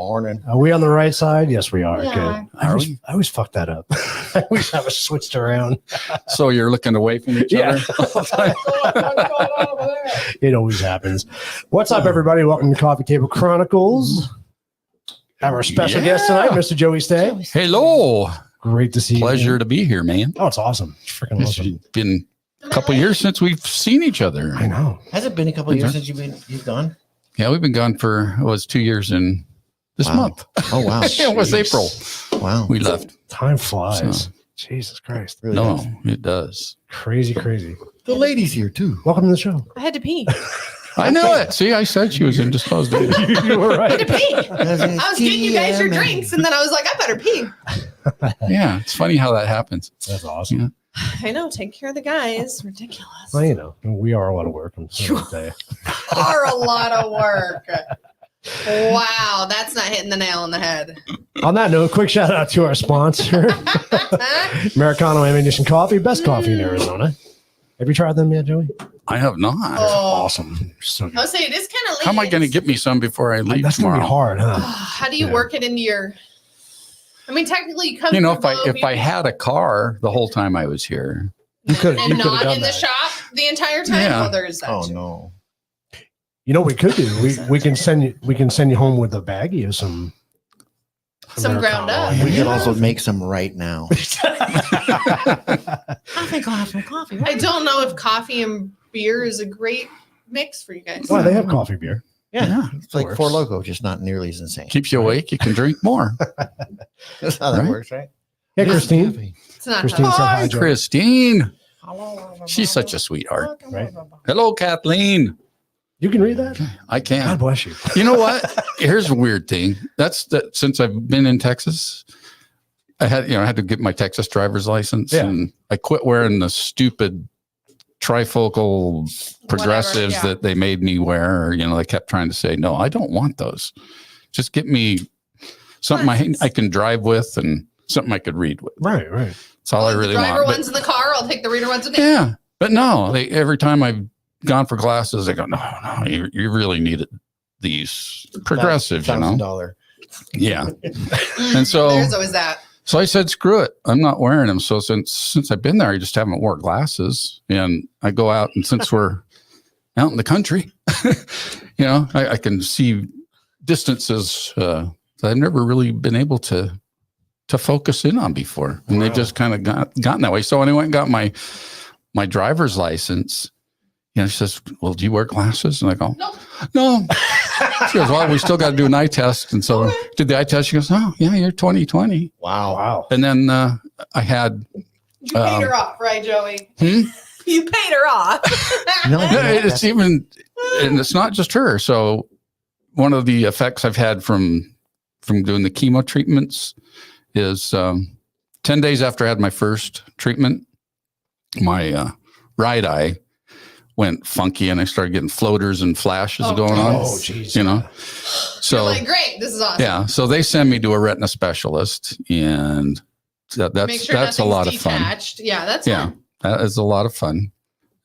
Morning. Are we on the right side? Yes, we are. Yeah. Good. I always fuck that up. I always have it switched around. So you're looking away from each other? It always happens. What's up, everybody? Welcome to Coffee Table Chronicles. Have our special guest tonight, Mr. Joey Stay. Hello. Great to see you. Pleasure to be here, man. Oh, it's awesome. It's freaking It's awesome. been a couple years since we've seen each other. I know. Has it been a couple of years since you've gone? Yeah, we've been gone for, it was 2 years in this month. Oh, wow. It was April. Wow. We left. Time flies. So- Jesus Christ. Really No, does. it does. Crazy, crazy. The ladies here, too. Welcome to the show. I had to pee. I knew it. See, I said she was indisposed. You were I had to right. pee. I was getting you guys your drinks, and then I was like, I better pee. Yeah, it's funny how that happens. That's awesome. Yeah. I know. Take care of the guys. Ridiculous. Well, you know, we are a lot of work. I'm sorry to tell you. Are a lot of work. Wow, that's not hitting the nail on the head. On that note, quick shout out to our sponsor, Americano Ammunition Coffee, best coffee in Arizona. Have you tried them yet, Joey? I have not. Oh. Awesome. So good. I'll say it is kind of late. How am I going to get me some before I leave That's gonna be tomorrow? hard, huh? How do you Yeah. work it into your? I mean, technically, you come. You know, through both if I had a car the whole time I was here, You could and have not done in the that. shop the entire time. Yeah. Well, there is that. Oh, too. no. You know what we could do? We can send you home with a baggie of some Some ground up. We Yeah. could also make some right now. Coffee. I don't know if coffee and beer is a great mix for you guys. Well, they have coffee beer. Yeah. It's like Works. Four Loko, just not nearly as insane. keeps you awake, you can drink more. That's how that Right? works, right? Hey, Christine. It's not Christine tough. said hi, Hi, Joey. Christine. She's such a sweetheart. Right? Hello, Kathleen. You can read that? I God can. bless you. You know what? Here's a weird thing. Since I've been in Texas, I had to get my Texas driver's license, Yeah. and I quit wearing the stupid trifocal progressives yeah. that they made me wear. Or, they kept trying to say, no, I don't want those. Just get me something I can drive with and something I could read with. Right. That's all I really the driver want. ones in the car. I'll take the reader ones with me. Yeah, but no, every time I've gone for glasses, they go, no, you really needed these progressives, $1,000. Yeah. And so, There's always that. so I said, screw it. I'm not wearing them. So since I've been there, I just haven't worn glasses, and I go out, and since we're out in the country, I can see distances that I've never really been able to focus in on before. And they've just kind of gotten that way. So when I went and got my driver's license, she says, well, do you wear glasses? And I go, no. She goes, well, we still got to do an eye test. And so did the eye test. She goes, oh, yeah, you're 20/20. Wow. And then I had, You paid her off, right, Joey? hmm? You paid her off. No, It's even, and it's not just her. So one of the effects I've had from doing the chemo treatments is 10 days after I had my first treatment, my right eye went funky, and I started getting floaters and flashes going on. Oh, geez. So You're like, great, this is awesome. yeah, so they send me to a retina specialist, and Make that's sure a lot of fun. detached. Yeah, that's Yeah, fun. that is a lot of fun.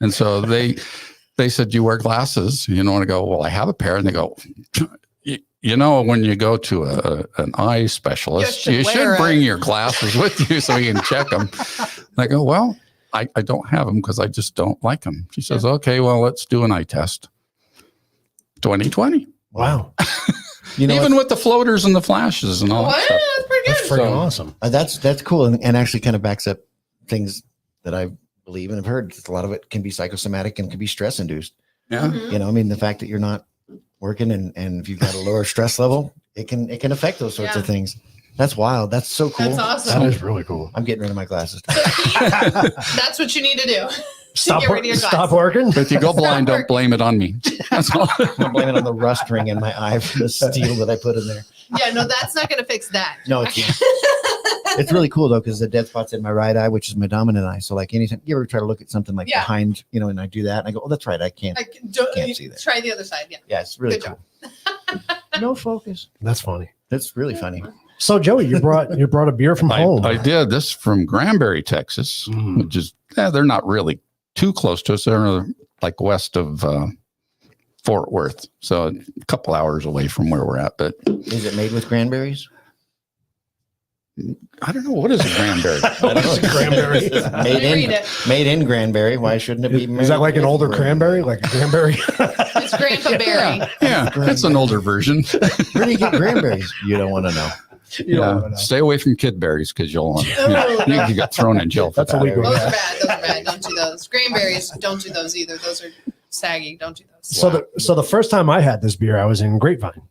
And so they said, do you wear glasses? And I go, well, I have a pair. And they go, when you go to an eye specialist, you should bring your glasses with you so you can check them. And I go, well, I don't have them because I just don't like them. She says, okay, well, let's do an eye test. 20/20. Wow. Even with the floaters and the flashes and all What? that stuff. That's pretty good. That's freaking awesome. That's cool, and actually kind of backs up things that I believe and have heard. A lot of it can be psychosomatic and can be stress induced. Yeah. Mhm. The fact that you're not working and if you've got a lower stress level, it can affect those sorts of things. That's wild. That's so cool. That's awesome. That is really cool. I'm getting rid of my glasses. That's what you need to do. Stop Get rid of your stop glasses. working. But if you go blind, don't blame it on me. That's all. I'm blaming it on the rust ring in my eye from the steel that I put in there. Yeah, no, that's not going to fix that. No, it's not. It's really cool though, because the dead spot's in my right eye, which is my dominant eye. So like anytime you ever try to look at something like behind, and I do that, and I go, oh, that's right, I can't. Can't see that. Try the other side. Yeah. Yeah, it's really Good cool. No focus. That's funny. That's really funny. So Joey, you brought a beer from home. I did this from Granbury, Texas, which is they're not really too close to us. They're like west of Fort Worth. So a couple hours away from where we're at. But is it made with cranberries? I don't know. What is a cranberry? I don't know. Cranberry. made in cranberry. Why shouldn't it be? Is that like an older cranberry? Like a cranberry? It's Grandpa Berry. Yeah, it's an older version. Where do you get cranberries? You don't want to know. Stay away from kid berries because you'll you get thrown in jail for That's that. illegal. Those are bad. Those are bad. Don't do those. Cranberries, don't do those either. Those are saggy. Don't do those. So the first time I had this beer, I was in Grapevine,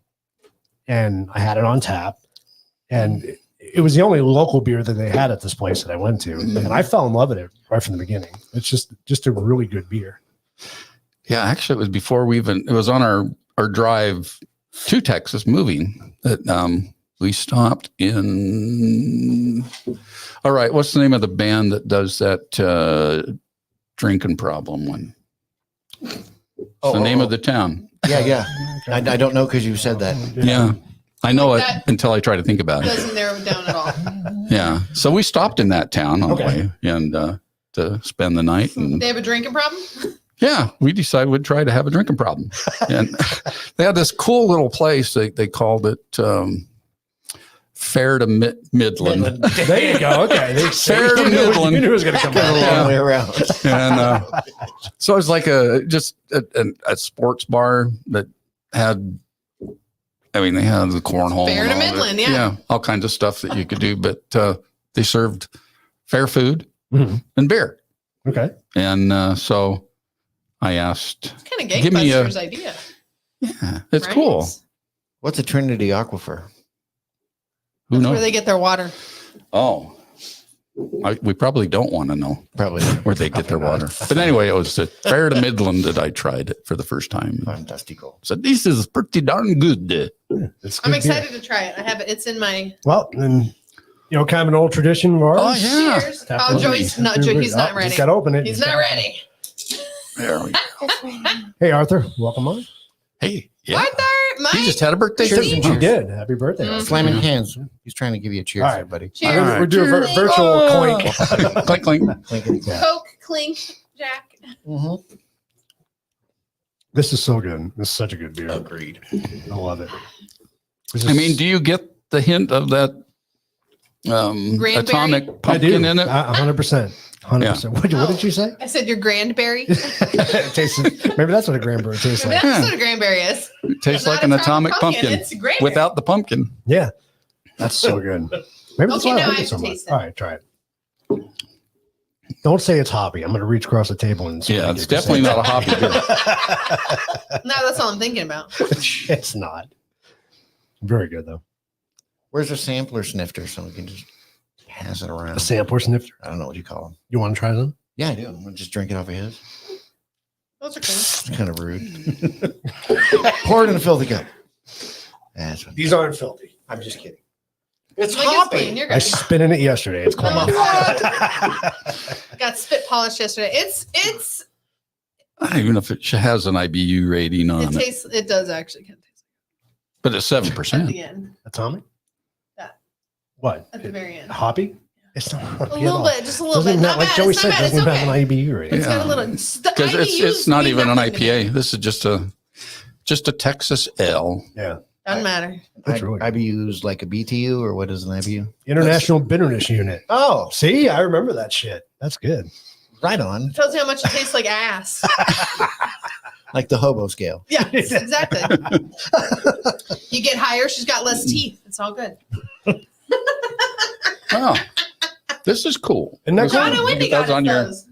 and I had it on tap, and it was the only local beer that they had at this place that I went to, and I fell in love with it right from the beginning. It's just a really good beer. Yeah, actually, it was before we even. It was on our drive to Texas moving that we stopped in. All right, what's the name of the band that does that drinking problem one? It's the name of the town. Yeah. I don't know because you said that. Yeah. I know Like it that until I try to think about it. doesn't narrow it down at all. Yeah. So we stopped in that town on the Okay. way and to spend the night. And They have a drinking problem? yeah, we decided we'd try to have a drinking problem. And they had this cool little place. They called it Fair to Midland. There you go. Okay. Fair to Midland. You knew it was going to come Goes a out. long way around. And so it was like a sports bar that had, I mean, they had the cornhole. Fair and to all that. Midland, yeah. All kinds of stuff that you could do. But they served fair food Mhm. and beer. Okay. And so I asked, It's kind of Give me a- Gangbusters idea. yeah, it's right? cool. What's a Trinity Aquifer? Who That's knows? where they get their water. Oh, we probably don't want to know Probably. where they get their water. But anyway, it was at Fair to Midland that I tried it for the first time. Fantastical. So this is pretty darn good. It's I'm good excited beer. to try it. I have it. It's in my Well, then, kind of an old tradition of ours. Oh, yeah. cheers. Tap Oh, it. Joey's not. He's not ready. He's got to open it. He's not ready. There we go. Hey, Arthur, welcome on. Hey, yeah. Arthur, Mike. He just had a birthday. Cheers. too. You did. Happy birthday. Mm. Arthur. Slamming hands. He's trying to give you a cheers, All right. everybody. Cheers. All right. We're doing a virtual Oh. clink. Clink, clink. Clinkety clap. Coke, clink, Jack. Mm-hmm. This is so good. This is such a good beer. Agreed. I love it. I mean, do you get the hint of that Granberry? atomic I do. pumpkin in it? 100%. 100%. What did you say? I said your Granberry. It tastes, maybe that's what a cranberry tastes Maybe like. that's what a Granberry is. It tastes Not like an a atomic pumpkin It's a Granberry. without the pumpkin. Yeah. That's so good. Maybe that's Okay, why now I I like have it so to much. taste it. All right, try it. Don't say it's hoppy. I'm going to reach across the table and see Yeah, what I it's get to definitely say. not a hoppy beer. No, that's all I'm thinking about. It's not. Very good, though. Where's a sampler snifter so we can just pass it around? A sampler snifter. I don't know what you call them. You want to try them? Yeah, I do. I'm gonna just drink it off of his. Those are cool. It's kind of rude. Pour it in a filthy cup. That's what, These aren't filthy. I'm just kidding. It's Like it's hoppy. clean. You're I good. spit in it yesterday. It's cool. Got spit polished yesterday. It's I don't even know if it has an IBU rating on it it, tastes. It does actually kind of taste but it's at 7%. the end. Atomic? That. What? At the very end. Hoppy? It's not A hoppy at little all. bit, just a little Doesn't bit. even Not like bad. Joey It's said, not bad. doesn't It's even have an okay. IBU rating. It's got a Yeah. little. Because it's not even an IPA. This is just a Texas L. Yeah. Doesn't matter. That's really good. IBU's like a BTU, or what is an IBU? International Bitterness Unit. Oh, See, I remember that shit. That's good. right on. Tells you how much it tastes like ass. Like the hobo scale. Yeah, exactly. You get higher, she's got less teeth. It's all good. Wow. This is cool. Isn't that This- cool? John and Wendy you guys got on us your those.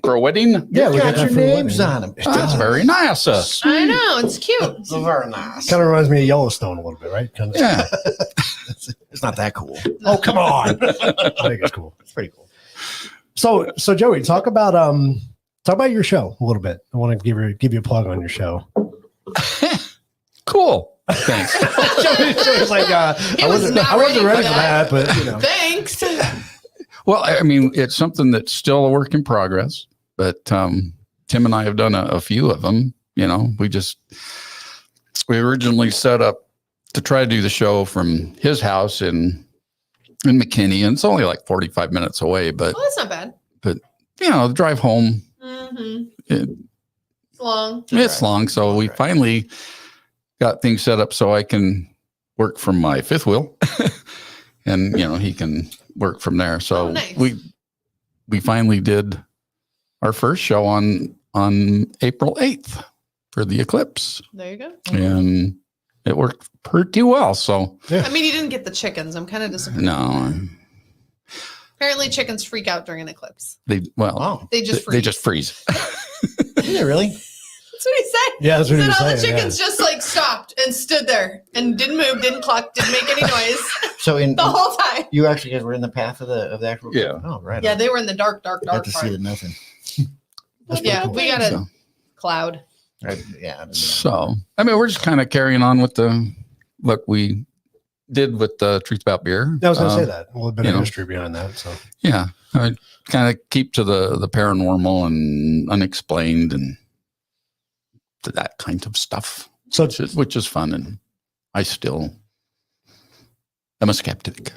for a wedding. Yeah, we got got your that for the names wedding. on them. That's very nice. I know, it's cute. So very nice. Kind of reminds me of Yellowstone a little bit, right? Kind of. Yeah. It's not that cool. Oh, come on. I think it's cool. It's pretty cool. So Joey, talk about your show a little bit. I want to give you a plug on your show. Cool. Thanks. Joey's like, He I was wasn't not ready ready for for that, but Thanks. Well, I mean, it's something that's still a work in progress, but Tim and I have done a few of them. You know, we originally set up to try to do the show from his house in McKinney, and it's only like 45 minutes away, but Well, that's not bad. you know, the drive home, Mm-hmm. it, long. It's long. So we finally got things set up so I can work from my fifth wheel and, he can work from there. So nice. we finally did our first show on April 8th for the eclipse. There you go. And it worked pretty well. So, I mean, you didn't get the chickens. I'm kind of disappointed. No. Apparently chickens freak out during an eclipse. They just freeze. They just freeze. Yeah, really? That's what he said. Yeah, that's what he He was said all saying. the chickens just like stopped and stood there and didn't move, didn't cluck, didn't make any noise So the whole time. you actually guys were in the path of the actual. Yeah. Oh, right. Yeah, they were in the dark Got part. to see the nothing. Yeah, cool. we got a cloud. Yeah. So, we're just kind of carrying on with what we did with the Truth About Beer. I was going to say that. A little bit of you know. history behind that. So Yeah. I kind of keep to the paranormal and unexplained and that kind of stuff, So which is fun. And I still am a skeptic.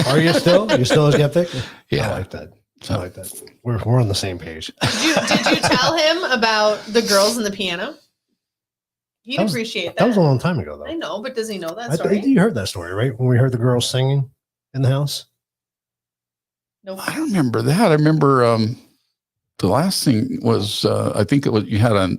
are you still? You're still a skeptic? Yeah. I like that. I like that. We're on the same page. Did you tell him about the girls and the piano? He'd That was- appreciate that. That was a long time ago, I though. know, but does he know that I story? think you heard that story, right? When we heard the girls singing in the house. Nope. I don't remember that. I remember the last thing was I think it was you had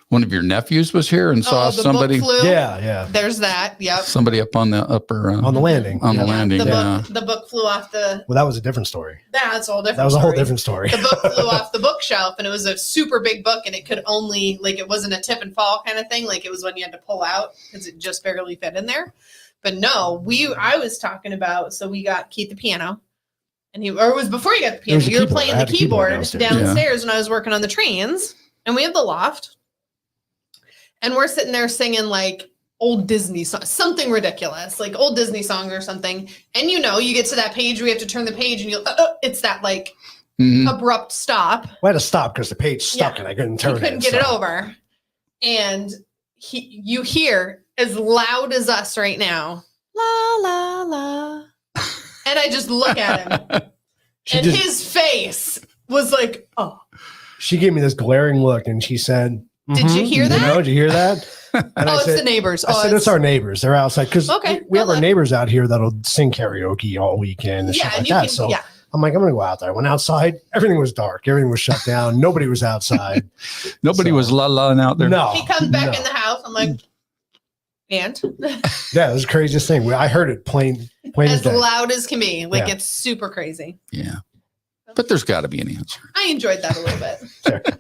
one of your nephews was here and saw the somebody. book flew. Yeah. There's that. Yep. Somebody up on the upper On the landing. on the Yeah. landing. The book flew off the. Well, that was a different story. That's a whole different. That was a whole story. different story. The book flew off the bookshelf, and it was a super big book, and it could only it wasn't a tip and fall kind of thing. Like it was when you had to pull out because it just barely fit in there. But no, I was talking about. So we got Keith the piano, and it was before you got the piano. was a You were keyboard. playing I the had a keyboard keyboard downstairs. downstairs when I was working on the trains, and we have the loft, and we're sitting there singing like old Disney songs, something ridiculous, like old Disney song or something. And you get to that page where you have to turn the page, and it's that Mhm. abrupt stop. We had to stop because the page stuck Yeah. and I couldn't turn You couldn't it. get it so- over. And you hear as loud as us right now, la, la, la. And I just look at him and his face was like, oh. She gave me this glaring look and she said, Did you hear that? Did you hear that? And Oh, it's the neighbors. I said, it's our neighbors. They're outside because Okay, we have well, our neighbors out here that'll sing karaoke all weekend and yeah, stuff and like you that. can, So yeah. I'm like, I'm going to go out there. I went outside. Everything was dark. Everything was shut down. Nobody was outside. Nobody So- was la-laing out there. No. He comes back no. in the house. I'm like, and Yeah, it was the craziest thing. I heard it plain as as day. loud as can be. Like Yeah. it's super crazy. Yeah. But there's got to be an answer. I enjoyed that a little bit.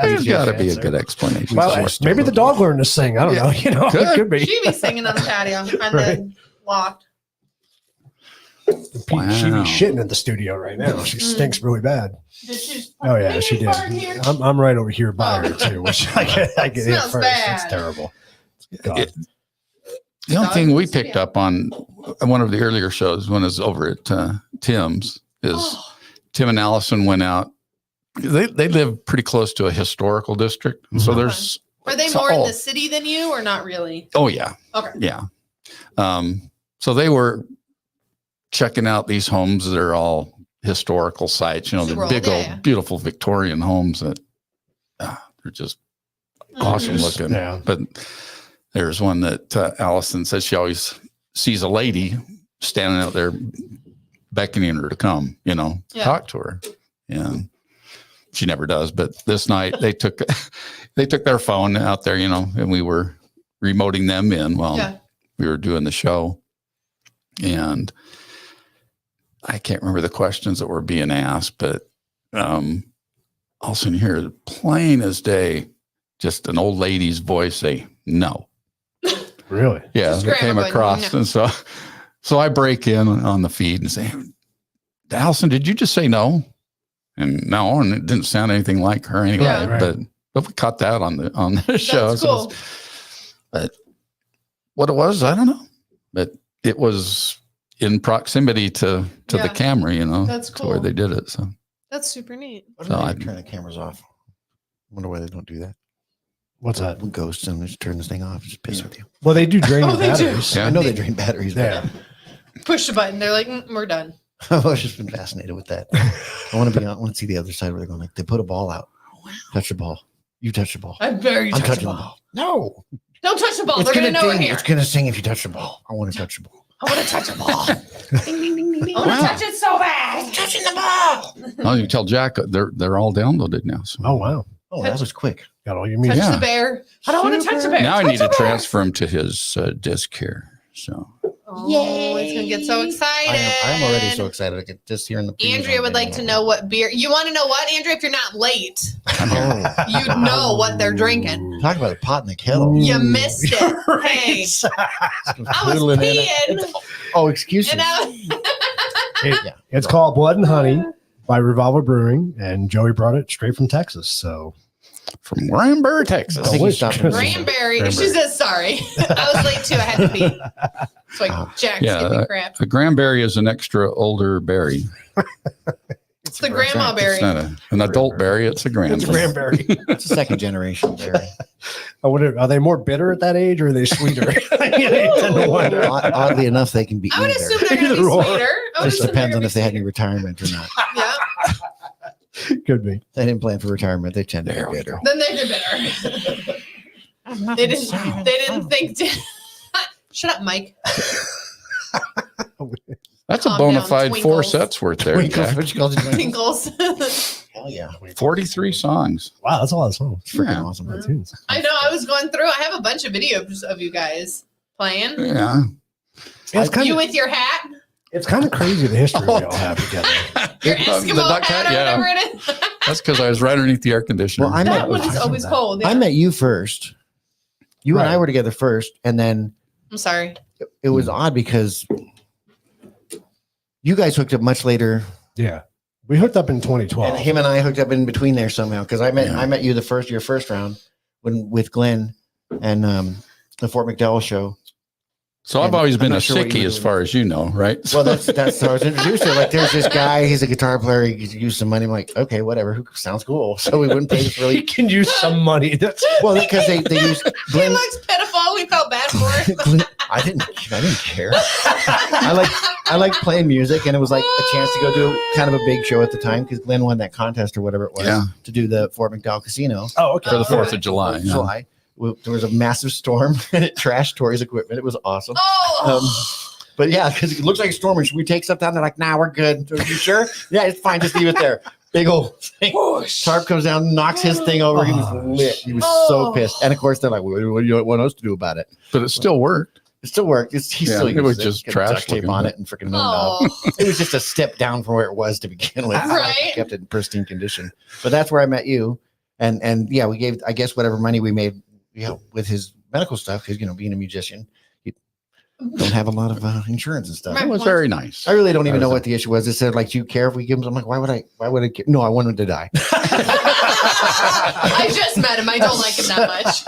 There's got to be a good explanation. Well, for it. maybe the dog learned to sing. I don't know. It Good. could be. She'd be singing on the patio on the loft. She'd Wow. be shitting at the studio right now. She stinks really bad. Did she? Oh yeah, she did. I'm right over here by Oh. her too, which I get hit Smells first. bad. It's terrible. God. It- The only thing we picked up on one of the earlier shows when I was over at Tim's is Oh, Tim and Allison went out. They live pretty close to a historical district. And so Mhm. there's, are they So- more in oh. the city than you or not really? oh yeah. Okay. Yeah. So they were checking out these homes that are all historical sites, Super they're old, big yeah, old, yeah. beautiful Victorian homes that they're just awesome looking. Yeah. But there's one that Allison says she always sees a lady standing out there beckoning her to come, Yeah. talk to her. And she never does. But this night they took their phone out there, and we were remoting them in while Yeah. we were doing the show. And I can't remember the questions that were being asked, but all of a sudden you hear plain as day, just an old lady's voice say, no. Really? Yeah, Just they grab came a button, across. yeah. And so I break in on the feed and say, Allison, did you just say no? And no, and it didn't sound anything like her anyway. Yeah. Right. But we caught that on the show. That's So cool. but what it was, I don't know. But it was in proximity to the Yeah. camera, That's to where cool. they did it. So That's super neat. Why So don't I- they turn the cameras off? I wonder why they don't do that. What's that? When ghosts and just turn this thing off. Just piss with you. Well, they do drain Oh, the they do. batteries. Yeah. I know they drain batteries. But Yeah. Push the button. They're like, we're done. I've always just been fascinated with that. I want to see the other side where they're going like they put a ball out, touch the ball, You touch the ball. I'm very I'm touchable. touching the ball. No. Don't touch the ball. It's They're gonna gonna know we're ding. here. It's gonna sing if you touch the ball. I want to touch the ball. I want to touch the ball. Ding, ding, ding, ding, ding. I want Wow. to touch it so bad. I'm touching the ball. Oh, you tell Jack they're all downloaded now. So. Oh, wow. Oh, that was quick. Got all your Touch music. Yeah. the bear. I don't want to touch the bear. Now I Touch need to the bear. transfer him to his disc here. So Oh, he's gonna get so excited. I'm already so excited. I could just hear in the previews Andrea on would like to know what beer. You want to know what, Andrea? If you're not late, Oh, you'd know what they're drinking. talk about a pot in the kettle. You missed it. Hey, I was Noodling in it. peeing. Oh, excuse And me. It's called Blood and Honey by Revolver Brewing, and Joey brought it straight from Texas. So from Granbury, Texas. I think he stopped in- Cranberry. She says sorry. I was late too. I had to pee. So like Jack's Yeah, giving me crap. A Granberry is an extra older berry. It's the grandma berry. It's not an adult berry. It's a it's Granberry. a cranberry. It's a second generation berry. I wonder, are they more bitter at that age or are they sweeter? I tend to wonder. Oddly enough, they can be I would either. assume they're going to be Either or. sweeter. I would Just assume depends they're on gonna if they had be any retirement or not. sweeter. Yeah. Could be. They didn't plan for retirement. They tend to There be we bitter. Then they're bitter. They didn't think to. Shut up, Mike. That's a Calm bona down, fide 4 Twinkles. sets worth there. Twinkles, Jack. what you call it? Tinkles. Hell yeah. 43 songs. Wow, that's a lot of songs. It's freaking Yeah. awesome. That tunes. I know. I was going through. I have a bunch of videos of you guys playing. Yeah. It's kind You of with your hat, crazy the history we all have together. your The Eskimo duck hat, hat, or yeah. whatever it is. That's because I was right underneath the air conditioner. Well, I met- That one is always cold. I Yeah. met you first. You and I Right. were together first, and then I'm sorry. it was odd because you guys hooked up much later, Yeah. We hooked up in 2012. and him and I hooked up in between there somehow. Because I met you your first round with Glenn and the Fort McDowell show. So I've And always I'm been not a sure what you sickie were as doing. far as you know, right? Well, that's how I was introduced to. Like, there's this guy. He's a guitar player. He could use some money. I'm like, okay, whatever. Sounds cool. So we wouldn't pay this He really can use some money. That's well because they use He Glenn. looks pitiful. We felt bad for it. Glenn I didn't care. I like playing music, and it was like a chance to go do kind of a big show at the time because Glenn won that contest or whatever it was Yeah. to do the Fort McDowell Casino. okay. For the 4th right. of July. Of yeah. July. Well, there was a massive storm and it trashed Tori's equipment. It was awesome. Oh, But yeah, because it looks like a storm. And should we take stuff down? They're like, nah, we're good. Are you sure? Yeah, it's fine. Just leave it there. Big old thing. Tarp comes down, knocks his thing over. He was lit. He was so pissed. And of course, they're like, what do you want us to do about it? But it still worked. It still worked. He still it was used just Got trash duct tape looking, on but- it and freaking off. oh. It was just a step down from where it was to begin with. Right. Kept it in pristine condition. But that's where I met you. And yeah, we gave, I guess, whatever money we made, with his medical stuff, because, being a musician, you don't have a lot of insurance and stuff. Right. It was very nice. I really don't even That know was what the issue was. It said, like, do you care if we give him? I'm like, why would I care? No, I want him to die. I just met him. I don't like him that much.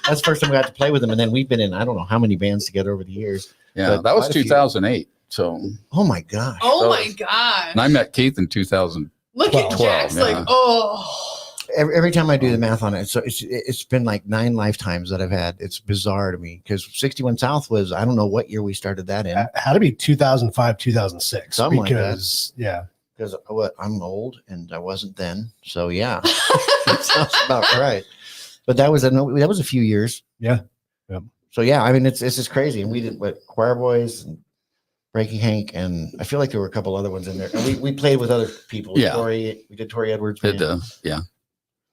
That's the first time we got to play with him. And then we've been in, I don't know how many bands together over the years. Yeah, But that was quite a few. 2008. So, Oh my gosh. Oh So- my god! and I met Keith in 2000. Look at 12, Jack's yeah. like, oh. Every time I do the math on it, so it's been like 9 lifetimes that I've had. It's bizarre to me because 61 South was, I don't know what year we started that in. had to be 2005, 2006. Something like that. because, yeah. Because I'm old and I wasn't then. So yeah, that sounds about right. But that was a few years. Yeah. Yep. So yeah, I mean it's just crazy. And we did Choir Boys and Breaking Hank, and I feel like there were a couple other ones in there. And we played with other people. Yeah. We did Tori Edwards. Yeah.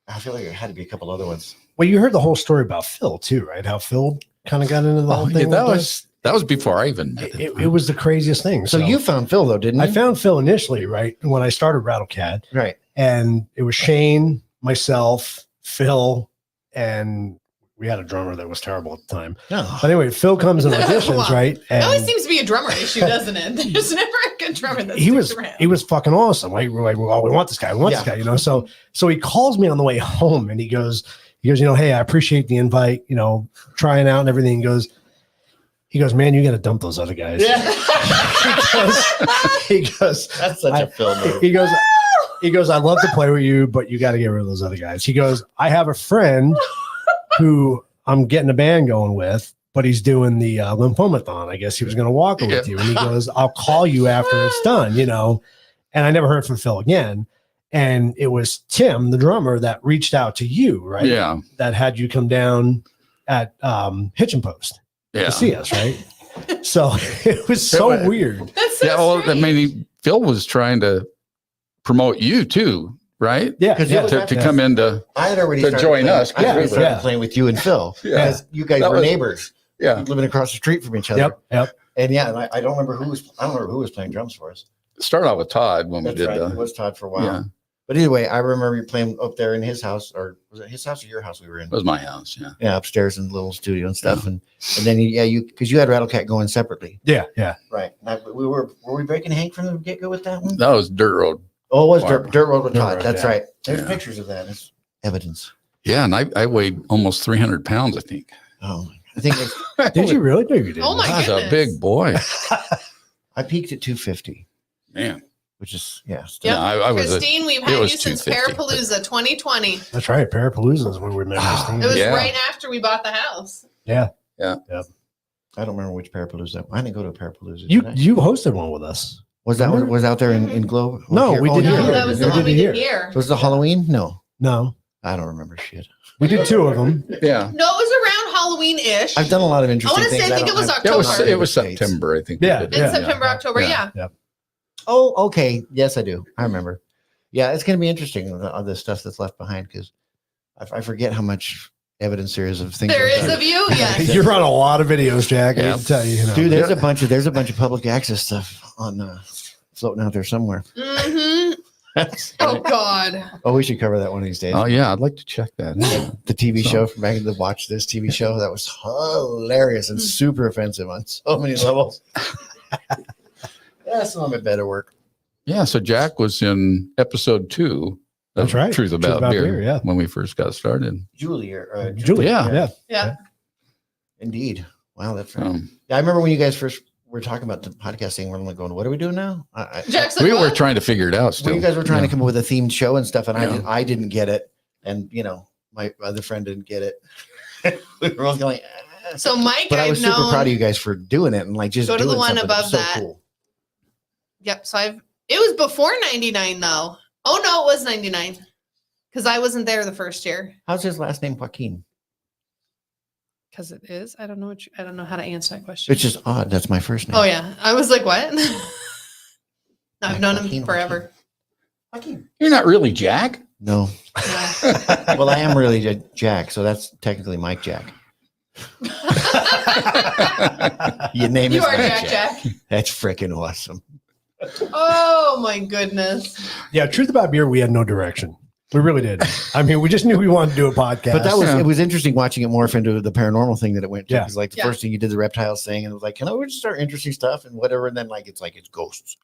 I feel like there had to be a couple other ones. Well, you heard the whole story about Phil too, right? How Phil kind of got into the whole Oh, thing. yeah, with that was before I even met it. him. It was the craziest thing. So you found Phil though, didn't you? I found Phil initially, right? When I started Rattlecat, right. and it was Shane, myself, Phil, and we had a drummer that was terrible at the time. No. But anyway, Phil comes in auditions, Wow. right? It always And seems to be a drummer issue, doesn't it? There's never a good drummer that he was sticks around. he was fucking awesome. Like, we're like, well, we want this guy, this guy, So he calls me on the way home, and he goes, hey, I appreciate the invite, trying out and everything. He goes, man, you got to dump those other guys. Yeah. he goes, That's such a Phil move. he goes, I'd love to play with you, but you got to get rid of those other guys. He goes, I have a friend who I'm getting a band going with, but he's doing the lymphomathon. I guess he was going to walk with you. And he goes, I'll call you after it's done, And I never heard from Phil again. And it was Tim, the drummer, that reached out to you, right? Yeah. That had you come down at Hitchin Post Yeah. to see us, right? So it was so weird. That's so Yeah. Well, I strange. mean, Phil was trying to promote you too, right? Yeah. 'Cause yeah. it was To come into, I had already To started join playing, us, I had already yeah, started yeah. playing with you and Phil. Yeah. Because you guys That were was- neighbors, yeah. living across the street from each other. Yep. Yep. And yeah, and I don't remember who was playing drums for us. Start out with Todd when That's we did right. It the, was Todd for a while. yeah, But either way, I remember you playing up there in his house, or was it his house or your house we were in? it was my house. Yeah. Yeah, upstairs in the little studio and stuff. And then you because you had Rattlecat going separately. Yeah. Yeah. Right. Now, were we breaking Hank from the get go with that one? That was Dirt Road. Oh, it was Wow. Dirt Road with Dirt Todd. Road, That's yeah. right. There's Yeah. pictures of that. It's evidence. Yeah. And I weighed almost 300 pounds, I think. Oh, my- I think it's, Did you really? No, you didn't. Oh my I was a goodness. big boy. I peaked at 250, Man. which is still, Yep. Yeah, I was a, Christine, we've it had was you since 250, but- Parapalooza 2020. That's right. Parapalooza is when we met Christine. It was Yeah. right after we bought the house. Yeah. I don't remember which Parapalooza. I didn't go to a Parapalooza. You did I? you hosted one with us. was that was out there in Globe? No, here? we did No, here. that was the We one did we it did here. here. Was the Halloween? No, No, I don't remember shit. we did two of them. yeah. No, it was around Halloween-ish. I've done a lot of interesting wanna say, things. I think it was don't- It was, October. it was Dates. September, I think. we Yeah, did In it. September, October, yeah. Oh, okay. Yes, I do. I remember. Yeah, it's going to be interesting all the stuff that's left behind because I forget how much evidence there is of things. There I've is done. of you, yes. You're on a lot of videos, Jack. I Yeah. can tell you. You know. Dude, there's a bunch of public access stuff on floating out there somewhere. hmm Oh, God. Oh, we should cover that one of these days. Oh, yeah. I'd like to check that. The TV So- show from back in the Watch This TV show that was hilarious and super offensive on so many levels. Yeah, some of it better work. Yeah. So Jack was in episode 2 of That's right. Truth About, Beer, yeah. when we first got started. Julie, Julie. Yeah. Yeah. Yeah. Indeed. Wow, that's right. Um, Yeah, I remember when you guys first were talking about the podcasting. We're like going, "What are we doing now?" Jackson, we were what? trying to figure it out still. When you guys were trying Yeah. to come up with a themed show and stuff, and Yeah. I didn't get it, and my other friend didn't get it. We were both going, "Ah." So Mike, But I was I've super known. proud of you guys for doing it and like just Go to the doing one something. It was above so that. cool. Yep. So it was before 99 though. Oh no, it was 99. Because I wasn't there the first year. How's his last name, Joaquin? Because it is. I don't know how to answer that question. It's just odd. That's my first name. Oh yeah. I was like, what? I've known him Joaquin, forever. Joaquin. You're not really Jack. No. Yeah. Well, I am really Jack, so that's technically Mike Jack. Your name You is are Mike Jack. That's freaking awesome. Oh my goodness. Yeah. Truth About Beer, we had no direction. We really did. I mean, we just knew we wanted to do a podcast. But that was Yeah. it was interesting watching it morph into the paranormal thing that it went to. Yeah. Because like the Yeah. first thing you did the reptiles thing, and it was like, can I just start interesting stuff and whatever, and then it's ghosts.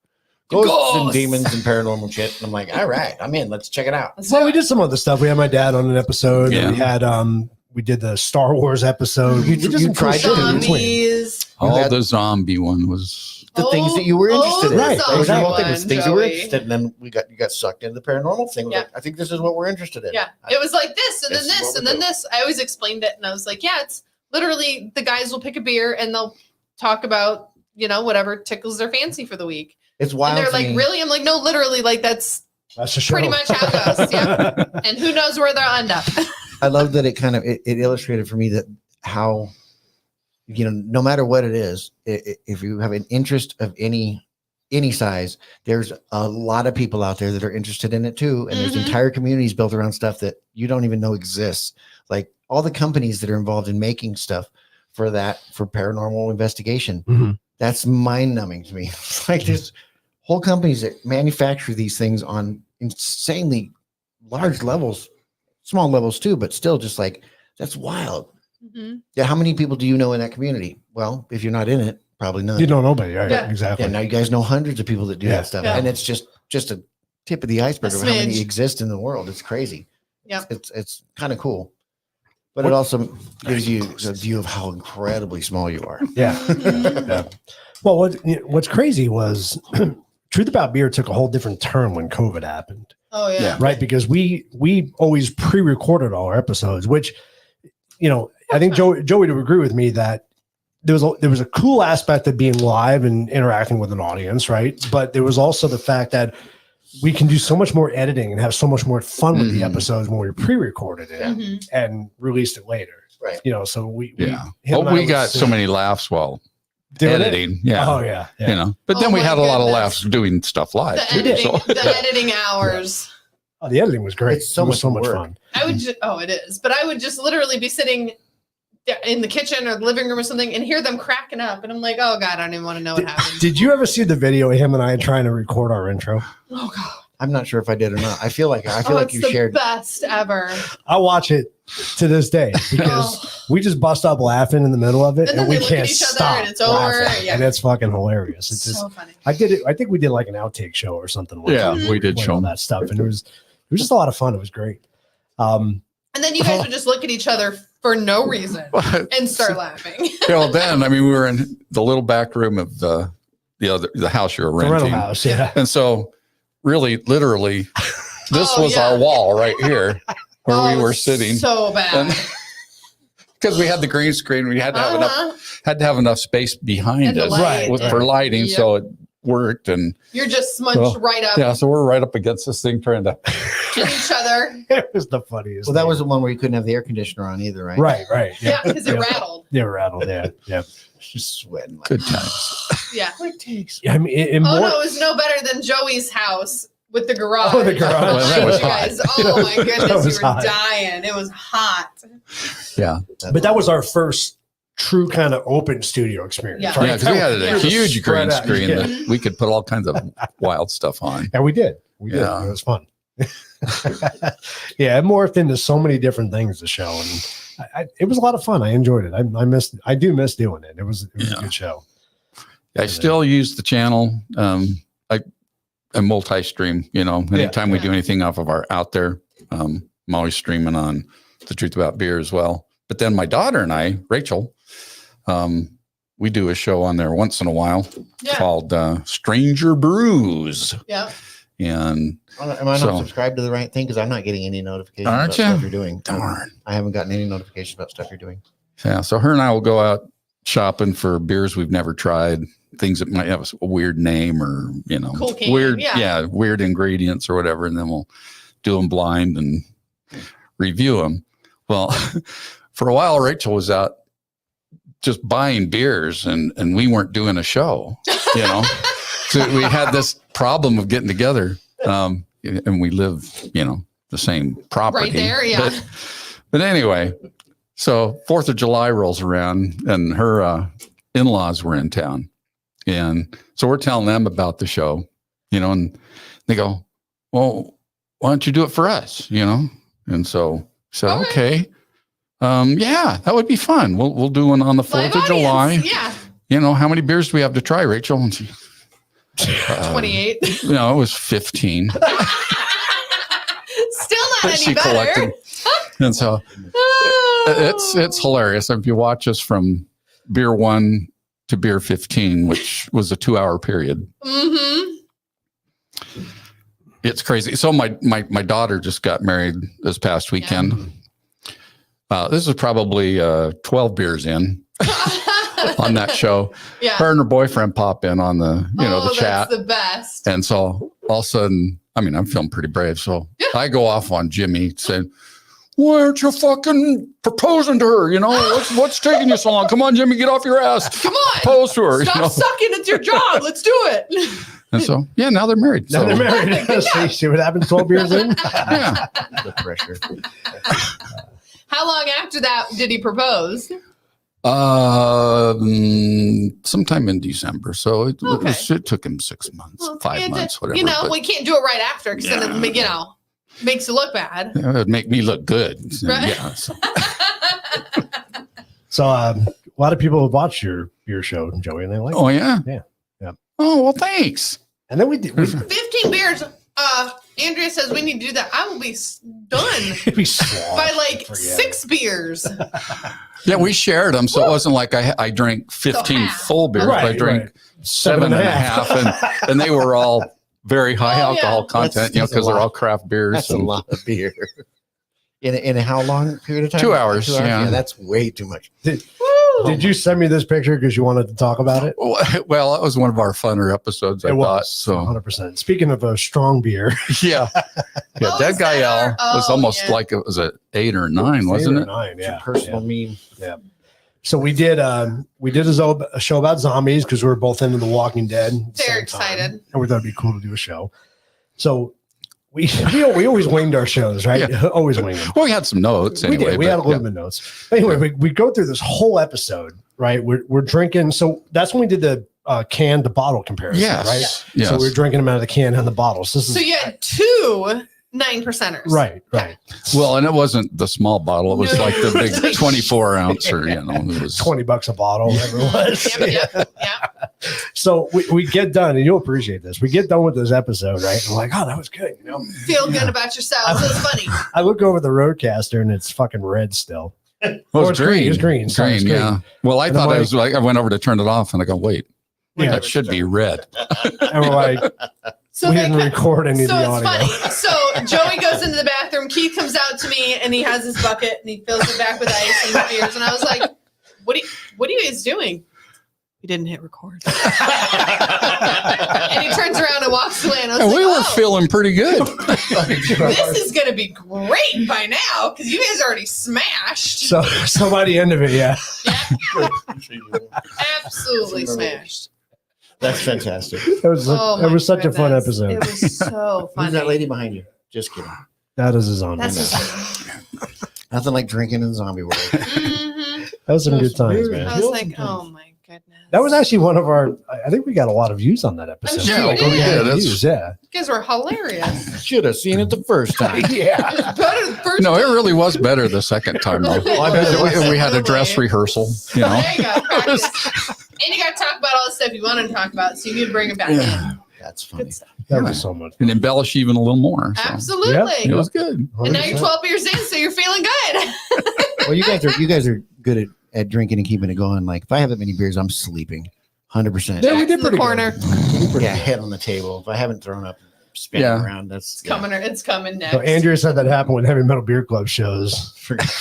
Ghosts and Ghosts. demons and paranormal shit. And I'm like, all right, I'm in. Let's check it out. Well, we did some other stuff. We had my dad on an episode. Yeah. And we had we did the Star Wars episode. You- We did you some cool tried to shit do in between. Zombies. Oh, had- the zombie one was. The things that you were interested in. Right. That was the whole thing. Zombie Was things one, you were Joey. interested in. And then you got sucked into the paranormal thing. It was Yeah. like, I think this is what we're interested in. Yeah. It was like this and then This is this what and we then do. this. I always explained it and I was like, yeah, it's literally the guys will pick a beer and they'll talk about, whatever tickles their fancy for the week. It's wild. And they're to like, me. really? I'm like, no, literally, like that's That's the show. pretty much how it goes. Yeah. And who knows where they'll end up. I love that it kind of it illustrated for me that how no matter what it is, if you have an interest of any size, there's a lot of people out there that are interested in it too, and there's Mhm. entire communities built around stuff that you don't even know exists. Like all the companies that are involved in making stuff for paranormal investigation. Mhm. That's mind numbing to me. It's like there's whole companies that manufacture these things on insanely large levels, small levels too, but still just like that's wild. Mhm. Yeah, how many people do you know in that community? Well, if you're not in it, probably none. You don't know nobody, right? Yeah. Exactly. Yeah, now you guys know hundreds of people that do Yeah. that stuff, Yeah. and it's just a tip of the iceberg A of how many smidge. exist in the world. It's crazy. Yep. It's kind of cool, but it also gives you a view of how incredibly small you are. Yeah. Mhm. Yeah. Well, what's crazy was Truth About Beer took a whole different turn when COVID happened, Oh yeah. Yeah. right? Because we always pre-recorded all our episodes, which I think Joey would agree with me that there was a cool aspect of being live and interacting with an audience, right? But there was also the fact that we can do so much more editing and have so much more fun with the Mhm. episodes when we pre-recorded it Mhm. and released it later. Right. You know, so we Yeah. him and Well, I we would got sit so many laughs while doing it. editing. Yeah. Oh yeah. Yeah. You know, but Oh then we my had a lot of goodness. laughs doing stuff live. The too, editing, so- the editing hours. Oh, the editing was great. It's so It was much work. fun. I would just, it is, but I would just literally be sitting in the kitchen or the living room or something and hear them cracking up. And I'm like, oh God, I don't even want to know what happened. Did you ever see the video of him and I trying to record our intro? Oh God. I'm not sure if I did or not. I feel like It's you the shared. best ever. I watch it to this day because we just bust up laughing in the middle of it And and, then we they look at can't each other stop and it's over, laughing. yeah. And it's fucking hilarious. It's just So funny. I did it. I think we did like an outtake show or something. one Yeah, time. we did Played show all 'em. that stuff, and it was just a lot of fun. It was great. And then you guys would just look at each other for no reason and start laughing. Then, I mean, we were in the little back room of the house you were The rental renting. house, yeah. And so really, literally, this Oh, was yeah. our wall right here where Oh, we were sitting. So bad. Because we had the green screen, we had to have enough space behind And the us light. for lighting, Yep. so it worked. And You're just smudged Well, right up yeah, so we're right up against this thing trying to. to each other. It was the funniest. Well, that thing. was the one where you couldn't have the air conditioner on either, right? right. Yeah, because it Yeah. rattled. They were rattled. Yeah. Just sweating. Like, Good times. Yeah. I mean, in Oh more. no, it was no better than Joey's house with the garage. Oh, the garage. Well, that was You guys, oh my That goodness, was you were hot. dying. It was hot. Yeah. But that was our first true kind of open studio experience. Yeah. right? Yeah, because we had a Yeah. huge Spread green out, screen yeah. that we could put all kinds of wild stuff on. And we did. We did. Yeah. It was fun. Yeah, it morphed into so many different things. The show, and it was a lot of fun. I enjoyed it. I do miss doing it. It was a Yeah. good show. I still use the channel. I multi-stream, anytime we do anything off of our out there, I'm always streaming on The Truth About Beer as well. But then my daughter and I, Rachel, we do a show on there once in a while Yeah. called Stranger Brews. Yeah. And am I not So- subscribed to the right thing? Because I'm not getting any notifications Aren't about you? stuff you're doing. darn. I haven't gotten any notifications about stuff you're doing. Yeah. So her and I will go out shopping for beers we've never tried, things that might have a weird name or, Cool can, weird, yeah. weird ingredients or whatever. And then we'll do them blind and review them. Well, for a while, Rachel was out just buying beers and we weren't doing a show, So we had this problem of getting together. And we live, the same property. Right there, yeah. But anyway, so 4th of July rolls around and her in-laws were in town. And so we're telling them about the show, and they go, well, why don't you do it for us, And so I said, okay. Yeah, that would be fun. We'll do one on the 4th Live of July. audience, Yeah. How many beers do we have to try, Rachel? And she, 28. it was 15. Still not any better. And so it's hilarious. If you watch us from beer 1 to beer 15, which was a 2-hour period. Mm-hmm. It's crazy. So my daughter just got married this past weekend. This is probably 12 beers in on that show. Yeah. Her and her boyfriend pop in on the the chat. That's the best. And so all of a sudden, I'm feeling pretty brave. So I go off on Jimmy saying, why aren't you fucking proposing to her? What's taking you so long? Come on, Jimmy, get off your ass. Come on. Propose to her. Stop sucking. It's your job. Let's do it. And so, now they're married. Now So, they're married. See what happened 12 years in? yeah. The pressure. How long after that did he propose? Sometime in December. So it Okay. took him 6 months, Well, 5 months, whatever. but we can't do it right after because then it, makes you look bad. it would make me look good. Right. Yeah. So, So a lot of people have watched your show, Joey, and they like it. oh, yeah. Yeah. Oh, well, thanks. And then we did. 15 beers. Andrea says we need to do that. I will be done We swallowed. by like Forget 6 beers. Yeah, we shared them. So it wasn't like I drank 15 half. full beers. Right, I drank right. 7.5. And they were all very high Oh, alcohol yeah. content, That's a because they're lot. all craft beers. That's a and- lot of beer. In a how long period of time? 2 hours, yeah. That's way too much. The Did you send me this picture because you wanted to talk about it? Well, that was one of our funner episodes, I thought. So 100%. Speaking of a strong beer, yeah. Oh, Dead is Guy that L our- was oh, almost yeah. like it was an 8 or 9, wasn't it? 9, yeah. Personal meme. Yeah. So we did a show about zombies because we were both into The Walking Dead. at the Very same time. excited. And we thought it'd be cool to do a show. So we always winged our shows, right? Yeah. Always winged them. Well, we had some notes anyway. We did. We had a but, little bit of notes. But anyway, we go through this whole episode, right? We're drinking. So that's when we did the can to bottle comparison, Yes. right? Yes. So we were drinking them out of the can and the bottles. This is So you had 2 9%ers. right. Well, and it wasn't the small bottle. It was No. like the big 24 ounce or, it was $20 a bottle, whatever it was. Yep. So we get done, and you'll appreciate this. We get done with this episode, right? And we're like, oh, that was good. You know, Feel good about yourself. It was funny. I look over the Roadcaster, and it's fucking red still. Well, Oh, it's it's green. green. It's green. Sorry, it's green. Yeah. Well, I And thought I'm I was like, I went over to turn it off and I go, wait, Yeah. that should be red. And we're like, So we they didn't cut- record any So of the it's audio. funny. So Joey goes into the bathroom. Keith comes out to me, and he has his bucket, and he fills it back with ice and beers. And I was like, "What are you guys doing?" We didn't hit record. And he turns around and walks away, and I was And like, we were "Oh, feeling pretty good. this is going to be great by now because you guys already smashed. So by the end of it, yeah. Absolutely smashed. That's fantastic. It was Oh, it my was such a fun goodness. episode. It was so funny. Who's that lady behind you? Just kidding. That is his own. That's That Nothing like drinking in zombie world. Mhm. was some good times, man. I was like, oh my goodness. That was actually one of our. I think we got a lot of views on that episode. sure Yeah, we did. yeah, Yeah, that's- views, yeah. You guys were hilarious. Should have seen it the first time. Yeah. Better the first No, it time. really was better the second time. Though. Well, I bet it was. We had a dress rehearsal, you know. There you go. Practice. And you got to talk about all the stuff you wanted to talk about, so you could bring it back in. That's funny. Good stuff. That was so much. And embellish even a little more. So. Absolutely. It was good. And now you're 12 years in, so you're feeling good. Well, you guys are good at drinking and keeping it going. Like if I have that many beers, I'm sleeping. 100%. Yeah, we Jack's did in the pretty corner. good. Yeah, head on the table. If I haven't thrown up, spinning Yeah. around. That's It's coming. It's coming next. So Andrea said that happened with Heavy Metal Beer Club shows.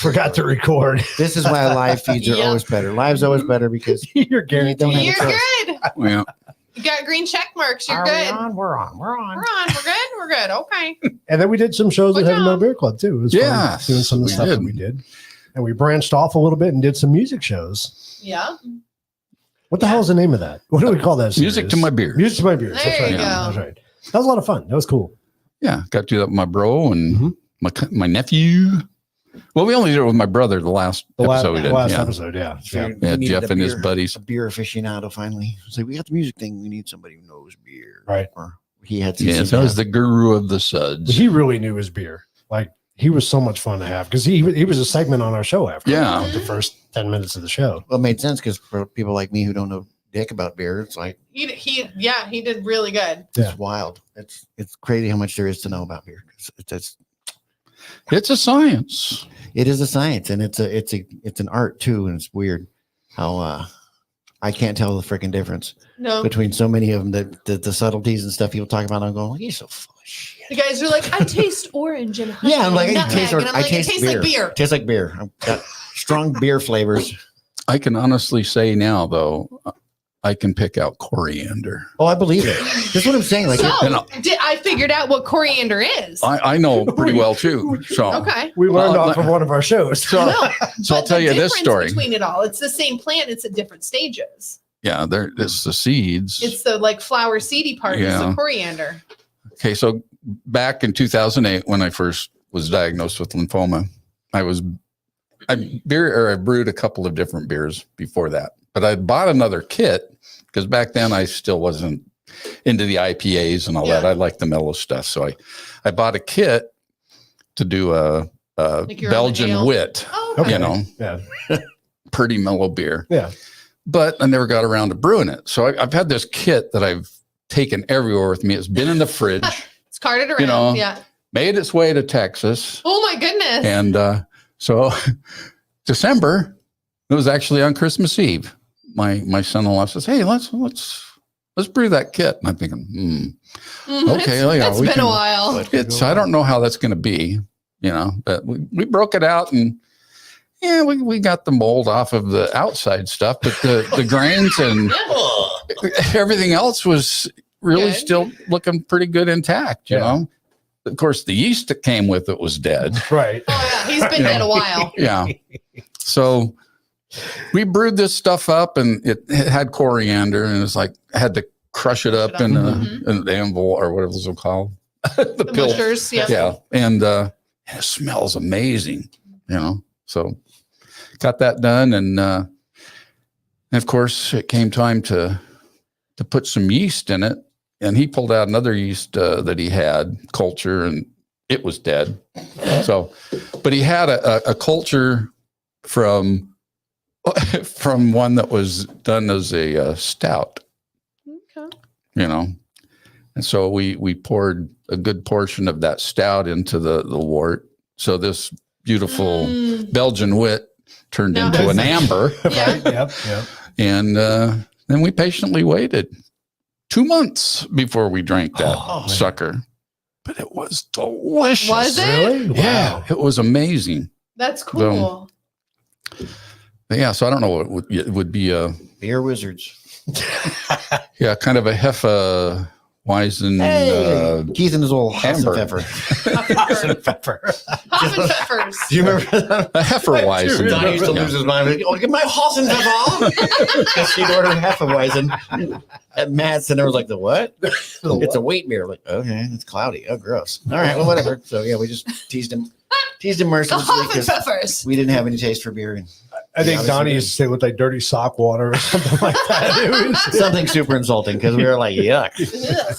Forgot to record. This is why live feeds are Yep. always better. Live's always better because You're guaranteed. don't have You're a choice. good. Yeah. You got green check marks. You're Are good. we on? We're on. We're on. We're on. We're good. We're good. Okay. And then we did some shows with Good Heavy Metal job. Beer Club too. It was Yeah, fun doing some of the we stuff that did. we did. And we branched off a little bit and did some music shows. Yeah. What the hell is the name of that? What do we call that? Music to series? my beer. Music to my beers. There That's right. you Yeah, go. that's right. That was a lot of fun. That was cool. Yeah. Got to do that with my bro and Mhm. my nephew. Well, we only did it with my brother the last The episode we did. last Yeah. episode, yeah. Yeah. Yeah, We needed Jeff a and his beer- buddies. A beer aficionado finally. It's like we got the music thing. We need somebody who knows beer. Right. Or he had some. Yes, I was the guru of the suds. He really knew his beer. Like he was so much fun to have because he was a segment on our show after Yeah. the first 10 minutes of the show. Well, it made sense because for people like me who don't know dick about beer, it's like He did really good. Yeah. it's wild. It's crazy how much there is to know about beer. It's a science. It is a science and it's an art too, and it's weird how I can't tell the freaking difference No. between so many of them. The subtleties and stuff people talk about. I'm going, he's so full of shit. The guys are like, I taste orange and honey Yeah, I'm like, and I nutmeg. taste, And I'm like, it tastes like beer. Tastes like beer. I've got strong beer flavors. I can honestly say now, though, I can pick out coriander. Oh, I believe it. That's what I'm saying. Like, So And I figured out what coriander is. I know pretty well too. So, Okay. We learned Well, off of one of our shows. so, No, so I'll but tell the you this difference story. between it all. It's the same plant. It's at different stages. Yeah, it's the seeds. It's the like flower seedy part is Yeah. the coriander. Okay, so back in 2008, when I first was diagnosed with lymphoma, I brewed a couple of different beers before that, but I bought another kit because back then I still wasn't into the IPAs and all that. Yeah. I liked the mellow stuff, so I bought a kit to do a Like your own Belgian ale. wit, Oh, Okay. you know, Yeah. pretty mellow beer. Yeah. But I never got around to brewing it. So I've had this kit that I've taken everywhere with me. It's been in the fridge, It's carted around. You know, yeah. made its way to Texas. Oh my goodness. And so December, it was actually on Christmas Eve. My son-in-law says, "Hey, let's brew that kit." And I'm thinking, okay, yeah, it's we been can- a while. I don't know how that's going to be, you know, but we broke it out and Yeah, we got the mold off of the outside stuff, but the grains and everything else was really Good. still looking pretty good intact, you know. Of course, the yeast that came with it was dead. Right. Oh yeah, he's been dead a while. Yeah. So we brewed this stuff up, and it had coriander, and it's like I had to crush it up in an anvil or whatever it's called. the pill. Mushers, yeah. Yeah. And it smells amazing, you know. So got that done, and of course it came time to put some yeast in it. And he pulled out another yeast that he had, culture, and it was dead. So, but he had a culture from one that was done as a stout, Okay. you know. And so we poured a good portion of that stout into the wort. So this beautiful Belgian wit turned No. into an amber. Yeah. Yep. And then we patiently waited 2 months before we drank that sucker. But it was delicious. Was it? Really? Yeah, Wow. it was amazing. That's cool. But yeah, so I don't know what it would be a Beer wizards. kind of a Hefeweizen. Hey, Keith and his old amber. pepper. Pepper. Hoppin' peppers. Do you remember that? A Hefeweizen. Donnie used to lose his mind. Like, oh, get my Hassenpfeffer. Because she'd order Hefeweizen at Matt's, and there was like, the what? It's a wheat beer. Like, okay, it's cloudy. Oh, gross. All right, well, whatever. So yeah, we just teased him The mercilessly Hoppin' because peppers. we didn't have any taste for beer. And I think Yeah, Donnie used to say with like dirty sock water or something like that. It was- something super insulting because we were like, yuck. Ugh.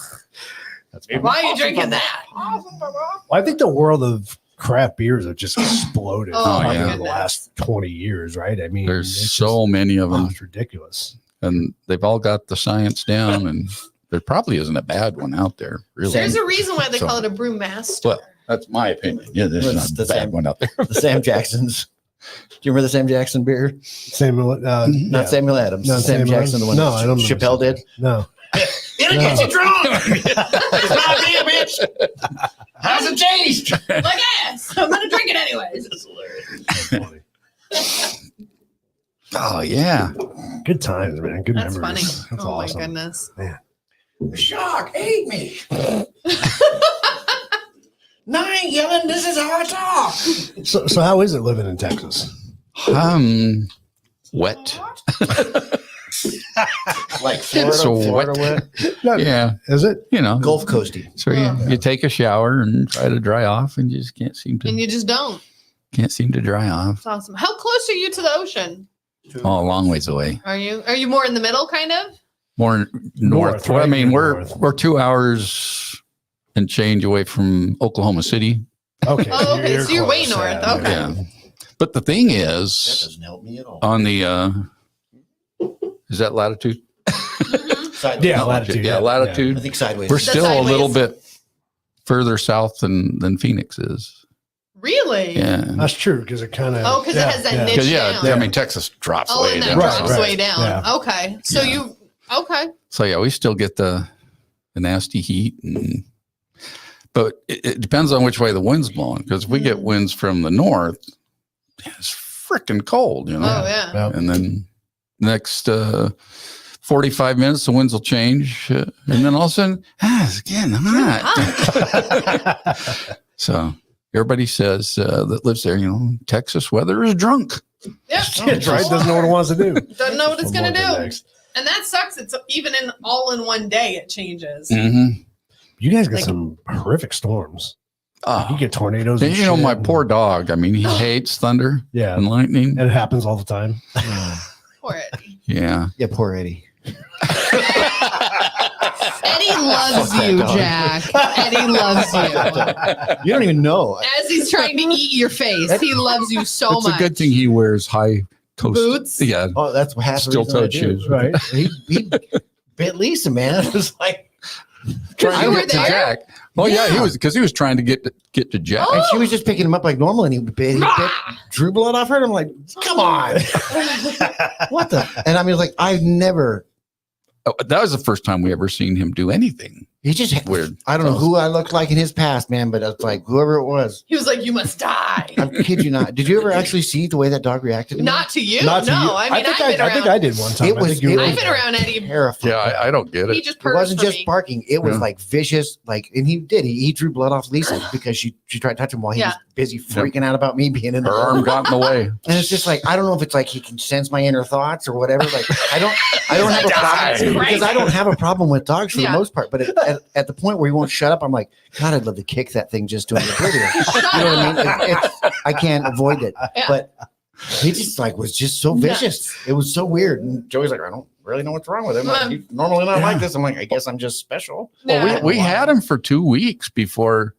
Why are you drinking that? Well, I think the world of craft beers have just exploded Oh, my over the goodness. last 20 years, right? I mean, There's it's so many of them, it's ridiculous. and they've all got the science down, and there probably isn't a bad one out there, really. There's a reason why they So- call it a brewmaster. Well, that's my opinion. Yeah, there's That's not the a bad same. one out there. The Sam Jacksons. Do you remember the Sam Jackson beer? Samuel, Not yeah. Samuel Adams. Not Sam Samuel Jackson, the one No, that I don't remember Chappelle Samuel. did. No. It'll get you drunk. It's my beer, bitch. How's it changed? Like, yes, I'm gonna drink it anyways. Oh yeah, Good times, man. Good That's memories. funny. That's Oh awesome. my goodness. Shark ate me. No, I ain't yelling. This is how I talk. So how is it living in Texas? wet. Like It's so Florida wet. No, Yeah, Is it? you know, Gulf Coasty. So you take a shower and try to dry off, and you just can't seem And to you just don't. dry off. It's awesome. How close are you to the ocean? Oh, a long ways away. Are you more in the middle, kind of? More north. Well, I right? mean, North. we're 2 hours and change away from Oklahoma City. Okay. Oh, okay. So you're way close, north. yeah. Okay. Yeah. But the thing That is, doesn't help me at all. on the is that latitude? Sideways. Yeah, latitude. Yeah, I latitude. think sideways. We're The still a little sideways? bit further south than Phoenix is. Really? Yeah. That's true because it kind of. Oh, because it has that niche Because down. I mean, Texas drops Oh, way and that down. drops Right. way down. Yeah. Okay. So Yeah. okay. So yeah, we still get the nasty heat, but it depends on which way the wind's blowing. Because if we get winds from the north, it's freaking cold, you know. Oh yeah. Yeah. And then next 45 minutes, the winds will change, and then all of a sudden, it's getting hot. So everybody says that lives there, you know, Texas weather is drunk. Yep. It's right. Doesn't know what it wants to do. Doesn't know what it's gonna We'll do. next. And that sucks. It's even in all in one day it changes. Mm-hmm. You guys get Like- some horrific storms. You Oh, get tornadoes. And you know, shit my and- poor dog. I mean, he hates thunder Yeah, and lightning. and it happens all the time. Poor Eddie. Yeah. Yeah, poor Eddie. Eddie loves Fuck that you, dog. Jack. Eddie loves you. You don't even know. As he's trying to eat your face, he loves you so It's much. a good thing he wears high coast Boots? Yeah. Oh, that's what half the reason I Steel-toed do. shoes. Right. He bit Lisa, man. It was like, Trying to you get were to there? Jack. Oh yeah, he was because he was trying to get to Jack. Oh. and she was just picking him up like normal, and he bit drew blood off her. And I'm like, come on, what the? And I mean, like, I've never. Oh, that was the first time we ever seen him do anything. He just Weird. I don't know who I looked like in his past, man, but it's like whoever it was. He was like, "You must die." I kid you not. Did you ever actually see the way that dog reacted to me? Not to you. Not to no, you. I mean, think I've been I think around. I did one time. It was- I think you it were I've was been around Eddie. Terrifying. Yeah, I don't get He it. just It purrs wasn't for just me. barking. It was Yeah. like vicious. Like, and he did. He drew blood off Lisa because she tried to touch him while he was busy freaking out about me being in the Her room. arm got in the way. And it's just like I don't know if it's like he can sense my inner thoughts or whatever. Like I don't have like, a problem "Die." because I don't have a problem with dogs for Yeah. the most part. But at the point where he won't shut up, I'm like, God, I'd love to kick that thing just to oblivion. You know what I mean? I can't avoid it. Yeah. But he just like was just so vicious. It was so weird. And Joey's like, I don't really know what's wrong with him. Like, he's normally not like this. I'm like, I guess I'm just special. Yeah. Well, we had him for 2 weeks before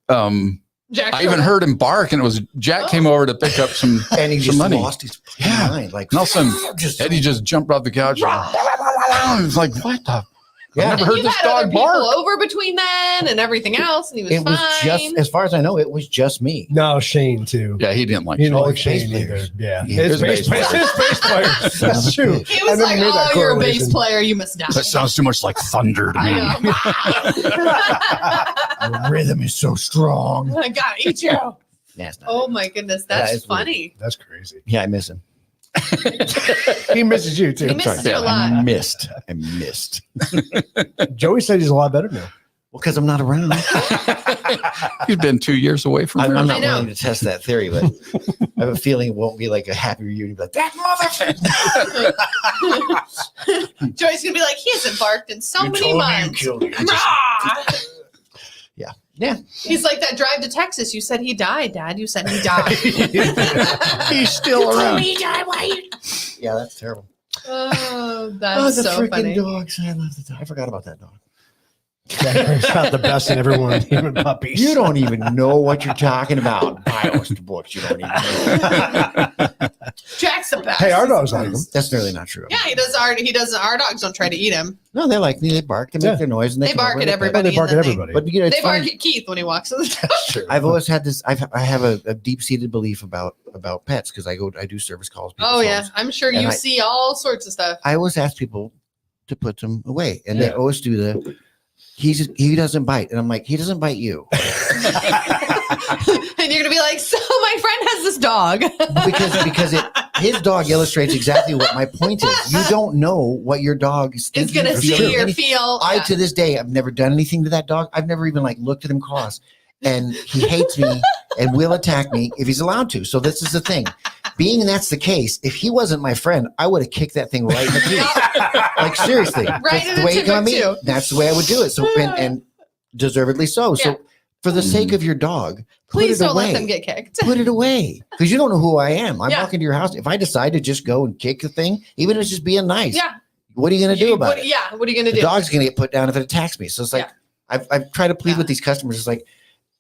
Jack I even showed up. heard him bark, and it was Jack came over to pick up some And he some just money. lost his Yeah. mind. Like, And all of a sudden, Eddie just jumped off the couch. And was like, what the? yeah. I've never And heard you this had other dog people bark. over between then and everything else, and he was it fine. was just, as far as I know, it was just me. No, Shane too. Yeah, he didn't like He it. didn't Oh, like it's Shane bass either. players. Yeah, Yeah. his bass players. That's true. He I was never like, made that "Oh, you're a bass correlation. player. You must die." That sounds too much like thunder to me. I know. The rhythm is so strong. I gotta eat you. Yeah, it's not Oh it. my goodness, That that's is weird. funny. That's crazy. Yeah, I miss him. He misses you too. He misses you a lot. I missed. Joey said he's a lot better now. Well, because I'm not around. He's been 2 years away from I'm her. I not know. willing to test that theory, but I have a feeling it won't be like a happy reunion. Like that motherfucker. Joy's gonna be like, he hasn't barked in so You many told me you months. killed him. Rah! Yeah. He's like that drive to Texas. You said he died, Dad. You said he died. He's still around. he died. Why you? Yeah, that's terrible. Oh, that's the so freaking funny. dogs. I love the dog. I forgot about that dog. He's got the best in everyone, even puppies. You don't even know what you're talking about. Buy us the books. You don't even know. Jack's the best. Hey, our dogs like him. That's nearly not true. Yeah, he does. Our dogs don't try to eat him. No, they like me. They bark. They make Yeah. their noise. And They come bark over at and everybody. They bark at and then everybody. But you know, it's They bark funny. at Keith when he walks in the door. I've always had this. I have a deep-seated belief about pets because I do service calls. people's Oh yeah, homes. I'm sure And you I- see all sorts of stuff. I always ask people to put them away, and they Yeah. always do the. He doesn't bite, and I'm like, he doesn't bite you And you're gonna be like, so my friend has this dog. because his dog illustrates exactly what my point is. You don't know what your dog is It's thinking gonna or see feeling. or feel. I yeah. to this day, I've never done anything to that dog. I've never even like looked at him cross, and he hates me and will attack me if he's allowed to. So this is the thing. Being that's the case, if he wasn't my friend, I would have kicked that thing right in the teeth. Like seriously, Right that's in the the way you come at me. too. That's the way I would do it. So and deservedly so. Yeah. So for the sake of your dog, Please put it don't away. let them get kicked. Put it away because you don't know who I am. I'm Yeah. walking to your house. If I decide to just go and kick the thing, even if it's just being nice, Yeah. what are you going to do about what, it? Yeah. What are you gonna The do? dog's going to get put down if it attacks me. So it's like I've tried to plead Yeah. with these customers. It's like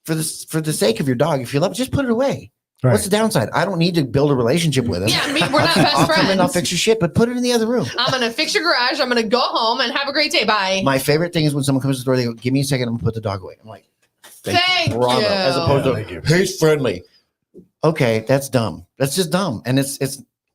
for the sake of your dog, if you love it, just put it away. Right. What's the downside? I don't need to build a relationship with him. Yeah, I mean, we're not best I'll come in, I'll friends. fix your shit, but put it in the other room. I'm gonna fix your garage. I'm gonna go home and have a great day. Bye. My favorite thing is when someone comes to the door, they go, "Give me a second, I'm gonna put the dog away." I'm like, Thank bravo. you. As opposed Yeah, to thank you. he's friendly. Okay, that's dumb. That's just dumb. And it's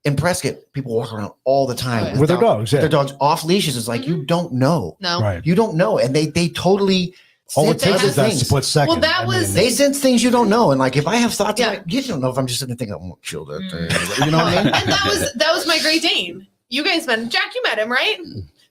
in Prescott, people walk around all the time Oh, yeah. With their dogs, yeah. Their dogs off leashes. It's like Mm-hmm. you don't know. No. Right. You don't know, and they totally All it sense takes other is that things. split second. Well, that I was- mean, They sense things you don't know, and like if I have thoughts, Yeah. like, you don't know if I'm just sitting there thinking, "I'm gonna kill that thing." You know what I mean? And that was my Great Dane. You guys met him. Jack, you met him, right?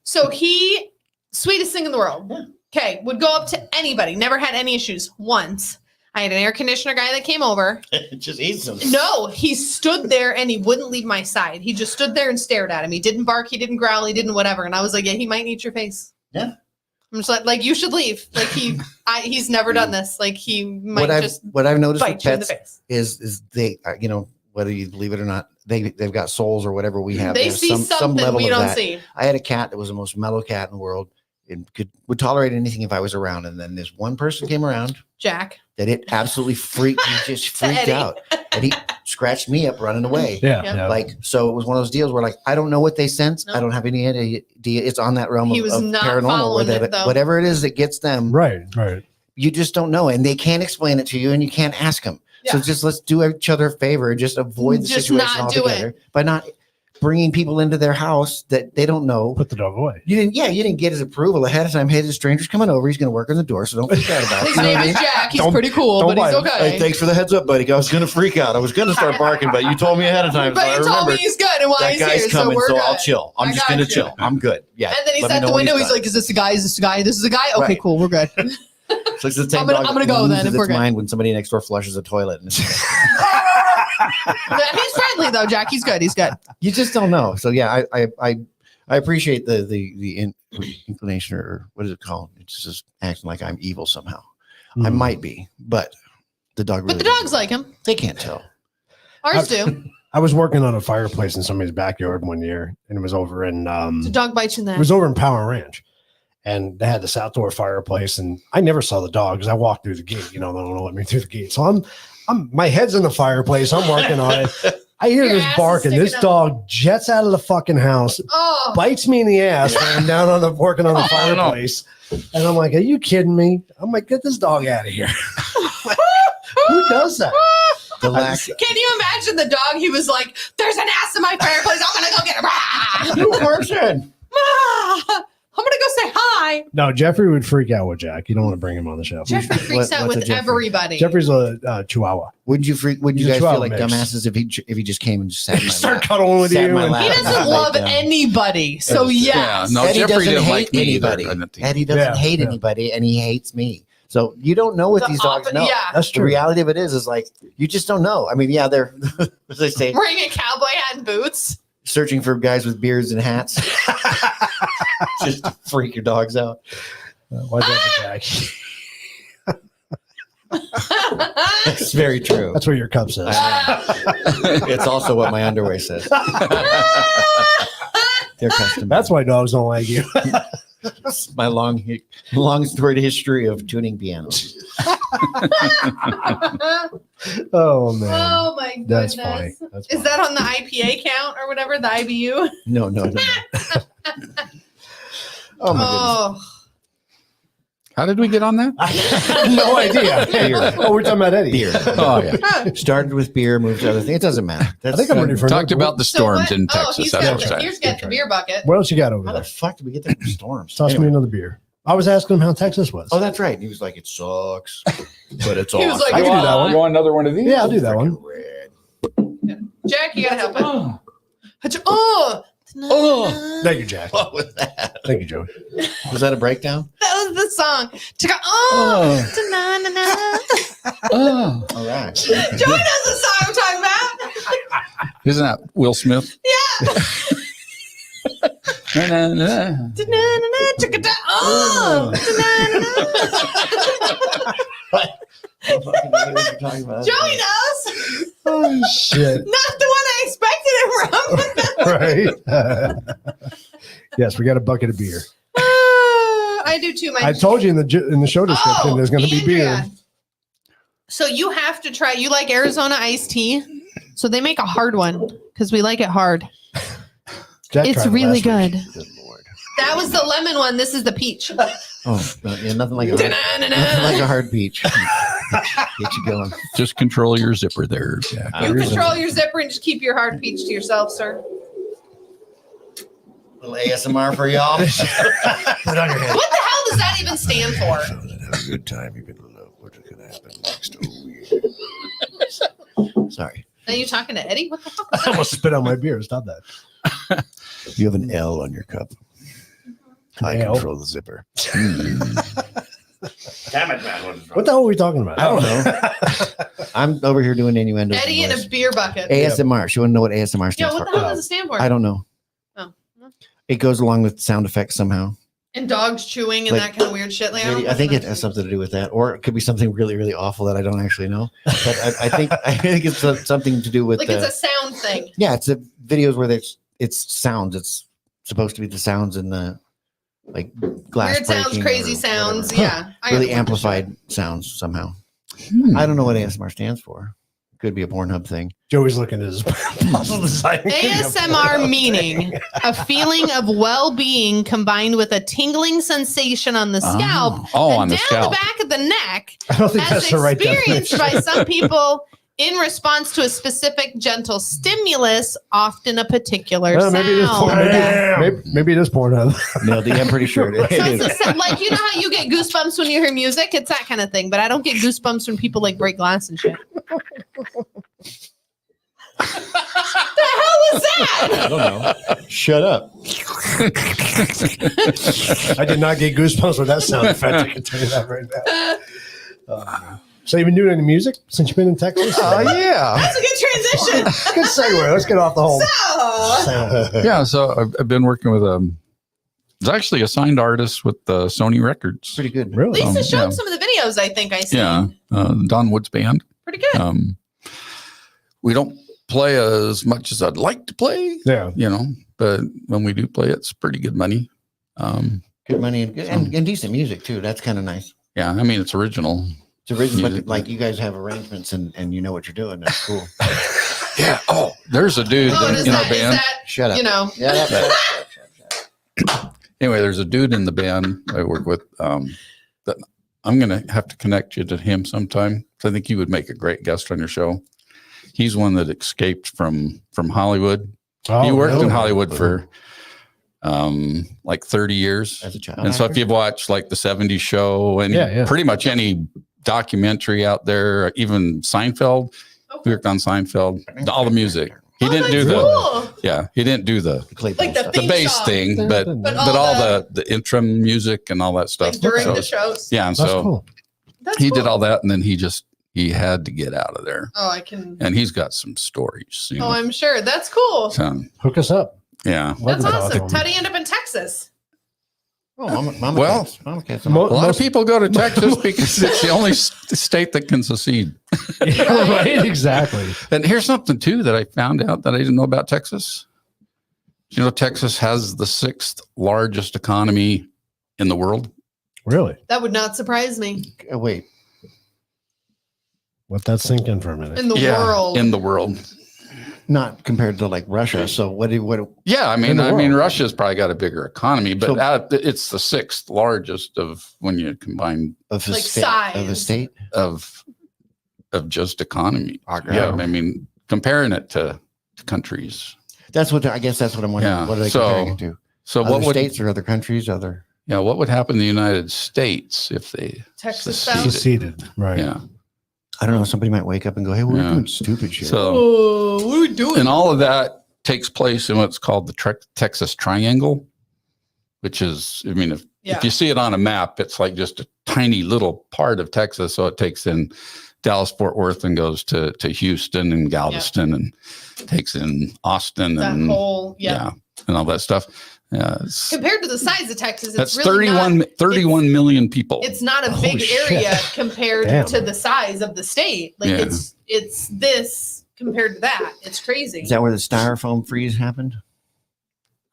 So he sweetest thing in the world. Okay, would go up to anybody. Never had any issues. Once I had an air conditioner guy that came over. It just eats them. No, he stood there and he wouldn't leave my side. He just stood there and stared at him. He didn't bark. He didn't growl. He didn't whatever. And I was like, yeah, he might eat your face. Yeah. I'm just like you should leave. Like he's never done this. Like he might just What I've noticed with bite you in the pets face. is they whether you believe it or not, they've got souls or whatever we have. They There's see something we of don't that. see. I had a cat that was the most mellow cat in the world and would tolerate anything if I was around. And then this one person came around Jack. that it absolutely freaked. He just freaked Eddie. out, and he scratched me up running away. yeah, Yeah. yeah. Like, so it was one of those deals where like, I don't know what they sense. No. I don't have any idea. It's on that realm He of, was of not paranormal following where it, though. whatever it is that gets them, right. you just don't know. And they can't explain it to you and you can't ask them. So Yeah. just let's do each other a favor and just avoid the Just situation not do altogether by not bringing people into their house that they don't know. Put the dog away. You didn't get his approval ahead of time. Hey, the stranger's coming over. He's going to work on the door, so don't freak out about it. His You know what name I is mean? Jack. He's Don't- pretty cool, don't but he's bite him. okay. Hey, thanks for the heads up, buddy. I was going to freak out. I was going to start barking, but you told me ahead of time. But so I you told me remembered. he's good and why That he's guy's here, coming, so we're so good. I'll chill. I'm I just got going to you. chill. I'm good. Yeah. And then he's Let me at know the when window. He's done. like, "Is this the guy? Is this the guy? This is the guy? Okay, Right. cool. We're good." So it's the same I'm gonna- dog I'm gonna go loses then, if its we're good. mind when somebody next door flushes a toilet. And He's friendly though, Jack. He's good. He's good. you just don't know. So yeah, I appreciate the inclination, or what is it called? It's just acting like I'm evil somehow. I Hmm. might be, but the dog. But Really the dogs doesn't. like him. They can't tell. Ours do. I was working on a fireplace in somebody's backyard one year, and it was over in The dog bites you in the it neck. was over in Power Ranch, and they had this outdoor fireplace, and I never saw the dog because I walked through the gate. You know, they don't let me through the gate, so I'm my head's in the fireplace. I'm working on it. I hear Your this ass is barking. This sticking up. dog jets out of the fucking house, Oh, bites me in the ass when I'm down on the working on the Oh, no. fireplace, and I'm like, "Are you kidding me?" I'm like, "Get this dog out of here." Who does that? The lack. can you imagine the dog? He was like, "There's an ass in my fireplace. I'm gonna go get him. Ah! Who works in? Ah! I'm gonna go say hi." No, Jeffrey would freak out with Jack. You don't want to bring him on the show. Jeffrey freaks out what's a with Jeffrey? everybody. Jeffrey's a Chihuahua. Wouldn't you He's guys a feel Chihuahua like mix. dumbasses if he just came and just sat in my Start lap? cuddling with Sat in you. my and- lap. He doesn't Right love down. anybody. So Yeah, yes. no, Eddie Jeffrey doesn't didn't hate like me either, anybody. I didn't think. Eddie doesn't Yeah, hate yeah. anybody, and he hates me. So you don't know what The these dogs oppo- know. Yeah. That's The true. reality of it is like you just don't know. I mean, yeah, they're as they say, Wearing a cowboy hat and boots. searching for guys with beards and hats, just to freak your dogs out. Watch out for Jack. It's very true. That's what your cup says. It's also what my underwear says. They're custom. That's why dogs don't like you. my long storied history of tuning pianos. Oh man, Oh my goodness. that's funny. That's Is funny. that on the IPA count or whatever? The IBU? No. Oh my Oh, How did we get on that? I have no idea. Beer. Oh, we're talking about Eddie. Beer. Oh yeah. goodness. Started with beer, moved to other things. It doesn't matter. I think I'm ready for Talked another- about the So storms what- in oh, Texas. he's That's got, what I'm saying. here's got the beer bucket. What else you got over How there? the fuck did we get there from storms? Toss me Anyway. another beer. I was asking him how Texas was. Oh, that's right. He was like, it sucks, but it's He was awesome. like, I can do that one. You want another one of these? Yeah, I'll do that one. Red. Jack, you gotta help it. Oh. Oh, Oh. Thank you, Jack. What was that? Thank you, Joey. Was that a breakdown? that was the song. Chicka, oh, ta-na-na-na. Oh. All right. Joey knows the song I'm talking about. Isn't that Will Smith? Yeah. Na-na-na. Ta-na-na-na, chicka-da, oh, ta-na-na-na. Joey knows. Oh shit! Not the one I expected it from. Yes, we got a bucket of beer. I do too. I told you in the show description there's going to be beer. Andrea. So you have to try. You like Arizona iced tea? So they make a hard one because we like it hard. Jack It's tried it really last week. good. Good lord. That was the lemon one. This is the peach. Oh, yeah, nothing like nothing like a hard beach. Get you going. Just control your zipper there, Jack. You control your zipper and just keep your hard peach to yourself, sir. Little ASMR for y'all. Put it on your head. What the hell does that even stand for? Have a good time. You're gonna love what's gonna happen next. Oh, yeah. Sorry. Are you talking to Eddie? What the fuck? I almost spit on my beer. Stop that. You have an L on your cup. I L? control the zipper. Damn it, man. What is wrong? What the hell are we talking about? I don't know. I'm over here doing innuendo. Eddie in a beer bucket. ASMR. She wouldn't know what ASMR Yeah, stands what for. the hell does it stand for? I don't know. Oh. It goes along with sound effects somehow. And dogs chewing and Like, that kind of weird shit. Like, Maybe, I think it has something to do with that, or it could be something really, really awful that I don't actually know. But I think it's something to do with. like it's a sound thing. Yeah, it's videos where it's sounds. It's supposed to be the sounds in the like glass. Weird sounds, breaking crazy or sounds. whatever. Yeah. I Really understand. amplified sounds somehow. Hmm. I don't know what ASMR stands for. Could be a Pornhub thing. Joey's looking at his puzzle design. ASMR meaning a feeling of well-being combined with a tingling sensation on the scalp Oh, and on the down scalp. the back of the neck, I don't think as that's the right experienced definition. by some people In response to a specific gentle stimulus, often a particular sound. Maybe it is maybe it is Pornhub. No, I'm pretty sure it So is. it's like, you know how you get goosebumps when you hear music? It's that kind of thing. But I don't get goosebumps when people like break glass and shit. The hell was that? I don't know. Shut up. I did not get goosebumps with that sound effect. I can tell you that right now. So you've been doing any music since you've been in Texas? Oh, yeah. That's a good transition. Good segue. Let's get off the whole So, sound. Yeah, so I've been working with it's actually a signed artist with Sony Records. Pretty good. Really? Lisa showed yeah. some of the videos I think I seen. Yeah, Don Wood's band. Pretty good. We don't play as much as I'd like to play, Yeah. but when we do play, it's pretty good money. Good money and decent music, too. That's kind of nice. Yeah, I mean, it's original. It's original, Music. but like you guys have arrangements and you know what you're doing. That's cool. Yeah. Oh, there's a dude Oh, and is in our that, is band. that, Shut up. you know, Yeah, that's Anyway, there's a dude in the band I work with that I'm going to have to connect you to him sometime. I think he would make a great guest on your show. He's one that escaped from Hollywood. He worked in Hollywood for like 30 years. as a child. And so if you've watched like the 70s show and pretty much any documentary out there, even Seinfeld, we worked on Seinfeld, all the music. He didn't do cool. he didn't do the Like the the theme bass song. thing, but all all the interim music and all that stuff. Like during So- the shows. yeah, and That's so cool. That's he cool. did all that, and then he had to get out of there, Oh, I can. and he's got some stories. Oh, I'm sure. That's cool. So, Hook us up. yeah. Love That's to talk awesome. to 'em. How'd he end up in Texas? Oh, Mama Well, Cats. Mama Cats. Mo- A lot of Most- people go to Texas because it's the only state that can secede. Yeah, right. Exactly. And here's something too that I found out that I didn't know about Texas. Texas has the 6th largest economy in the world. Really? That would not surprise me. Wait. Let that sink in for a minute. In the world. In the world. Not compared to like Russia. So what? Yeah, I mean, In the world. Russia's probably got a bigger economy, but So- it's the 6th largest of when you combine Of a Like state, size. of a state. of just economy. Yeah, I mean, comparing it to countries. That's what I guess. That's what I'm wondering. Yeah. What are they So, comparing it to? So Other what would states or other countries? Other. what would happen in the United States if they Texas seceded? South. Seceded. Right. Yeah. I don't know. Somebody might wake up and go, "Hey, we're Yeah. doing stupid shit." So Oh, what are we doing? and all of that takes place in what's called the Texas Triangle, which is, I mean, if you see it on a map, it's like just a tiny little part of Texas. So it takes in Dallas, Fort Worth, and goes to Houston and Galveston, and takes in Austin that and whole, and all that stuff. Compared to the size of Texas, That's it's really 31 million people. It's not a Holy big shit. area compared Damn. to the size of the state. Like Yeah. it's this compared to that. It's crazy. Is that where the styrofoam freeze happened?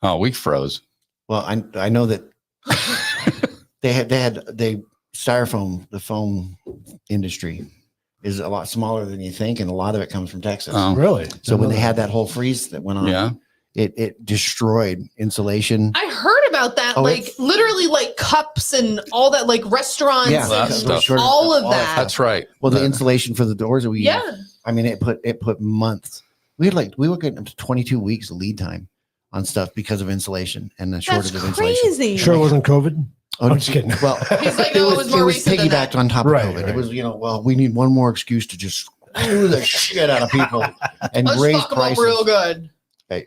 Oh, we froze. Well, I know that they styrofoam, the foam industry is a lot smaller than you think, and a lot of it comes from Texas. Really? So when they had that whole freeze that went on, Yeah. it destroyed insulation. I heard about that. Oh, like it's- literally like cups and all that, like restaurants Yeah, that and stuff. all of that. That's right. Well, the insulation for the doors that we Yeah. I mean, it put months. We were getting up to 22 weeks lead time on stuff because of insulation and the That's shortage of insulation. crazy. Sure, it wasn't COVID. Oh, I'm just kidding. Well, He's like, no, it was more recent than that. piggybacked on top Right, of COVID. right. It was, well, we need one more excuse to just screw the shit out of people and Let's raise fuck them up prices. real good.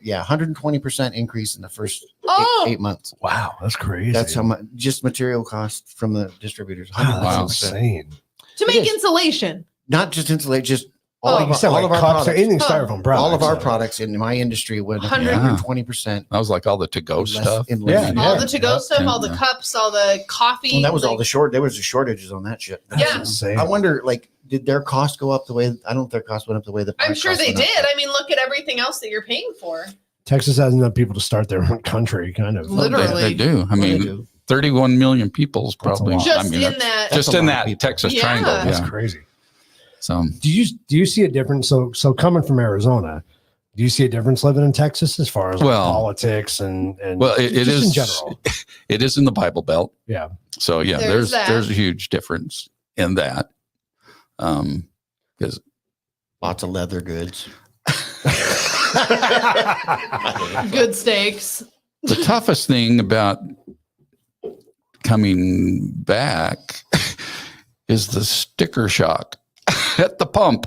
Yeah, 120% increase in the first Oh. eight months. Wow, that's crazy. That's how much just material cost from the distributors. Wow, that's 120%. insane. To make insulation. Not just insulate, just all, Oh. of, You said all like of our cups or products. anything styrofoam products. All of our so- products in my industry went up 100. 120%. That was like all the to-go less stuff. in Yeah, less- All the to-go yeah, stuff, all the yeah. cups, all the coffee. Well, that was all like- the short. There was the shortages on that shit. That's Yeah. insane. I wonder, did their cost go up the way? I don't know if their cost went up the way that I'm our sure cost they went up. did. I mean, look at everything else that you're paying for. Texas has enough people to start their own country, kind of. Literally. They do. I Well, they mean, do. 31 million people is That's a probably lot. Just I mean, in that's- that. That's just a in lot of that people. Texas Yeah. triangle. That's Yeah. crazy. So Do you see a difference? So coming from Arizona, do you see a difference living in Texas as far as Well- politics and well, it just is in general? it is in the Bible Belt. Yeah. So yeah, There's that. there's a huge difference in that. Because Lots of leather goods. Good steaks. The toughest thing about coming back is the sticker shock at the pump.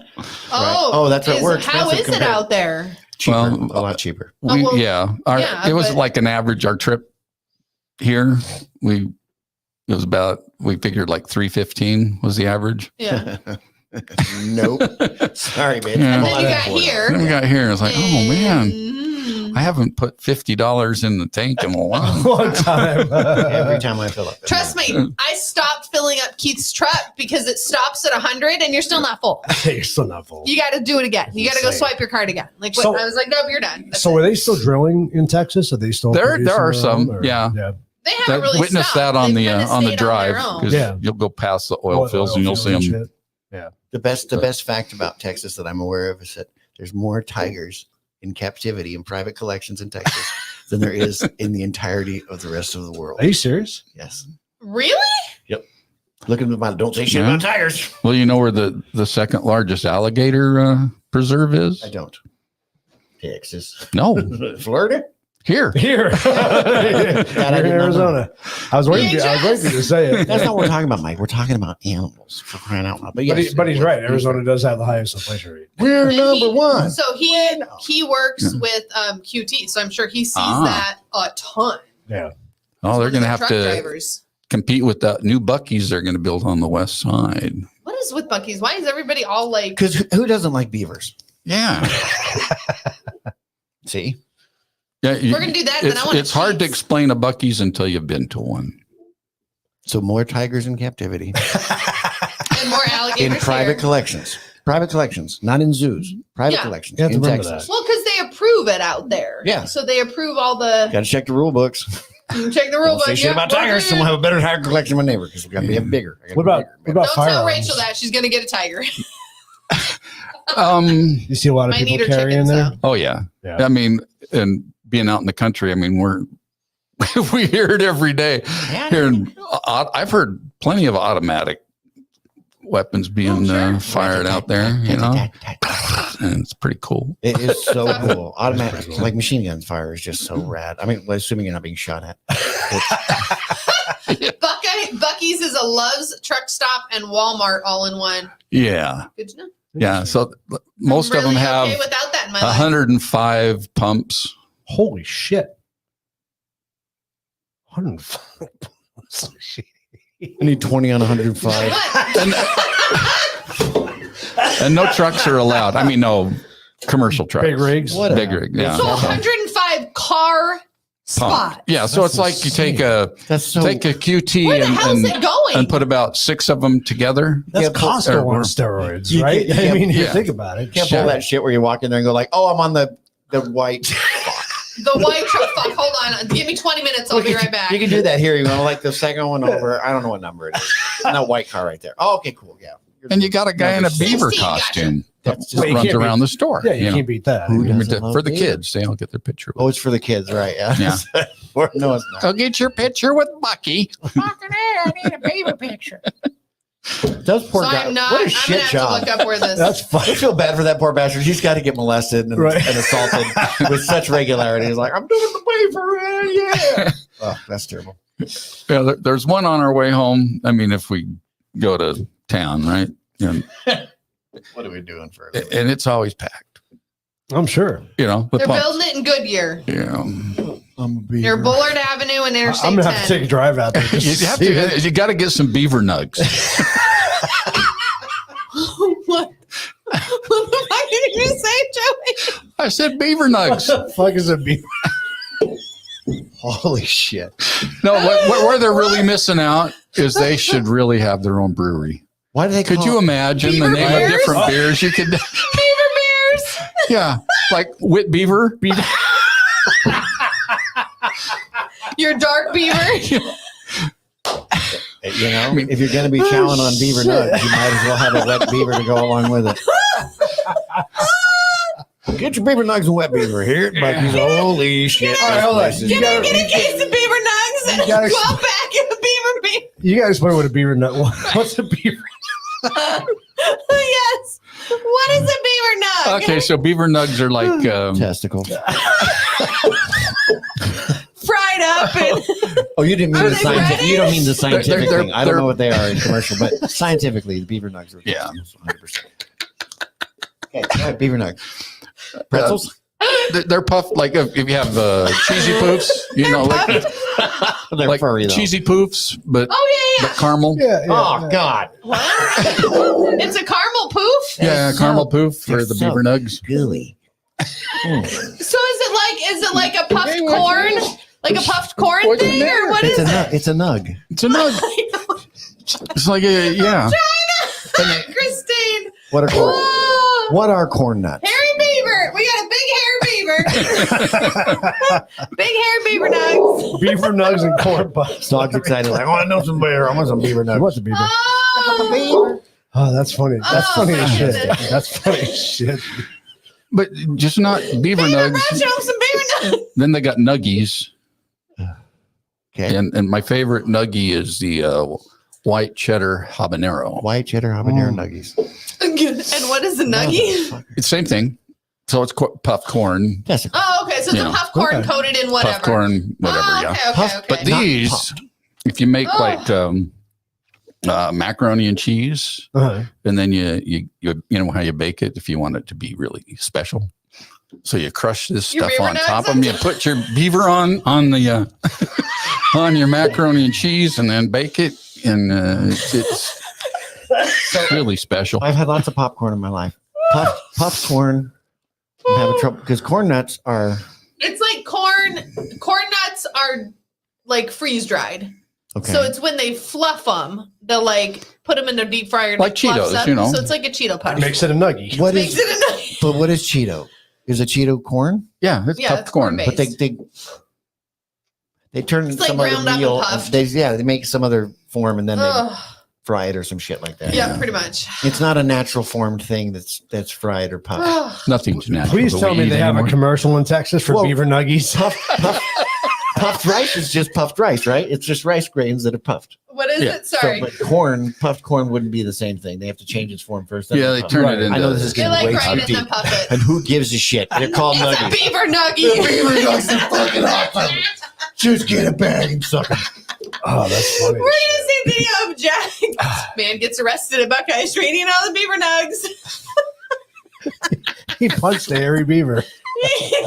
Oh, that's right. We're how expensive is it compared- out there? Cheaper, Well, a lot cheaper. We, well, it was but- like an average. Our trip here, we figured like 315 was the average. Yeah. Nope. Sorry, man. Yeah. And then you got here. Then we got here. It's like, oh man, Mhm. I haven't put $50 in the tank in a while. Long time. Every time I fill up. Trust me, I stopped filling up Keith's truck because it stops at 100 and you're still not full. You're still not full. You got to do it again. You got to go Insane. swipe your card again. Like what? So- I was like, nope, you're done. That's So it. are they still drilling in Texas? Are they still There producing are their some, own, or- yeah. They haven't really Witness stopped. that on They've the kinda on the stayed on their drive own. because Yeah. you'll go past the oil fields and you'll see them. shit. The best fact about Texas that I'm aware of is that there's more tigers in captivity in private collections in Texas than there is in the entirety of the rest of the world. Are you serious? Yes. Really? Look at the don't say shit Yeah. about tigers. Well, you know where the second largest alligator preserve is? I don't. Texas. No, Florida? here. Here. I You're did in not know. Arizona. I was waiting for you to say it. That's not what we're talking about, Mike. We're talking about animals for crying out loud. But, yes, But he's right. Arizona does have the highest inflation rate. We're And number he- one. So he works with QT, so I'm sure he sees that a ton. Yeah. Oh, they're going to have Truck to drivers. compete with the new Buc-ee's they're going to build on the west side. What is with Buc-ee's? Why is everybody all like? Because who doesn't like beavers? Yeah. See? Yeah, We're gonna do that, and then I want. It's hard to explain a Buc-ee's until you've been to one. So more tigers in captivity and more alligators in private here. collections. Private collections, not in zoos. Private Yeah. collections You have to in remember Texas. Well, because they approve it out there. Yeah. So they approve all the. Got to check the rule books. Check the rule Don't book. say shit Yep, about we're tigers, good. so we'll have a better tiger collection than my neighbor because we got to be bigger. I gotta What be about bigger. what about Don't tell firearms? Rachel that she's gonna get a tiger. Um, You see a lot of Might need people her carrying chickens there. though. oh yeah. Yeah. I mean, and being out in the country, I mean, we hear it every day. Here, I've heard plenty of automatic weapons being fired out there, you know, and it's pretty cool. It is so cool. Automatic, like machine gun fire is just so rad. I mean, assuming you're not being shot at. Buc-ee's is a Love's, truck stop, and Walmart all in one. Yeah. Good to know. Yeah. So most I'm of them really have okay without that in my life. 105 pumps. Holy shit. 105. I need 20 on 105. What? And no trucks are allowed. I mean, no commercial trucks. Big rigs. What Big rig. Yeah. So 105 car Pump. spot. Yeah. So That's it's like you take That's so. take a QT Where the hell is it going? and put about 6 of them together. That's Yeah, Costco or- on steroids, You right? can't- I mean, you yeah. think about it. You can't pull that shit where you walk in there and go like, oh, I'm on the white. The white truck. Fuck, hold on. Give me 20 minutes. I'll be right back. You can do that here. You want to like the second one over. I don't know what number it is. That white car right there. Oh, okay, cool. Yeah. And you got a guy in a 16, beaver gotcha. costume that That's just- Well, you runs can't around the store. Yeah, you you know. can't beat that. Who I mean, doesn't love for the beaver? kids, they don't get their picture. Oh, it's for the kids, right? Yeah. Yeah. Or, no, it's not. Go get your picture with Bucky. I need a baby picture. Those poor So guy. I'm not. What a I'm shit gonna have job. to look up where this. That's I fine. feel bad for that poor bastard. He's got to get molested and, Right. and assaulted with such regularity. He's like, I'm doing the paper. Yeah. Oh, that's terrible. Yeah, there's one on our way home. I mean, if we go to town, right? And, What are we doing for it? and it's always packed. I'm sure. You know, the They're pumps. building it in Goodyear. Yeah. I'm a beaver. Near Bullard Avenue and Interstate I'm gonna 10. have to take a drive out there. just You have see to. it. You got to get some beaver nugs. What? What the fuck did you say, Joey? I said beaver What nugs. the fuck is a beaver? Holy shit. No, where they're really missing out is they should really have their own brewery. Why do they Could call you imagine Beaver the name beers? of different beers you could? Beaver Bears. Yeah, like Wit Beaver. Your dark beaver. You know, if you're going to be chowing on beaver nuts, you might as well have a wet beaver to go along with it. Get your beaver nugs and wet beaver here. But he's holy shit. All right, hold on. this place is- You Get gotta- a case of beaver nugs and You gotta- 12 pack of beaver beer. You guys play with a beaver nut. What's a beaver? Yes. What is a beaver nug. Okay, so beaver nugs are like Testicles. Fried up and Oh, you didn't mean Are the they scientific. ready? You don't mean the scientific they're- thing. I don't know what they are in commercial, but scientifically, the beaver nugs are Yeah. 100%. Okay, all right, beaver nugs. Pretzels. they're puffed like if you have cheesy poofs, you know, like, They're like furry though. cheesy poofs, but oh but caramel. Yeah. Oh God, What? It's a caramel poof. Yeah, so- caramel poof for they're the so beaver nugs. gooey. So is it like a puffed corn? Like a puffed corn What's in thing, there? or what It's is a it? nug. It's a nug. It's a nug. It's like a yeah. Christine. What are corn? Whoa. What are corn nuts? Hairy beaver. We got a big hairy beaver. Big hairy beaver nugs. Beaver nugs and corn puffs. Dog's excited. Like, I want to know some beaver. I want some beaver nugs. What's a beaver? Oh. Oh, that's funny. That's Oh, funny as my shit. goodness. That's funny as shit. But just not beaver Beaver nugs. Nacho, some beaver nugs. Then they got nuggies. Okay. And my favorite nuggie is the white cheddar habanero. White cheddar habanero Mm. nuggies. And what is a nuggie? Motherfucker. It's the same thing. So it's puffed corn, Yes. Oh, okay. So it's Yeah. a puff corn Okay. coated in whatever. puffed corn, whatever. Oh, Yeah. okay, okay, Puff- okay. But Not these, puffed. if you make Oh. like macaroni and cheese, Uh-huh. and then you know how you bake it if you want it to be really special. So you crush this Your stuff beaver on nugs top of on them. You put your beaver on the on your macaroni and cheese, and then bake it, and it's really special. I've had lots of popcorn in my life. Puffed corn. I'm having trouble because corn nuts are It's like corn. Corn nuts are like freeze dried. okay. So it's when they fluff them, they'll like put them in their deep fryer and Like it fluffs Cheetos, up. you know. So it's like a Cheeto puff. Makes it a nuggie. what Makes is? it a nugget. But what is Cheeto? Is a Cheeto corn? Yeah, it's Yeah, puffed it's corn. corn-based. But they turn It's like some other ground up and meal. puffed. They make some other form and then they Ugh. fry it or some shit like that. Yeah, pretty much. It's not a natural formed thing that's fried or puffed. Ugh. Nothing's natural. Please that tell we me eat they have a anymore. commercial in Texas for Whoa. beaver nuggies. Puffed rice is just puffed rice, right? It's just rice grains that are puffed. What is Yeah. it? Sorry. So, but puffed corn wouldn't be the same thing. They have to change its form first. then Yeah, it's they puffed. turn Right. it into. I know this is They getting like way grind too and then deep. puff it. And who gives a shit? They're called It's a nuggies. beaver nuggie. nuggets are fucking awesome. Just get a bag and suck it. Oh, that's funny. We're gonna see video of Jack. Man gets arrested at Buckeye Street eating all the beaver nugs. He punched a hairy beaver. He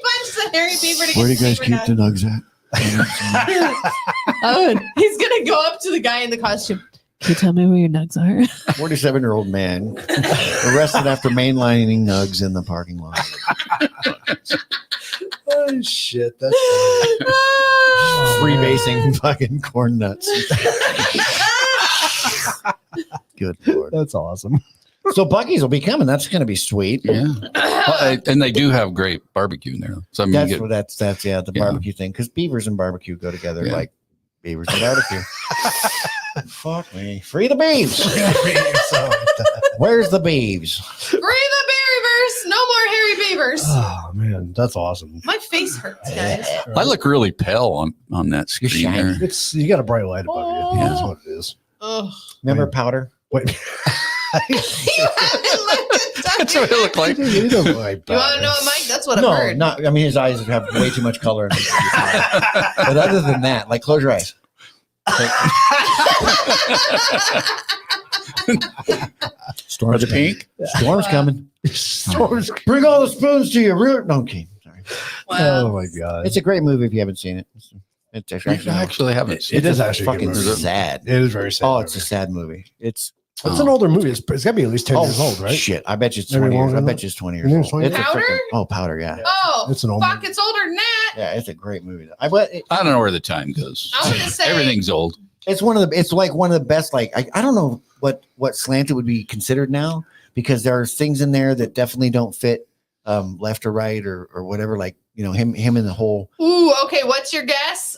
punched the hairy beaver to get the beaver nug. nugs at? He's gonna go up to the guy in the costume. Can you tell me where your nugs are? 47-year-old man arrested after mainlining nugs in the parking lot. Oh shit, that's funny. Freebasing fucking corn nuts. Good lord. That's awesome. So Buc-ee's will be coming. That's going to be sweet. Yeah, Well, and they do have great barbecue in there. So I mean, That's you get, what that's yeah, the Yeah. barbecue thing. Because beavers and barbecue go together Yeah. like beavers and barbecue. Fuck me. Free the beeves. Where's the beeves? Free the beavers! No more hairy beavers. Oh man, that's awesome. My face hurts, guys. I look really pale on that You're screen shiny. there. It's you got a bright light above you. Oh. That's what it is. Ugh. Remember powder? Wait, You haven't looked at That's what it looked like. you don't like You want to know, Mike? That's what I've No, heard. not. I mean, his eyes have way too much color in them. But other than that, like, close your eyes. Storm's pink? Storm's coming. Storms. Bring all the spoons to your rear. No, okay. Sorry. Oh Wow. my god, It's a great movie if you haven't seen it. It's I actually, actually haven't seen it is actually a good fucking movie. sad. It is very sad. Oh, it's a sad movie. It's It's an older movie. It's got to be at least 10 oh years old, right? shit. I bet you it's Maybe 20 years. longer I than bet that. you it's 20 You years think old. it's 20 It's a Powder? freaking- oh, powder. Yeah. Oh, It's an old fuck, movie. it's older than that. Yeah, it's a great movie. I don't know where the time goes. I was gonna say- Everything's old. It's one of the. It's like one of the best. Like I don't know what slant it would be considered now because there are things in there that definitely don't fit left or right or whatever. Like him in the whole. Ooh, okay. What's your guess?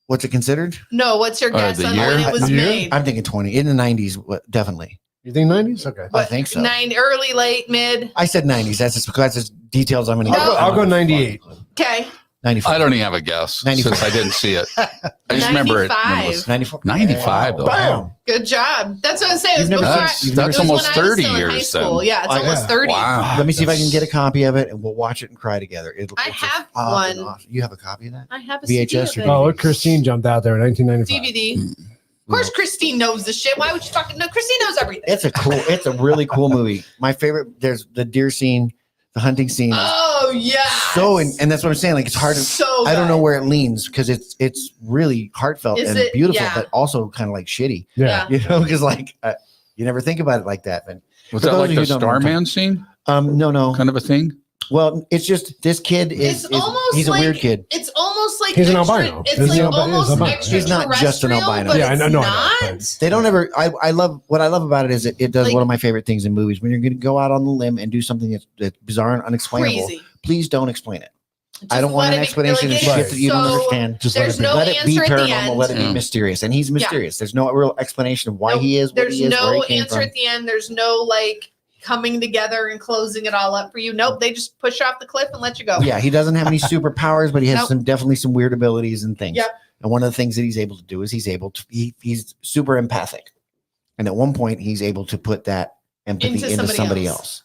What's it considered? No, what's your guess the on year? when it was The year? made? I'm thinking 20 in the 90s. Definitely. You think 90s? Okay. I think so. Early, late, mid. I said 90s. That's just because it's details I'm going to. No. I'll go 98. Okay. 94. I don't even have a guess 94. since I didn't see it. I just remember it. When it was 94. 95 though. Bam. Good job. That's what I'm saying. It was You've never before seen- I- you've never That's it was almost when I was 30 still in high years school. then. Yeah, it's Oh, almost yeah. 30. Wow. Let me see if I can That's- get a copy of it and we'll watch it and cry together. I it's a have fucking one. awesome- You have a copy of that? I have a VHS CD or of Oh, it. Christine jumped out there in 1995. DVD. Of course, Christine knows the shit. Why would you fucking know? Christine knows everything. It's a really cool movie. My favorite, there's the deer scene, the hunting scene. Oh yeah. And that's what I'm saying. Like it's hard to, So I don't know good. where it leans because it's really heartfelt Is and it? beautiful, Yeah. but also kind of like shitty, Yeah. you know, because like you never think about it like that. But Was For that those like of the you who don't know what I'm Starman scene no. kind of a thing? Well, it's just this kid It's almost he's a like- weird kid. It's almost like He's an extra- albino. It's He's like an albino. almost He's albino. He's not just an extraterrestrial, albino. but Yeah, I it's know, I know, not. but- They don't ever. I love what I love about it is it does Like- one of my favorite things in movies. When you're going to go out on the limb and do something that's bizarre and unexplainable, Crazy. please don't explain it. Just I don't want let an it be- explanation like, of it shit is that you don't so- understand. Just let There's it be. no Let it be answer at the paranormal. end. Let it be Yeah. mysterious, and he's mysterious. There's no real explanation of why Nope. he is what There's he is, where no he came answer from. at the end. There's no like coming together and closing it all up for you. Nope. They just push you off the cliff and let you go. Yeah, he doesn't have any superpowers, but he has Nope. definitely some weird abilities and things. Yep. And one of the things that he's able to do is he's super empathic, and at one point he's able to put that empathy Into into somebody somebody else. else.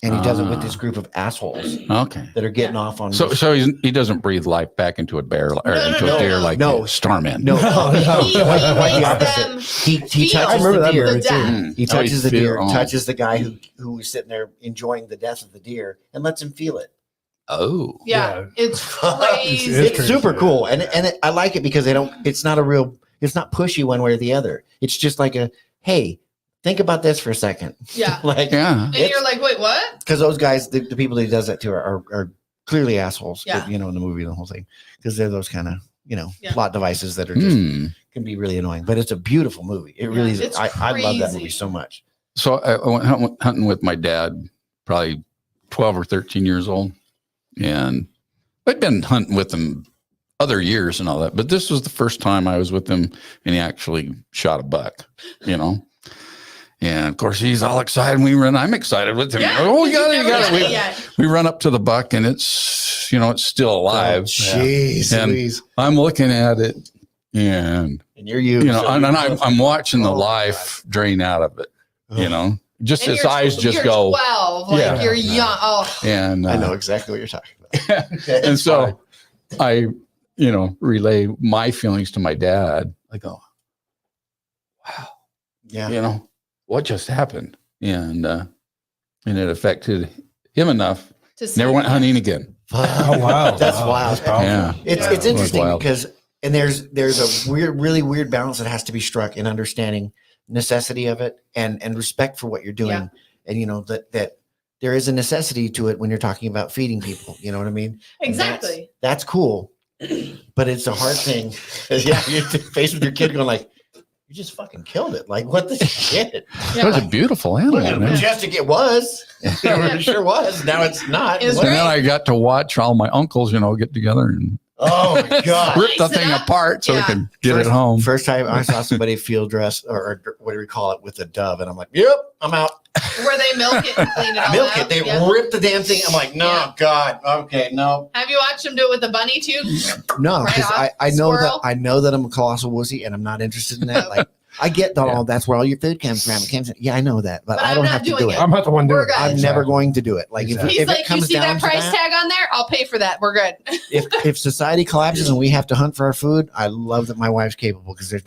And he does it with Ah. this group of assholes Okay. that are getting off on. So he doesn't breathe life back into a bear or No, into no, a deer no. like No. Starman. No, No, no. He Quite the makes opposite. them he feel touches I remember the that deer. movie the too. death. He touches the feel- deer, oh. touches the guy who was sitting there enjoying the death of the deer, and lets him feel it. Oh. Yeah, Yeah. it's crazy. It's It's super crazy, cool, yeah. and I like it because it's not pushy one way or the other. It's just like hey, think about this for a second. Yeah. Like Yeah. And you're like, wait, what? because those guys, the people that he does that to are clearly assholes. Yeah. You know, in the movie, the whole thing, because they're those kind of Yeah. plot devices that are just Hmm. can be really annoying. But it's a beautiful movie. It really is. it's I love that movie crazy. so much. So I went hunting with my dad, probably 12 or 13 years old. And I'd been hunting with him other years and all that, but this was the first time I was with him and he actually shot a buck, you know? And of course he's all excited. I'm excited with him. Yeah, Oh, you you've got it. You never got done it. it yet. We run up to the buck and it's still alive. Jeez, And- Louise. I'm looking at it and, And you're and I'm watching the life drain out of it, just And his you're- eyes just you're go. 12, like Yeah. you're young. Oh, And I know exactly what you're talking about. and so I, relay my feelings to my dad. I go, wow, Yeah. what just happened? And it affected him enough. to see Never went that. hunting again. Oh, wow. That's Wow, wild. that's powerful. Yeah. It's Yeah. it's interesting Wild. because there's a really weird balance that has to be struck in understanding necessity of it and respect for what you're doing. Yeah. And that there is a necessity to it when you're talking about feeding people. You know what I mean? And Exactly. That's cool. But it's a hard thing. Yeah, you're faced with your kid going like, you just fucking killed it. Like, what the shit? It was a beautiful animal, Look how man. majestic it was. It sure was. Now it's not. It was And great. then I got to watch all my uncles, get together and Oh my god. rip the Slice it thing up. apart so we Yeah. could get it home. First time I saw somebody field dress or what do we call it with a dove, and I'm like, yep, I'm out. Where they milk it and clean it all Milk out. it. They Yeah. rip the damn thing. I'm like, no, Yeah. God, okay, no, Have you watched them do it with the bunny too? no, Right because off. I know Squirrel. that I'm a colossal wussy, and I'm not interested in that. Like, I get that all that's where all your food comes from. It comes, yeah, I know that, but But I I'm don't not have to doing do it. it. I'm not the one doing We're it. good. I'm never going to do it. Like Exactly. He's if it like, you comes see down that to price that, tag on there? I'll pay for that. We're good. if society collapses and we have to hunt for our food, I love that my wife's capable because there's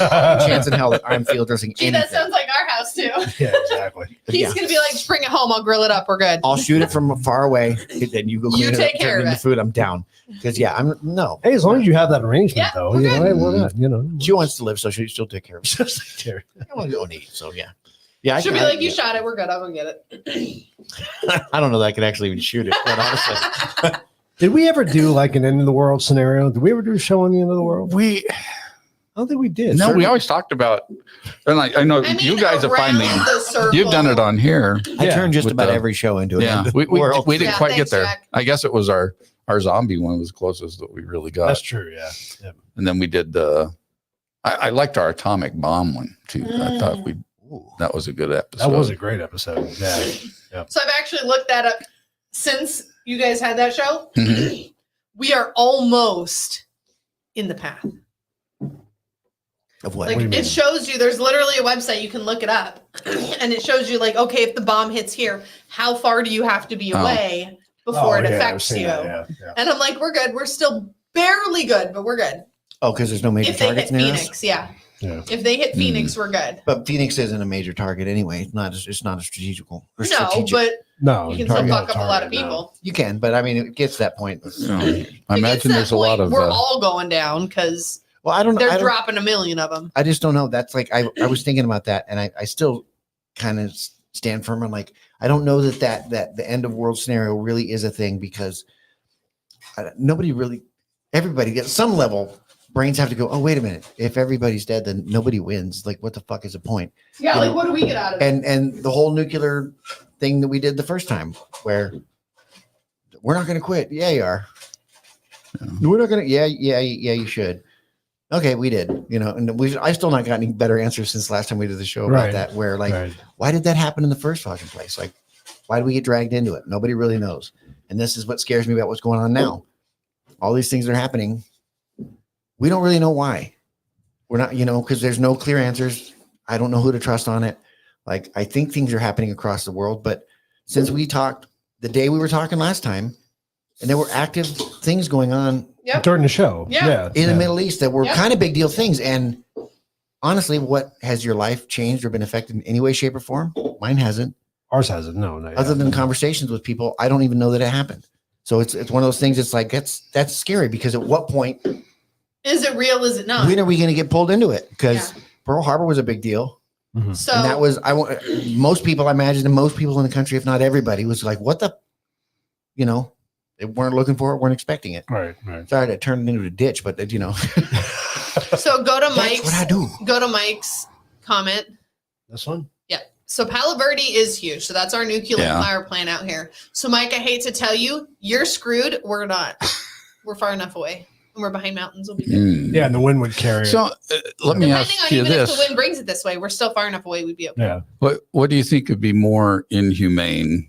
no chance in hell that I'm field dressing Gee, anything. that sounds like our house too. Yeah, exactly. He's Yeah. gonna be like, just bring it home. I'll grill it up. We're good. I'll shoot it from far away, and then you go You clean it take up, care turn of it into it. food. I'm down because I'm no. Hey, as long as you have that arrangement, Yeah, though, we're good. hey, we're not, She wants to live, so she'll take care of it. I want to go and eat, so yeah. I She'll be can- like, you shot it. We're good. I'll go get it. I don't know that I could actually even shoot it, but honestly, Did we ever do like an end of the world scenario? Did we ever do a show on the end of the world? I don't think we did. No, we Certainly. always talked about, and I know I mean, you guys have around finally, the circle. you've done it on here. I Yeah, turn just with about the- every show into an Yeah, end of we the world. didn't Yeah, quite thanks, get there. Jack. I guess it was our zombie one was the closest that we really got. That's true. Yeah. Yeah. And then we did I liked our atomic bomb one too. I thought that was a good episode. That was a great episode. Yeah. So I've actually looked that up since you guys had that show. Mhm. we are almost in the path. Of what? Like do you mean? it shows you, there's literally a website, you can look it up and it shows you like, okay, if the bomb hits here, how far do you have to be away before it I've affects seen you? that, yeah. And I'm like, we're good. We're still barely good, but we're good. Oh, because there's no major If they hit targets near us. Phoenix, yeah. Yeah. If they hit Phoenix, we're good. But Phoenix isn't a major target anyway. It's not a strategical. Or No, strategic. but No, you can still target- fuck up a lot of target, no. people. You can, but I mean, it gets to that point. You know, I It gets imagine to there's that a lot point, of. we're all going down because Well, I don't know. they're dropping a million of them. I just don't know. That's like I was thinking about that, and I still kind of stand firm on like I don't know that the end of world scenario really is a thing because nobody really, everybody at some level, brains have to go. Oh, wait a minute. If everybody's dead, then nobody wins. Like, what the fuck is the point? Yeah, You like know, what do we get out of it? And the whole nuclear thing that we did the first time, where we're not going to quit. Yeah, you are. We're not going to. Yeah, you should. Okay, we did. You know, and I still not got any better answers since last time we did the show about Right. that. Where like, Right. why did that happen in the first fucking place? Like, why did we get dragged into it? Nobody really knows. And this is what scares me about what's going on now. All these things are happening. We don't really know why. We're not, you know, because there's no clear answers. I don't know who to trust on it. Like, I think things are happening across the world, but since we talked the day we were talking last time, and there were active things going on Yep. During the show. Yeah. in the Middle East that were Yep. kind of big deal things. And honestly, what has your life changed or been affected in any way, shape, or form? Mine hasn't. Ours has it. No. Other than conversations with people, I don't even know that it happened. So it's one of those things. It's like that's scary because at what point Is it real? Is it not? when are we going to get pulled into it? Because Yeah. Pearl Harbor was a big deal, So and that was most people. I imagine, and most people in the country, if not everybody, was like, "What the," you know, they weren't looking for it, weren't expecting it. Right. Right. Sorry to turn it into a ditch, but you know, so go to that's Mike's. what I do. Go to Mike's comment. This one. Yeah. So Palo Verde is huge. So that's our nuclear Yeah. power plant out here. So Mike, I hate to tell you, you're screwed. We're not. We're far enough away. And we're behind mountains. We'll be good. Mm. Yeah, and the wind would carry it. So let me Depending ask on you even if this: the wind brings it this way, we're still far enough away. We'd be okay. Yeah. what do you think would be more inhumane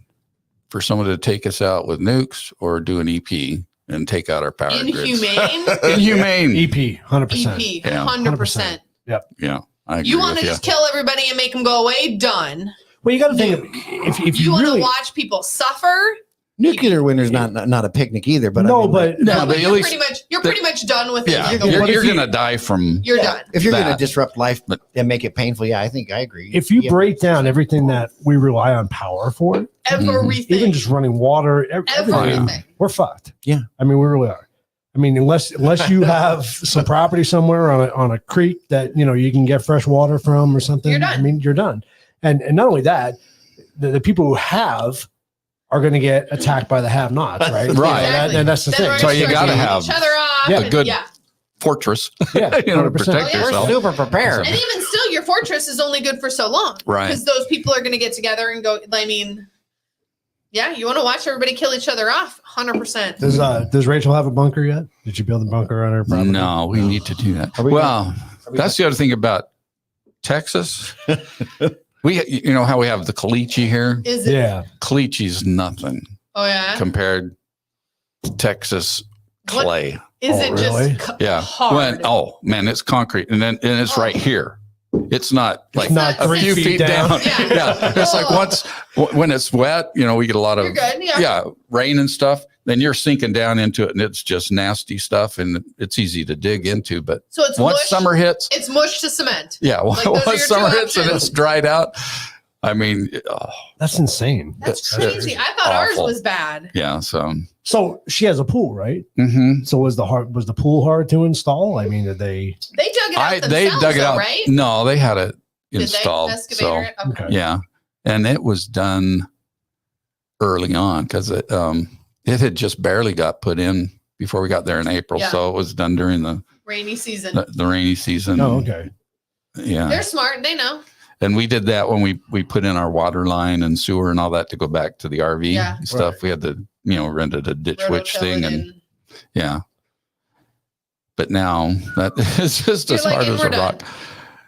for someone to take us out with nukes or do an EP and take out our power grids? Inhumane. Inhumane. EP, 100%. EP. Yeah. 100%. Yeah, I agree You want with to just kill everybody and make them go away? Done. Well, you got to think if You you want to really watch people suffer? Nuclear winter's not a picnic either. But no, I mean, but No, No, but but at least you're pretty much done with it. yeah, Like, you're, what if you- gonna die from you're done. if you're going to that. disrupt life But- and make it painful, yeah, I think I agree. if you Yeah. break down everything that we rely on power for, Everything. even just running water, everything, everything. we're fucked. Yeah. I mean, we really are. I mean, unless you have some property somewhere on a creek that you can get fresh water from or something, You're done. I mean, you're done. And not only that, the people who have are going to get attacked by the have-nots, right? Right. And that's the Then thing. we're So gonna you start gotta killing have each other off. Yeah, and- good- yeah. fortress, Yeah, to 100%. protect Oh, yeah. We're yourself. super prepared. And even still, your fortress is only good for so long. Right. Because those people are going to get together and go, I mean, yeah, you want to watch everybody kill each other off? 100%. Does Rachel have a bunker yet? Did you build a bunker on her property? No, we need to do that. Are we Well, that's the other thing about Texas. You know how we have the caliche here? Is it? Yeah. Caliche's nothing Oh, yeah. compared to Texas What- clay. Is Oh, it really? just Yeah. hard? Oh man, it's concrete, and it's right here. It's not like not a 3 few feet feet down. down. Yeah. Yeah. It's like when it's wet, we get a lot of You're good. Yeah. rain and stuff. Then you're sinking down into it, and it's just nasty stuff, and it's easy to dig into. But So it's once mush. summer hits, It's mush to cement. yeah, Like, those are once your summer two hits and options. it's dried out, I mean, That's insane. That's That's crazy. I thought ours awful. was bad. yeah. So, So she has a pool, right? mhm. So was the pool hard to install? I mean, did they? They dug it out they themselves, dug it though, out. right? No, they had it Did installed. they? So Excavator? Okay. Okay. yeah, and it was done early on because it had just barely got put in before we got there in April. Yeah. So it was done during the Rainy season. rainy season. Oh, okay. Yeah. They're smart. They know. And we did that when we put in our water line and sewer and all that to go back to the RV Yeah. and stuff. Right. We had to, rented a ditch witch Rototill thing it and in. yeah. But now that is just You're as like, hard and as we're a done. rock.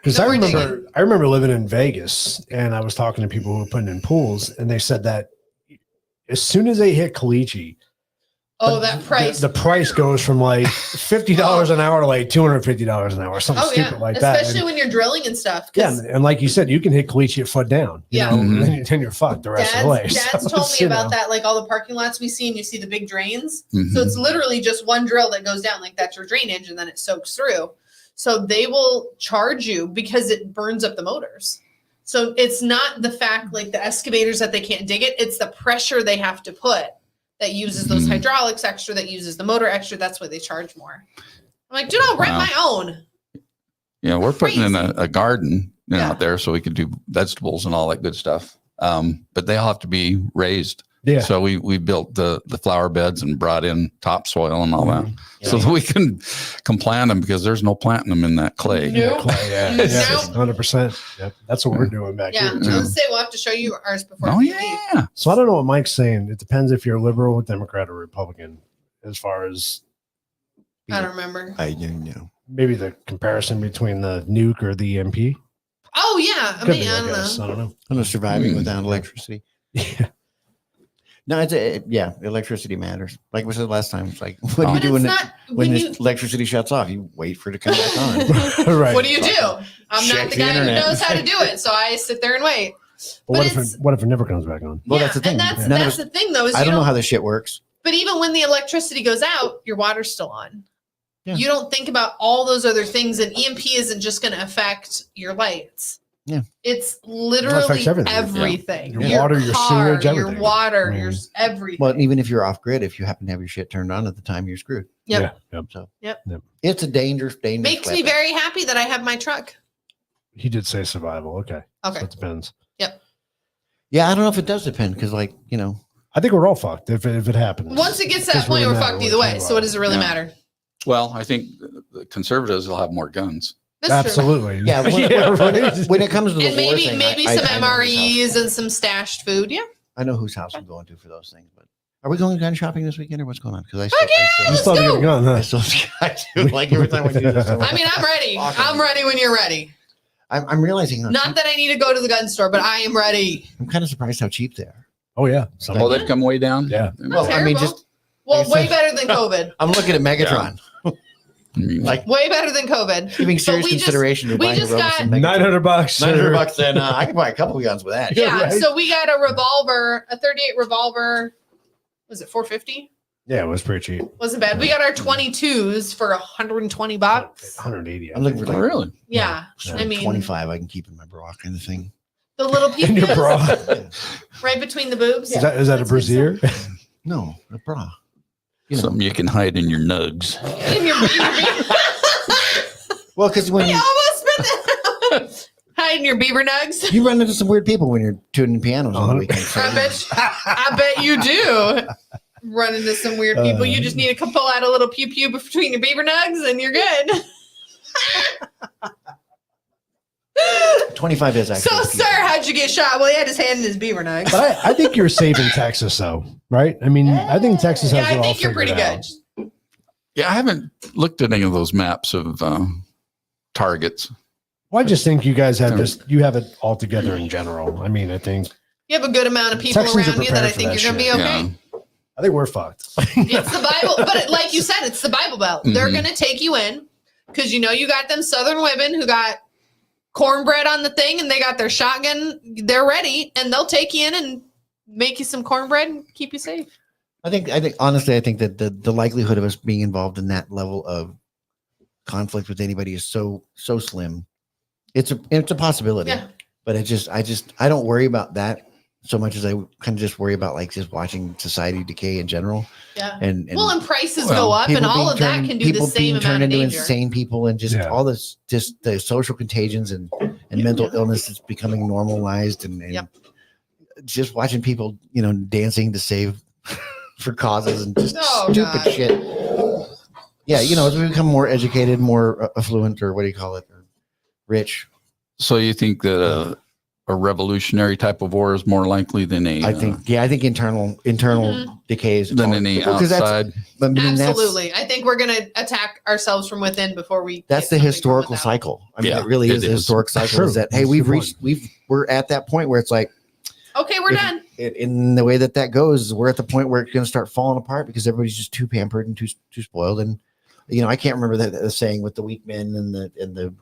Because No, I we're remember living in Vegas, and I was talking to people who were putting in pools, and they said that as soon as they hit caliche, Oh, that price. The price goes from like $50 an hour to like $250 an hour, something stupid like that. Especially when you're drilling and stuff. Yeah, and like you said, you can hit collegiate foot down. You Yeah. know, Mhm. and then you're fucked the rest of the way. Dad's So told it's, me you about know. that, like all the parking lots we see, and you see the big drains. Mhm. So it's literally just one drill that goes down, like that's your drainage, and then it soaks through. So they will charge you because it burns up the motors. So it's not the fact like the excavators that they can't dig it, it's the pressure they have to put that uses those Mhm. hydraulics extra, that uses the motor extra. That's why they charge more. I'm like, dude, I'll rent Wow. my own. Yeah, we're putting in Crazy. a garden Yeah. out there so we could do vegetables and all that good stuff. But they all have to be raised. Yeah. So we built the flower beds and brought in topsoil and all that so that we can plant them, because there's no planting them in that clay. Nope. Clay, yeah, No. 100%. Yep. That's what we're doing back Yeah, here. I was gonna say we'll have to show you ours before Oh we leave. yeah. So I don't know what Mike's saying. It depends if you're liberal, Democrat, or Republican, as far as I don't remember. I don't know. maybe the comparison between the nuke or the EMP. Oh yeah, I Could mean, be, I don't guess. know. I don't know. I'm not surviving Mm. without electricity. Yeah. No, electricity matters. Like we said last time, it's like, what do you But do it's when, not when when the you. electricity shuts off? You wait for it to come back on. Right. What do you do? I'm Check not the the guy who internet. knows how to do it, so I sit there and wait. But what it's- if it never comes back on? Well, that's the thing. And that's, None of that's us- the thing, though, is I you don't know don't. how this shit works. But even when the electricity goes out, your water's still on. Yeah. You don't think about all those other things, and EMP isn't just going to affect your lights. Yeah. It's It literally affects everything. everything. Your water, your sewage, your everything. water, I mean, your everything. Well, even if you're off grid, if you happen to have your shit turned on at the time, you're screwed. Yep. Yeah. Yep. So Yep. it's a dangerous Makes me weapon. very happy that I have my truck. He did say survival. Okay. Okay. So it depends. Yeah, I don't know if it does depend because, like, you know, I think we're all fucked if it happens. Once it gets to that Doesn't point, really we're matter fucked either what way. you So what does it really Yeah. matter? Well, I think the conservatives will have more guns. That's true. Absolutely. yeah, when, right. when it comes to the And war maybe thing, maybe I some know whose MREs house- and some stashed food. Yeah. I know whose house I'm going to for those things. But are we going gun shopping this weekend or what's going on? Because Fuck yeah, You let's still have go. a gun, huh? I still I do like every time we do this. I mean, I'm ready. I'm ready when you're ready. I'm realizing Not that I need to go to the gun store, but I am ready. I'm kind of surprised how cheap they are. Oh yeah. Oh, they've come way down. Yeah. Well, I mean, Terrible. just Well, like I way said- better than COVID. I'm looking at Megatron, like Way better than COVID. giving serious we just- consideration to we buying a just Robertson got- Megatron. $900. $900, then I could buy a couple of guns with that. Yeah. right. So we got a revolver, a 38 revolver. Was it 450? Yeah, it was pretty cheap. Wasn't bad. We got our 22s for 120 bucks. 180. I'm looking for Oh, like really? Yeah. Yeah. I mean, 25 I can keep in my bra kind of thing. the little In your pieces bra. right between the boobs. Is that a That's good brassiere? No, a bra. You know. Something you can hide in your nugs. In your Well, because when I you, almost spent hiding your beaver nugs. you run into some weird people when you're tuning pianos on the Uh-huh. weekend. So, I bet you do. Run into some weird people. You just need to pull out a little pew pew between your beaver nugs, and you're good. 25 is actually. So, sir, how'd you get shot? Well, he had his hand in his beaver nugs. But I think you're safe in Texas, though, right? I mean, I think Texas has Yeah, it I all think you're figured pretty out. good. Yeah, I haven't looked at any of those maps of targets. Well, I just think you guys have you have it all together in general. I mean, I think You have a good amount of people Texans are around you that I prepared for think that you're going to be shit. okay. Yeah. we're fucked. It's the Bible, but like you said, it's the Bible Belt. They're Mhm. going to take you in because you know you got them Southern women who got cornbread on the thing and they got their shotgun. They're ready, and they'll take you in and make you some cornbread and keep you safe. I think honestly, I think that the likelihood of us being involved in that level of conflict with anybody is so slim. It's a possibility, Yeah. but I don't worry about that so much as I kind of just worry about like just watching society decay in general. Yeah. And Well, and prices Well, go up, and people all being of that turned- can do the people same being amount turned of into danger. insane people, and just Yeah. all this, just the social contagions and mental illness is becoming normalized, and Yep. just watching people, dancing to save for causes and just Oh, stupid God. shit. Yeah, as we become more educated, more affluent, or what do you call it, or rich. So you think that a revolutionary type of war is more likely than a I think internal decays than any Because that's- outside? I mean, Absolutely. I think we're going to attack ourselves from within before we. That's get the something from historical without. cycle. I mean, Yeah, it really it is a is. historic cycle. True. Is that hey, That's a we've good reached, we're at that point where it's like Okay, we're done. in the way that goes, we're at the point where it's going to start falling apart because everybody's just too pampered and too spoiled. And I can't remember the saying with the weak men and the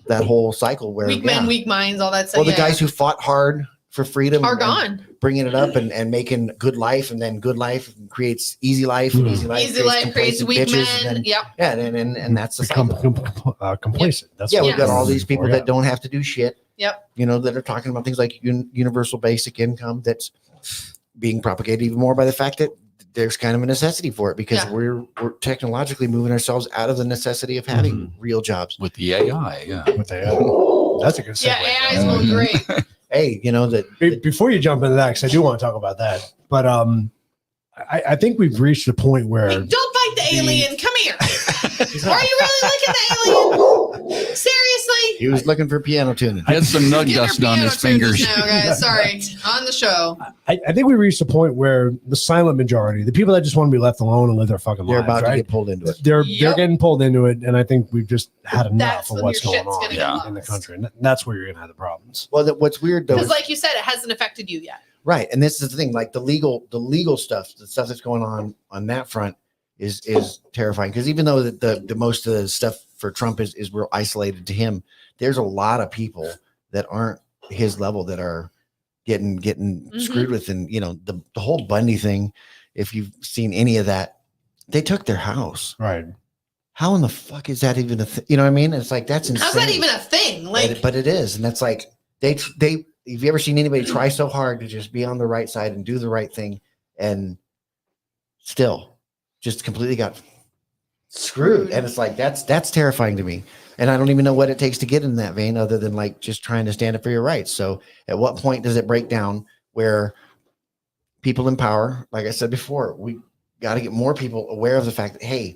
that whole cycle where weak men, weak minds, all that stuff. Well, the guys who fought hard for freedom are gone, bringing it up and making good life, and then good life creates easy life, and easy life creates weak men. And yep. Yeah, and that's the become cycle. complacent. That's we've got all these people that don't have to do shit. Yep. That are talking about things like universal basic income that's being propagated even more by the fact that there's kind of a necessity for it because we're technologically moving ourselves out of the necessity of having real jobs with the AI. Yeah, with AI. That's a good segue. Yeah, AI is going great. Hey, that before you jump into that, because I do want to talk about that, but I think we've reached the point where hey, don't fight the alien. Come here. Are you really looking at the alien? Seriously? He was looking for piano tuning. He had some nug dust on his fingers. Now, guys. Sorry. On the show. I think we reached a point where the silent majority, the people that just want to be left alone and live their fucking they're lives, about to get pulled into it. They're getting pulled into it, and I think we've just had enough of what's going on in the country, and that's where you're gonna have the problems. Well, what's weird though, because like you said, it hasn't affected you yet. Right, and this is the thing, like the legal stuff, the stuff that's going on that front is terrifying. Because even though the most of the stuff for Trump is real isolated to him, there's a lot of people that aren't his level that are getting screwed with. And the whole Bundy thing, if you've seen any of that, they took their house. Right. How in the fuck is that even a thing? You know what I mean? It's like, that's insane. How's that even a thing? Like, but it is. And that's like, they have you ever seen anybody try so hard to just be on the right side and do the right thing and still just completely got screwed? And it's like, that's terrifying to me. And I don't even know what it takes to get in that vein other than like just trying to stand up for your rights. So at what point does it break down where people in power, like I said before, we got to get more people aware of the fact that, hey,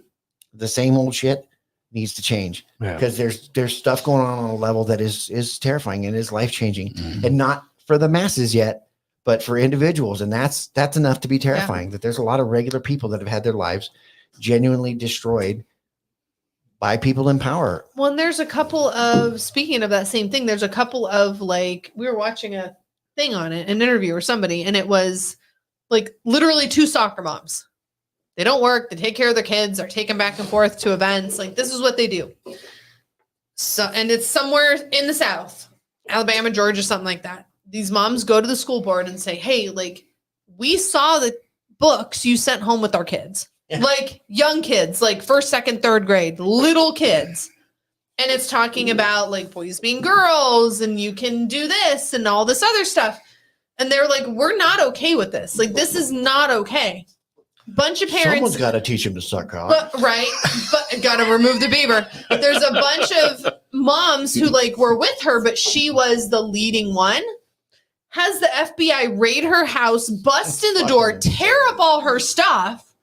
the same old shit needs to change because there's stuff going on a level that is terrifying and is life-changing and not for the masses yet, but for individuals. And that's enough to be terrifying that there's a lot of regular people that have had their lives genuinely destroyed by people in power. Well, and there's a couple of, speaking of that same thing, there's a couple of like, we were watching a thing on it, an interview or somebody, and it was like literally two soccer moms. They don't work. They take care of their kids. Are taken back and forth to events. Like this is what they do. So, and it's somewhere in the South, Alabama, Georgia, something like that. These moms go to the school board and say, hey, like we saw the books you sent home with our kids, like young kids, like first, second, third grade, little kids. And it's talking about like boys being girls and you can do this and all this other stuff. And they're like, we're not okay with this. Like, this is not okay. Bunch of parents. Someone's got to teach him to suck cock. But got to remove the beaver. There's a bunch of moms who like were with her, but she was the leading one. Has the FBI raid her house, bust in the door, tear up all her stuff,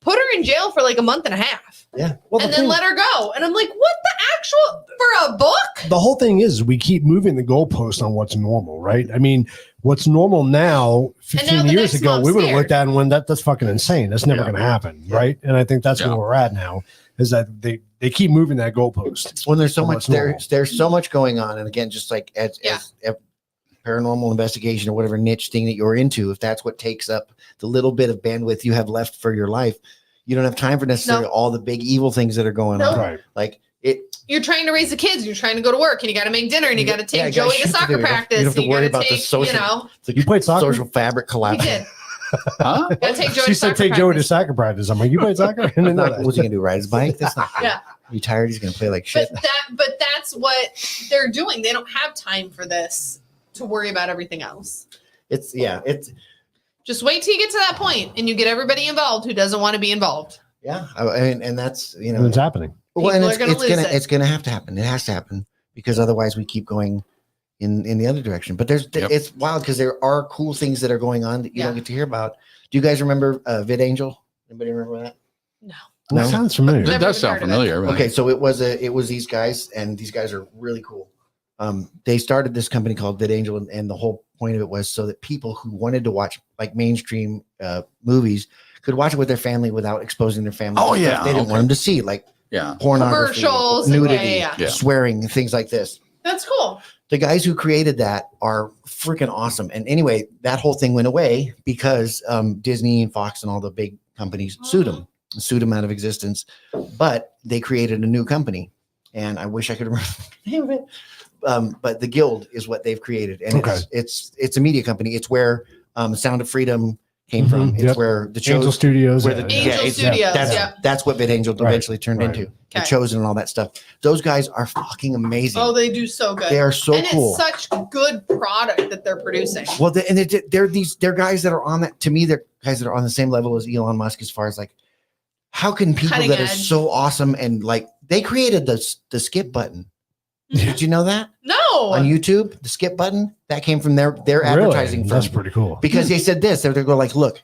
put her in jail for like a month and a half. Yeah. Well, and then let her go. And I'm like, what the actual, for a book? The whole thing is we keep moving the goalpost on what's normal, right? I mean, what's normal now, 15 years ago, we would have looked at and went, that's fucking insane. That's never going to happen, right? And I think that's where we're at now, is that they keep moving that goalpost. When there's so much, there's so much going on. And again, just like as paranormal investigation or whatever niche thing that you're into, if that's what takes up the little bit of bandwidth you have left for your life, you don't have time for necessarily all the big evil things that are going on. Right. Like you're trying to raise the kids, you're trying to go to work, and you got to make dinner, and you got to take Joey to soccer practice. You don't have to worry about the social. You played soccer? Social fabric collapse. We did. Huh? She said take Joey to soccer practice. I'm like, you played soccer? What's he gonna do? Ride his bike? That's not good. You tired? He's gonna play like shit. But that's what they're doing. They don't have time for this to worry about everything else. It's just wait till you get to that point and you get everybody involved who doesn't want to be involved. Yeah, I mean, and that's it's happening. Well, and it's gonna have to happen. It has to happen because otherwise we keep going in the other direction. But it's wild because there are cool things that are going on that you don't get to hear about. Do you guys remember VidAngel? Anybody remember that? No. That sounds familiar. It does sound familiar. Right? Okay, so it was these guys, and these guys are really cool. They started this company called VidAngel, and the whole point of it was so that people who wanted to watch like mainstream movies could watch it with their family without exposing their family. Oh yeah, they didn't want them to see like pornography, commercials, nudity, swearing, things like this. That's cool. The guys who created that are freaking awesome. And anyway, that whole thing went away because Disney and Fox and all the big companies sued them out of existence. But they created a new company, and I wish I could remember the name of it. But the Guild is what they've created, and it's a media company. It's where Sound of Freedom came from. It's where the Angel Studios. where that's what VidAngel eventually turned into. The Chosen and all that stuff. Those guys are fucking amazing. Oh, they do so good. They are so and cool. It's such good product that they're producing. Well, they're guys that are on that. To me, they're guys that are on the same level as Elon Musk as far as like, how can people Cutting that are edge. so awesome and like they created the skip button. Did you know that? No. On YouTube, the skip button that came from their advertising firm. That's pretty cool. Because they said this, they're going like, look,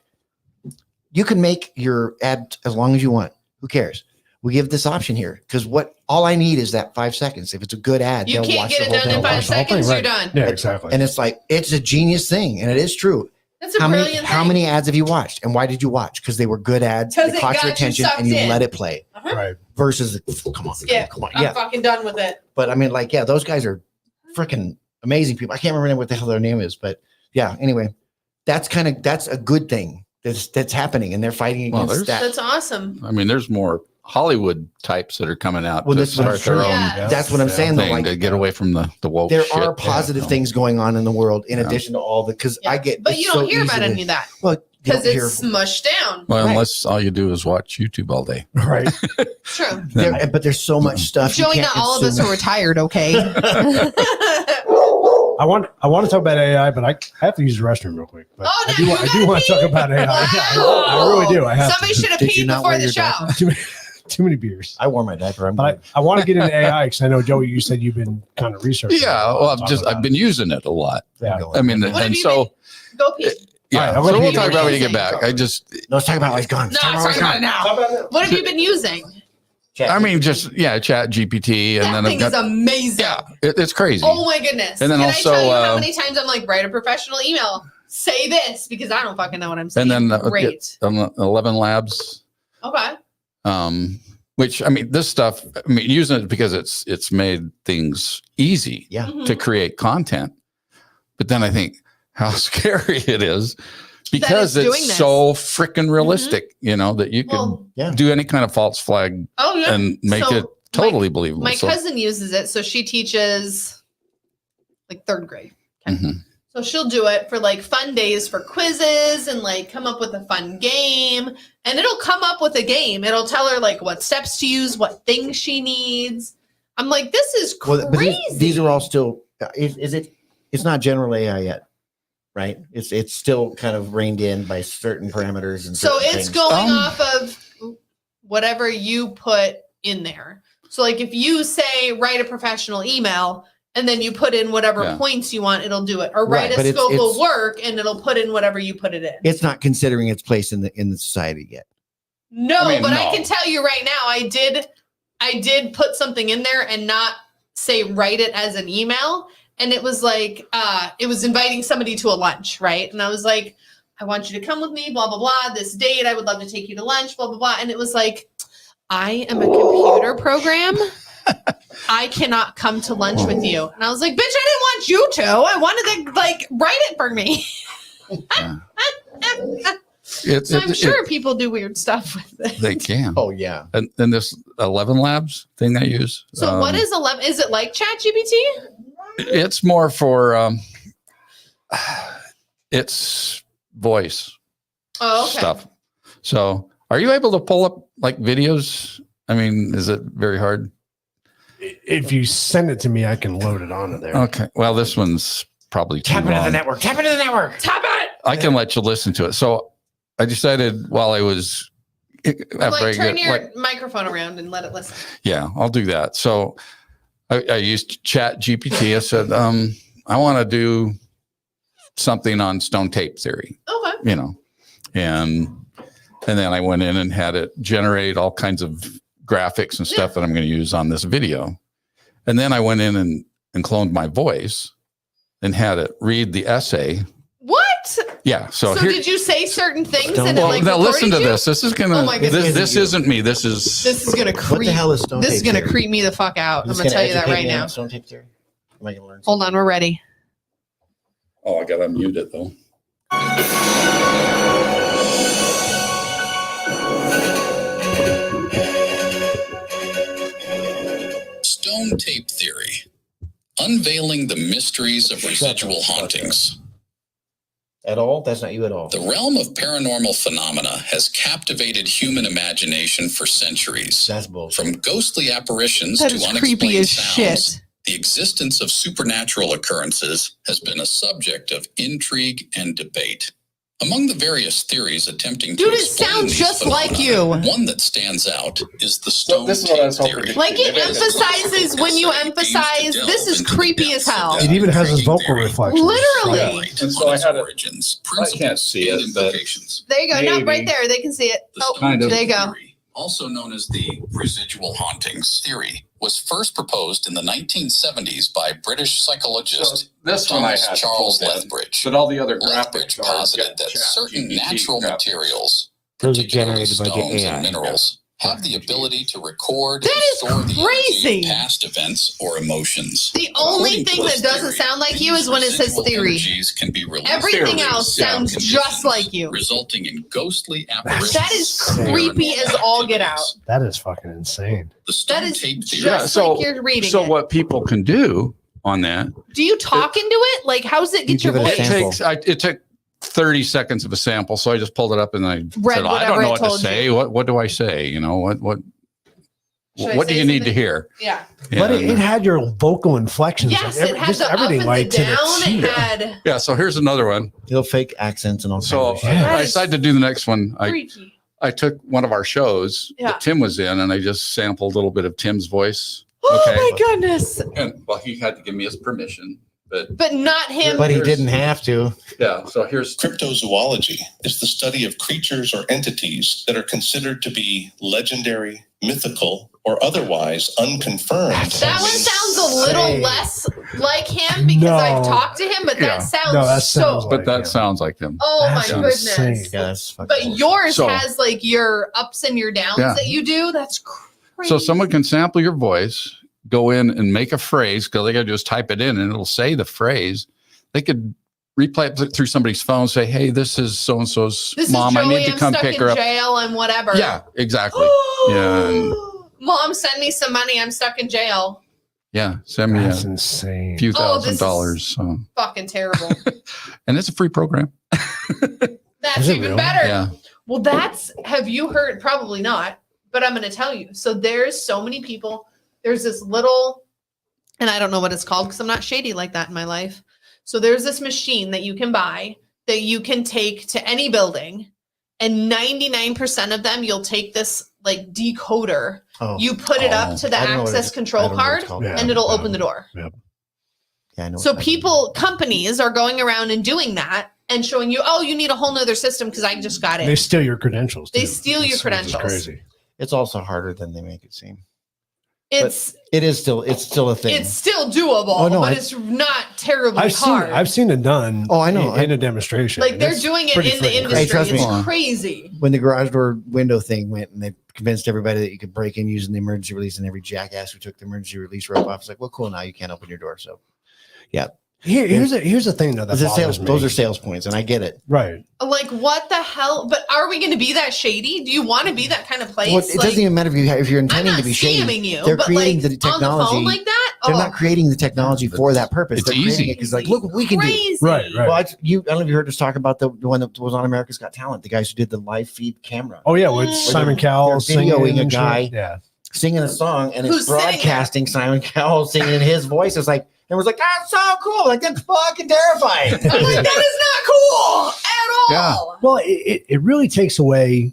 you can make your ad as long as you want. Who cares? We give this option here because all I need is that 5 seconds. If it's a good ad, You they'll can't watch get the it whole done in thing. 5 seconds. You're done. Yeah, exactly. And it's like it's a genius thing, and it is true. That's a brilliant How thing. many ads have you watched, and why did you watch? Because they were good ads. 'Cause They it caught got your you attention, sucked and you in. let it play. Right. Versus, come on, Skip. come on, I'm yeah. fucking done with it. But I mean, like, yeah, those guys are freaking amazing people. I can't remember what the hell their name is, but yeah. Anyway, that's a good thing that's happening, and they're fighting against that. That's awesome. I mean, there's more Hollywood types that are coming out Well, to that's what I'm start their own Yeah. That's what I'm saying. Though, thing like, to get away from the woke there shit. are positive things going on in the world in addition to all the because Yeah. I get. But it's you don't so hear about easy to- any of that Well, you because don't hear- it's smushed down. Well, Right. unless all you do is watch YouTube all day. Right. True. but there's so much stuff. you Showing can't that all of us consume. are retired, okay? I want to talk about AI, but I have to use the restroom real quick. But Oh, I no, do you want gotta to talk pee? about AI. Wow. I really do. I have Somebody should have Did you peed not before wear the your show. too many beers. I wore my diaper. I'm But I want to get into AI because I know, Joey, you said you've been kind of researching. Yeah, well, I've been using it a lot. Yeah. I mean, What have and you so Go pee. yeah. All right, So what have we'll you talk been about when you get using? back. I just, No, let's talk about why he's gone. No, I'm talking about it now. What have you been using? I mean, just Chat GPT, and That then thing I've is got amazing. it's crazy. Oh my goodness. And then Can also, I tell you how many times I'm like, write a professional email. Say this because I don't fucking know what I'm saying. And then Great. 11 Labs. Okay. Which I mean, this stuff. I mean, using it because it's made things easy Yeah. Mhm. to create content. But then I think how scary it is because it's doing it's this. so freaking realistic. You know that you can Well, Yeah. do any kind of false flag oh yeah. and make So it totally believable. My So- cousin uses it, so she teaches like 3rd grade. Okay. Mhm. So she'll do it for like fun days for quizzes and like come up with a fun game. And it'll come up with a game. It'll tell her like what steps to use, what things she needs. I'm like, this is crazy. Well, but these are all still. Is it? It's not general AI yet, right? It's still kind of reined in by certain parameters and. So certain it's things. going off of whatever you put in there. So like if you say write a professional email and then you put in whatever Yeah. points you want, it'll do it. Or write Right, but a it's- scope of it's- work and it'll put in whatever you put it in. It's not considering its place in the society yet. No, I mean, but I no. can tell you right now, I did put something in there and not say write it as an email. And it was like, it was inviting somebody to a lunch, right? And I was like, I want you to come with me, blah, blah, blah, this date. I would love to take you to lunch, blah, blah, blah. And it was like, I am a computer program. I cannot come to lunch with you. And I was like, bitch, I didn't want you to. I wanted to like write it for me. So I'm sure people do weird stuff with it. they can. Oh yeah. And then this 11 Labs thing I use. So what is 11? Is it like ChatGPT? It's more for it's voice Oh, okay. stuff. So are you able to pull up like videos? I mean, is it very hard? If you send it to me, I can load it onto there. Okay. Well, this one's probably too Tap into the long. network. Tap into the network. Tap it. I can let you listen to it. So I decided while I was Like turn your microphone around and let it listen. yeah, I'll do that. So I used Chat GPT. I said, I want to do something on stone tape theory, Okay. you know, and then I went in and had it generate all kinds of graphics and stuff that I'm going to use on this video. And then I went in and cloned my voice and had it read the essay. What? Yeah. So, So here, did you say certain things Don't- and it well, like now listen to recorded you? this. This is going Oh to, my goodness. this isn't me. This is This is gonna What creep. the hell is stone This tape is gonna theory? creep me the fuck out. I'm Is gonna this tell you that educate right me on now. Stone tape theory. Am I gonna learn? Hold on, we're ready. Oh, I got to mute it though. Stone tape theory. Unveiling the mysteries of residual hauntings. At all? That's not you at all. The realm of paranormal phenomena has captivated human imagination for centuries. That's bullshit. From ghostly apparitions That to is unexplained creepy as sounds, shit. the existence of supernatural occurrences has been a subject of intrigue and debate. Among the various theories attempting Dude, to it explain sounds these just like phenomena, you. one that stands out is the stone this is what I tape was hoping theory. to Like it It is. emphasizes when you emphasize, this is creepy as hell. It even has his vocal reflections. Literally. Yeah. And so I had it- origins, I can't principles, see and it, but implications. There you go. No, Maybe. right there. They can see it. This Oh, kind of there you go. theory, also known as the residual hauntings theory, was first proposed in the 1970s by British psychologist this one I Thomas had Charles pulled in, Lethbridge. but all the other Lethbridge graphics are posited that chat certain GPT natural graphics. materials, Those are particularly generated by stones AI. and minerals, have the ability to record That and is store the crazy. energy of past events or emotions. The only According to thing this that doesn't theory, sound like you these is when it says residual theory. energies can be released Everything through else certain sounds just conditions, like you. resulting in ghostly apparitions. That is of creepy paranormal as all get out. activities. That is fucking insane. The stone That is tape theory. just like you're reading so it. what people can do on that, Do you talk into it? Like, how does it get You your give it a voice? sample. it took 30 seconds of a sample, so I just pulled it up and I Read said, I whatever don't know it what to told say. you. What do I say? You know, what Should I do say you need to something? hear? Yeah. But And, it had your vocal inflections. Yes, like it had just the up everything and like the to down. the T. It had yeah, so here's another one. He'll fake accents and all So kinds of Yeah. shit. I decided to do the next one. freaky. I took one of our shows Yeah. that Tim was in and I just sampled a little bit of Tim's voice. Oh Okay. my goodness. And well, he had to give me his permission, but But not him. But he didn't have to. yeah, so here's Cryptozoology is the study of creatures or entities that are considered to be legendary, mythical, or otherwise unconfirmed. That one sounds a little Hey. less like him because No. I've talked to him, but Yeah. that sounds No, that so. sounds but that yeah. sounds like him. Oh my That's goodness. insane. Yeah, that's fucking But bullshit. yours So- has like your ups and your downs Yeah. that you do. That's crazy. So someone can sample your voice, go in and make a phrase because they got to just type it in and it'll say the phrase. They could replay it through somebody's phone, say, "Hey, this is so and so's This mom. is I Joey. need to I'm come stuck pick in her up." jail and whatever. Yeah, exactly. Yeah, and- Mom, send me some money. I'm stuck in jail. Yeah, send me That's a insane. few Oh, this is- $1,000s. So. Fucking terrible. And it's a free program. That's Is it even really? better. Yeah. Well, have you heard? Probably not, but I'm going to tell you. So there's so many people. There's this little, and I don't know what it's called because I'm not shady like that in my life. So there's this machine that you can buy that you can take to any building, and 99% of them, you'll take this like decoder. Oh, You put it Oh. up to the I don't know what it access is. I control don't know what card, it's called. Yeah. and it'll open the door. Yeah, I know. So what- people, companies are going around and doing that and showing you, oh, you need a whole nother system because I just got They it. steal your credentials. They too. steal your It's credentials. crazy. It's also harder than they make it seem. It's It's still a thing. it's still doable, Oh, no, but I- it's not terribly I've hard. seen it done. Oh, I know. in a demonstration. like they're It's doing it pretty in the freaking industry. Hey, trust me. It's crazy. When the garage door window thing went and they convinced everybody that you could break in using the emergency release, and every jackass who took the emergency release rope off was like, well, cool, now you can't open your door. So Here's the thing though. That those are bothers sales, me. those are sales points, and I get it. right. Like what the hell? But are we going to be that shady? Do you want to be that kind of place? Well, it Like, doesn't even matter if you're I'm intending not to be shady. scamming you. They're but creating like, the on the phone technology. like that. They're Oh, not creating the technology for that purpose. It's They're creating easy. it because, like, look what we can do. crazy. Right, right. Well, I don't know if you heard us talk about the one that was on America's Got Talent, the guys who did the live feed camera, Oh yeah, with Where Simon they're Cowell videoing singing a and shit. guy. Yeah. singing a song, and Who's it's singing it? broadcasting Simon Cowell singing in his voice. It's like, and was like, that's so cool. Like, that's fucking terrifying. I'm like, that is not cool at all. Well, it really takes away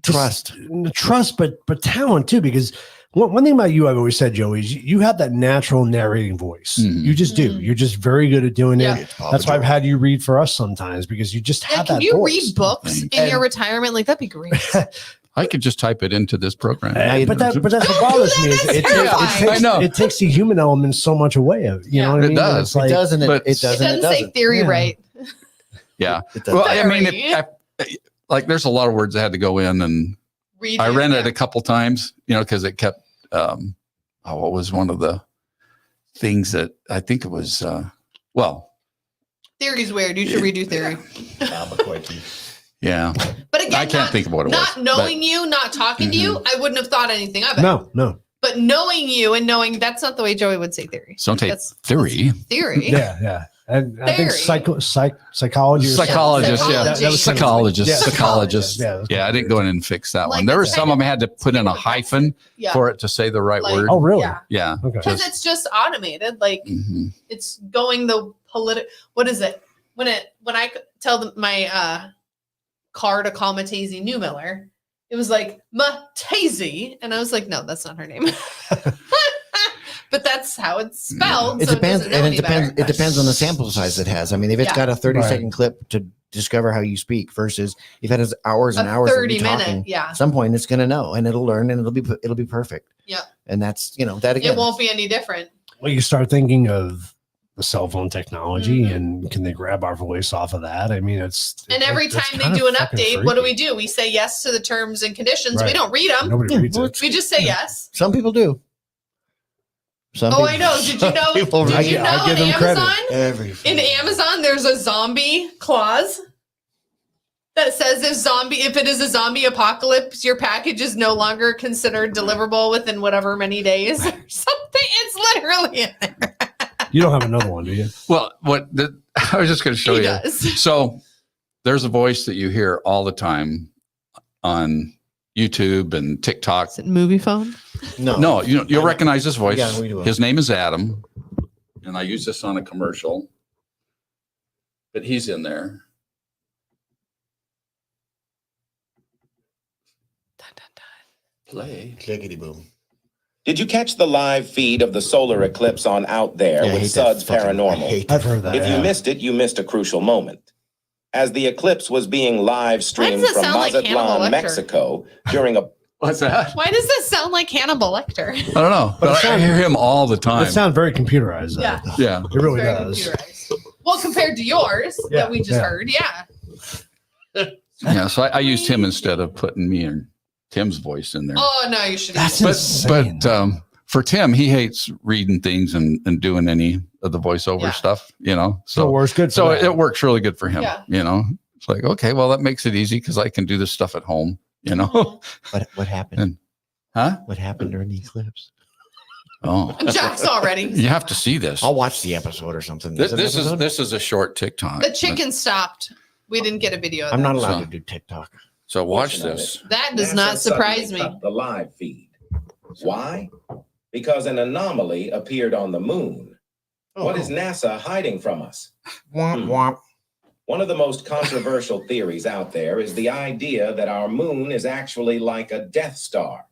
Trust. trust, but talent too. Because one thing about you, I've always said, Joey, is you have that natural narrating voice. Mhm. You just do. Mhm. You're just very good at doing Yeah. it. That's why I've had you read for us sometimes, because you just Yeah, have can that you voice. read books in And- your retirement? Like that'd be great. I could just type it into this program. But that's what bothers me. Is it, terrifying. I know. it takes the human element so much away. You Yeah. know what I It mean? does. It's like, It doesn't. but- It doesn't. It doesn't say theory Yeah. right. Yeah. It doesn't. Well, I mean, Theory. like there's a lot of words that had to go in, and Read I it, read yeah. it a couple times, because it kept, what was one of the things that I think it was, Theory's weird. You should redo theory. yeah. But again, I can't think of what it was. Not knowing you, not talking to you, I wouldn't have thought anything of it. No. But knowing you and knowing that's not the way Joey would say theory. So take That's theory. theory. Yeah. And I think Theory. psychology. Psychologist, yeah. That was Psychologist. Yeah. Psychologist. Yeah. Yeah, I didn't go in and fix that Like one. There the were some of them I had to put in a Yeah. hyphen Yeah. for it to say the right Like- word. Oh, really? Yeah. Yeah. Okay. Because it's just automated. Like Mhm. it's going the what is it? When I tell my car to call Matezi Newmiller, it was like Matezi. And I was like, no, that's not her name. But that's how it's spelled. It so depends, doesn't know and any it depends. better. It depends on the sample size it has. I mean, if it's Yeah. got a 30-second Right. clip to discover how you speak, versus if it has hours and A hours of 30 you minute. talking, Yeah. at some point it's going to know, and it'll learn, and it'll be perfect. Yeah. And that's that again. It won't be any different. Well, you start thinking of the cell phone technology, Mhm. and can they grab our voice off of that? I mean, And every it's time they kind do of an fucking update, what do freaky. we do? We say yes to the terms and conditions. We Right. don't read them. Nobody Yeah, reads well, it. We just say yes. Some people do. Some Oh, people, I know. Did you know? some people Did read you it. know I give in them credit. Amazon? Every In Amazon, there's a zombie clause that says if it is a zombie apocalypse, your package is no longer considered deliverable within whatever many days or something. It's literally in there. You don't have another one, do you? Well, I was just going to show He you. does. So there's a voice that you hear all the time on YouTube and TikTok. Is it movie phone? No, you'll recognize this voice. Yeah, we do. His name is Adam, and I use this on a commercial. But he's in there. Play. Clickety boom. Did you catch the live feed of the solar eclipse on Out There Yeah, I with hate that Suds fucking- I Paranormal? hate I've heard that. If you missed it, you missed a crucial moment. As the eclipse was being live streamed it from sound like Hannibal Mazatlan, Lecter? Mexico, during a What's that? Why does this sound like Hannibal Lecter? I don't know, But it but I sounds- hear him all the time. It sounds very computerized. Though. Yeah. Yeah. It really Very does. computerized. Well, compared to yours Yeah, that we just yeah. heard, yeah. Yeah. So I used him instead of putting me and Tim's voice in there. Oh no, you should. That's Have insane. But for Tim, he hates reading things and doing any of the voiceover Yeah. stuff, So So works good. so for that. it works really good for him. Yeah. It's like, okay, well, that makes it easy because I can do this stuff at home, What happened? And- Huh? What happened during the eclipse? Oh, Jack's already. you have to see this. I'll watch the episode or something. This, Is it an episode? this is a short TikTok. The chicken stopped. We didn't get a video of I'm that. not allowed So- to do TikTok. So watch portion of this. That does NASA not surprise suddenly me. cut the live feed. Why? Because an anomaly appeared on the moon. What is NASA hiding from us? Womp womp. One of the most controversial theories out there is the idea that our moon is actually like a Death Star.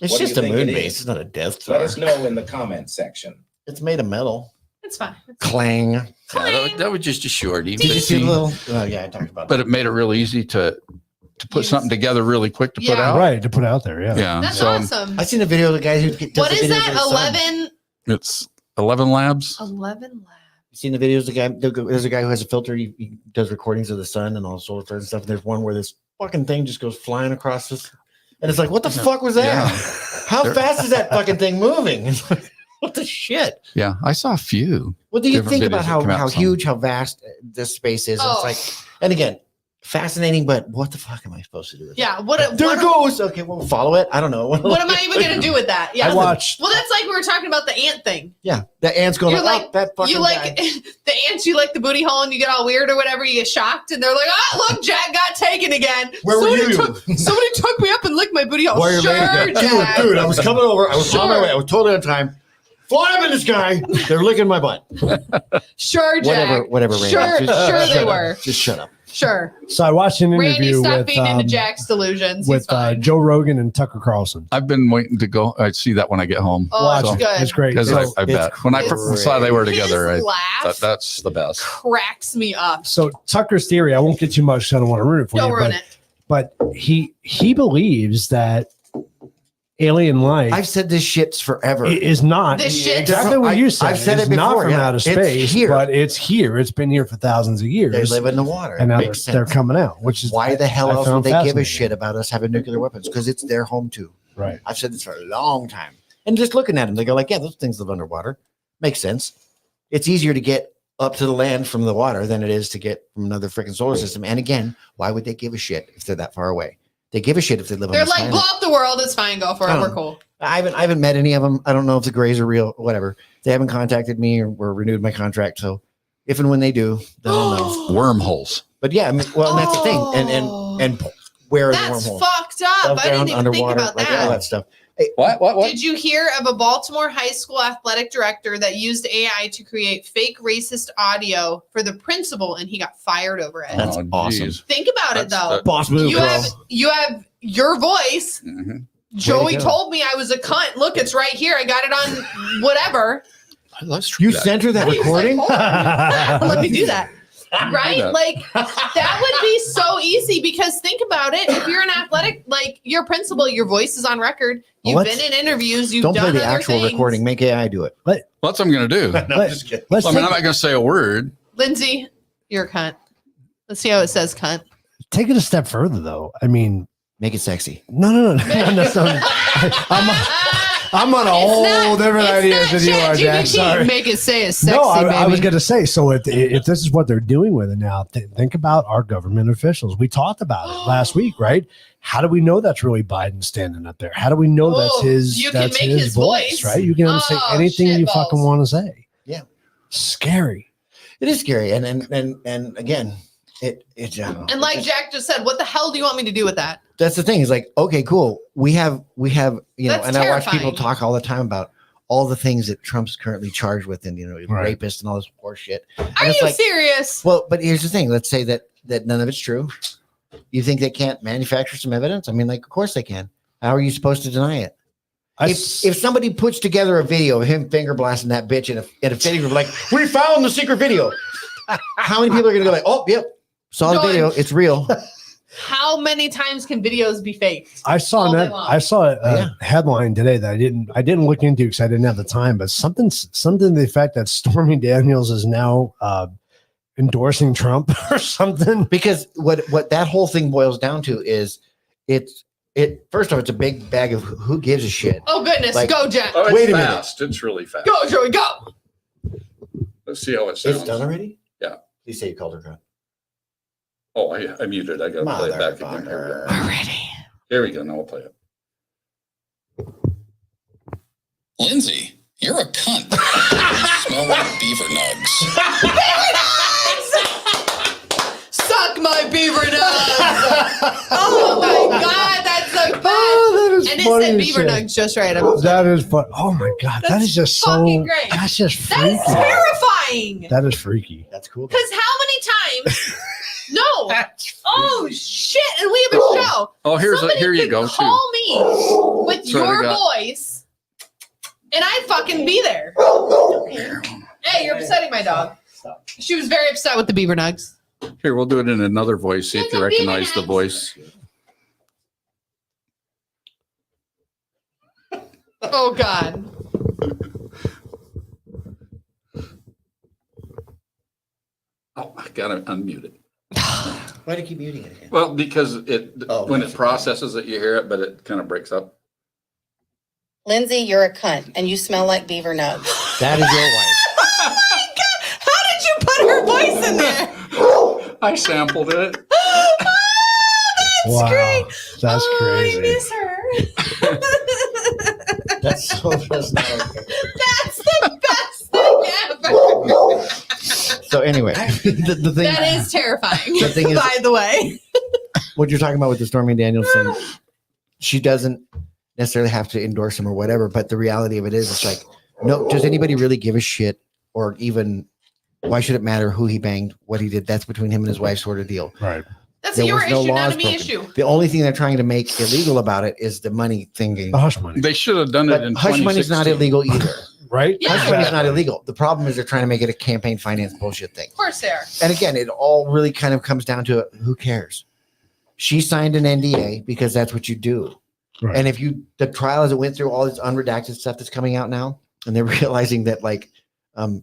It's What do just you a think moon it base. is? It's not a Death Let Star. us know in the comments section. It's made of metal. It's fine. Clang. Yeah, that was just a shorty. Did you see the little? Oh yeah, I talked about But that. it made it real easy to put Use- something together really quick to put Yeah. out. right to put out there. Yeah. Yeah. That's So awesome. I seen a video of the guy who does What the is videos that? of his son. 11? it's 11 labs. 11 labs. You seen the videos? There's a guy who has a filter. He does recordings of the sun and all solar flares and stuff. And there's one where this fucking thing just goes flying across this, and it's like, what the fuck was that? Yeah. How There- fast is that fucking thing moving? It's like, what the shit? Yeah. I saw a few. What do you Different think videos about that how come out some. huge, how vast this space is? Oh. It's like, and again, fascinating, but what the fuck am I supposed to do with it? Yeah. What There it goes. Okay, we'll follow it. I don't know. what am I even going to do with that? Yeah. I watched. Well, that's like we were talking about the ant thing. Yeah, the ant's going You're like, like- oh, that fucking You like guy. the ants, you like the booty hole and you get all weird or whatever, you get shocked and they're like, oh, look, Jack got taken again. Where were you? Somebody took me up and licked my booty hole. Where are you Sure, ready to go? Jack. Dude, I was coming over. I was on my Sure. way. I was totally on time. Fly up in the sky. They're licking my butt. Sure, Jack. Whatever, Raymond. Sure, Just sure shut they up. were. Just shut up. Sure. So I watched an Randy, interview stop with feeding into Jack's delusions. He's with fine. Joe Rogan and Tucker Carlson. I've been waiting to go. I see that when I get home. Oh, Watch it's it. good. It's great. Because So, I bet when I It's saw they were His together, I laugh thought that's the best. cracks me up. so Tucker's theory, I won't get too much. 'Cause I don't want to ruin it for Don't you. ruin it. But he believes that alien life I've said this shit's forever. is not This shit- exactly what you said. I've said It's it not before, from yeah. outer It's space, here. but it's here. It's been here for thousands of years. They live in the water. and It now makes they're sense. coming out, which is Why the hell I else found would they give a fascinating. shit about us having nuclear weapons? Because it's their home too. Right. I've said this for a long time. And just looking at them, they go like, yeah, those things live underwater. Makes sense. It's easier to get up to the land from the water than it is to get from another freaking solar system. And again, why would they give a shit if they're that far away? They give a shit if they live on They're this like, planet. blow up the world. It's fine. Go for it. We're Oh. cool. I haven't met any of them. I don't know if the Greys are real, whatever. They haven't contacted me or renewed my contract. So if and when they do, then I'll know. Wormholes. But yeah, I mean, well, and that's the thing. And where are the That's wormholes? fucked up. Above I didn't ground, even underwater, think about like all that. that stuff. What? Did you hear of a Baltimore high school athletic director that used AI to create fake racist audio for the principal and he got fired over it? That's awesome. geez. Think about it though. Boss move, You bro. have your voice. Mhm. Joey go. told me I was a cunt. Look, it's right here. I got it on whatever. Let's You that. sent her that He was like, recording? "Hold on. Let me do that. Right? that. Like that would be so easy because think about it. If you're an athletic, like your principal, your voice is on record. You've Well, been in interviews. You've Don't done play the other actual things. recording. Make AI do it. Well, that's what I'm going to do. No, I'm just kidding. Let's I mean, I'm take, not going to say a word. Lindsay, you're a cunt. Let's see how it says cunt. take it a step further, though. I mean, Make it sexy. no. I'm on a whole different idea than you are, Jack. Sorry. Make it say it's sexy, No, I was baby. going to say, so if this is what they're doing with it now, think about our government officials. We talked about it last week, right? How do we know that's really Biden standing up there? How do we know that's Oh, his, you can that's make his his voice, voice. right? You can say Oh, anything you shitballs. fucking want to say. Yeah. Scary. It is scary. And again, it And like Jack just said, what the hell do you want me to do with that? that's the thing. Is like, okay, cool. We have, you know, That's and I watch people terrifying. talk all the time about all the things that Trump's currently charged with, and you know, Right. rapist and all this horse shit. Are And it's you like, serious? well, but here's the thing. Let's say that none of it's true. You think they can't manufacture some evidence? I mean, like, of course they can. How are you supposed to deny it? If somebody puts together a video of him finger blasting that bitch in a fitting room, like, we found the secret video. How many people are going to go like, oh, yep, saw the Done. video. It's real. How many times can videos be faked? I saw all day that. long. I saw a Yeah. headline today that I didn't look into because I didn't have the time. But something to the effect that Stormy Daniels is now endorsing Trump or something. Because what that whole thing boils down to is first off, it's a big bag of who gives a shit. Oh goodness, Like- go Jack. Oh, it's Wait a minute. fast. It's really fast. Go Joey, go. Let's see how it sounds. It's done already? Yeah. Please say you called her cunt. Oh, I muted. I got to play it back again. Here we go. Already. Here we go. Now we'll play it. Lindsay, you're a cunt. You smell like beaver nugs. Suck my beaver nugs. Oh my god, that's the best. Oh, that is And it funny said as beaver shit. nugs just right. I'm That is fun. Oh my god, that That's is just so. fucking great. That's just that freaky. is terrifying. That is freaky. That's cool. Because how many times? No. Oh shit! And we have a show. Oh, Somebody here you could go. Too. Call me with That's what I your got. voice, and I'd fucking be there. Hey, you're upsetting my dog. She was very upset with the beaver nugs. Here, we'll do it in another voice. See if you recognize the voice. Oh god. Oh, I gotta unmute it. Why do you keep muting it again? Well, because when that's it processes it, you hear it, but it kind of breaks up. Lindsay, you're a cunt and you smell like beaver nugs. That is your wife. Oh my god! How did you put her voice in there? I sampled it. That's Wow, great. that's Oh, crazy. I miss her. That's not okay. That's the best thing ever. So anyway, the thing That is terrifying. The thing is- by the way. what you're talking about with the Stormy Daniels thing, she doesn't necessarily have to endorse him or whatever, but the reality of it is, it's like, no, does anybody really give a shit, or even why should it matter who he banged, what he did? That's between him and his wife, sort of deal. Right. That's There your was no issue, not laws a me broken. issue. The only thing they're trying to make illegal about it is the money thing. The hush money. They should have done it But in hush money's not 2016. illegal either. Right? Yeah. Hush money's not illegal. The problem is they're trying to make it a campaign finance bullshit thing. Of course they are. And again, it all really kind of comes down to who cares. She signed an NDA because that's what you do. Right. And if the trial as it went through all this unredacted stuff that's coming out now, and they're realizing that like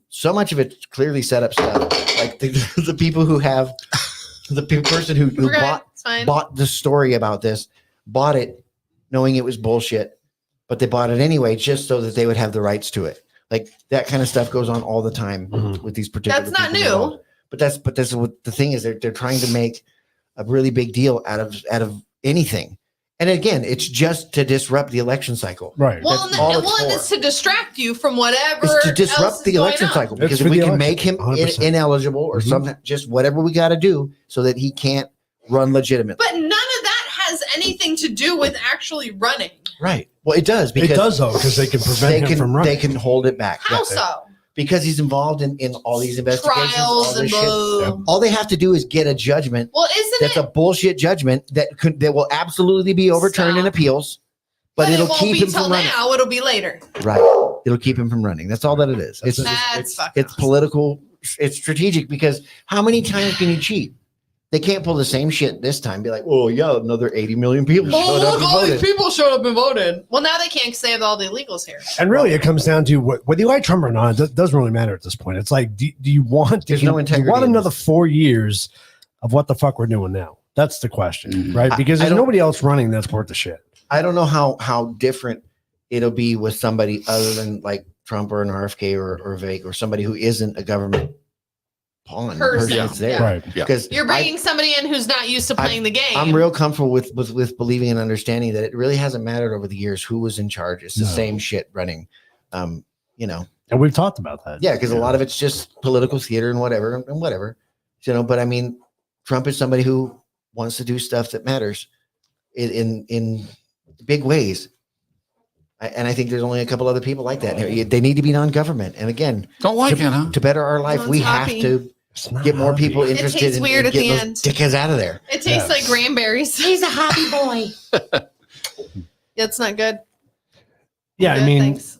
so much of it's clearly set up stuff. Like the people who have person who We're good. It's fine. bought the story about this, bought it knowing it was bullshit, but they bought it anyway just so that they would have the rights to it. Like that kind of stuff goes on all the time with these particular. That's not people new. involved. But that's what the thing is. They're trying to make a really big deal out of anything. And again, it's just to disrupt the election cycle. Right. Well, That's all it's for. it's to distract you from whatever It's to else disrupt is the going election on. cycle, It's because if for we the can election, make him 100%. ineligible or something, just whatever we got to do so that he can't run legitimately. But none of that has anything to do with actually running. Right. Well, it does, because It does though, because they can prevent him from running. they can hold it back. How Yeah. so? Because he's involved in all these investigations. all Trials this and shit. blah. All they have to do is get a judgment Well, isn't that's it? a bullshit judgment that will absolutely be overturned in Stop. appeals, but it it'll won't keep be him till from running. now. It'll be later. Right. It'll keep him from running. That's all that it is. It's That's fucking it's political. It's strategic, because how many times can you cheat? They can't pull the same shit this time. Be like, oh yeah, another 80 million people showed Oh, up look, and all these voted. people showed up and voted. Well, now they can't, because they have all the illegals here. And really, it comes down to whether you like Trump or not. It doesn't really matter at this point. It's like, do you want? There's do you, no do you integrity want in another this. 4 years of what the fuck we're doing now? That's the question, right? Because I there's don't- nobody else running that's worth the shit. I don't know how different it'll be with somebody other than like Trump or an RFK or Vic or somebody who isn't a government pawn person Yeah. that's there. Right. Yeah. Because You're bringing somebody in who's not used to playing the game. I'm real comfortable with believing and understanding that it really hasn't mattered over the years who was in charge. It's the No. same shit running. You know, And we've talked about that. yeah, because a lot of it's just political theater and whatever, you know. But I mean, Trump is somebody who wants to do stuff that matters in big ways. And I think there's only a couple other people like that. They need to be non-government. And again, Don't like it, huh? to better our life, No, we it's have happy. to It's not get more happy. people interested tastes in weird at getting the those end. dickheads out of there. It tastes like cranberries. He's a happy boy. That's not good. Yeah, I Good, mean, thanks.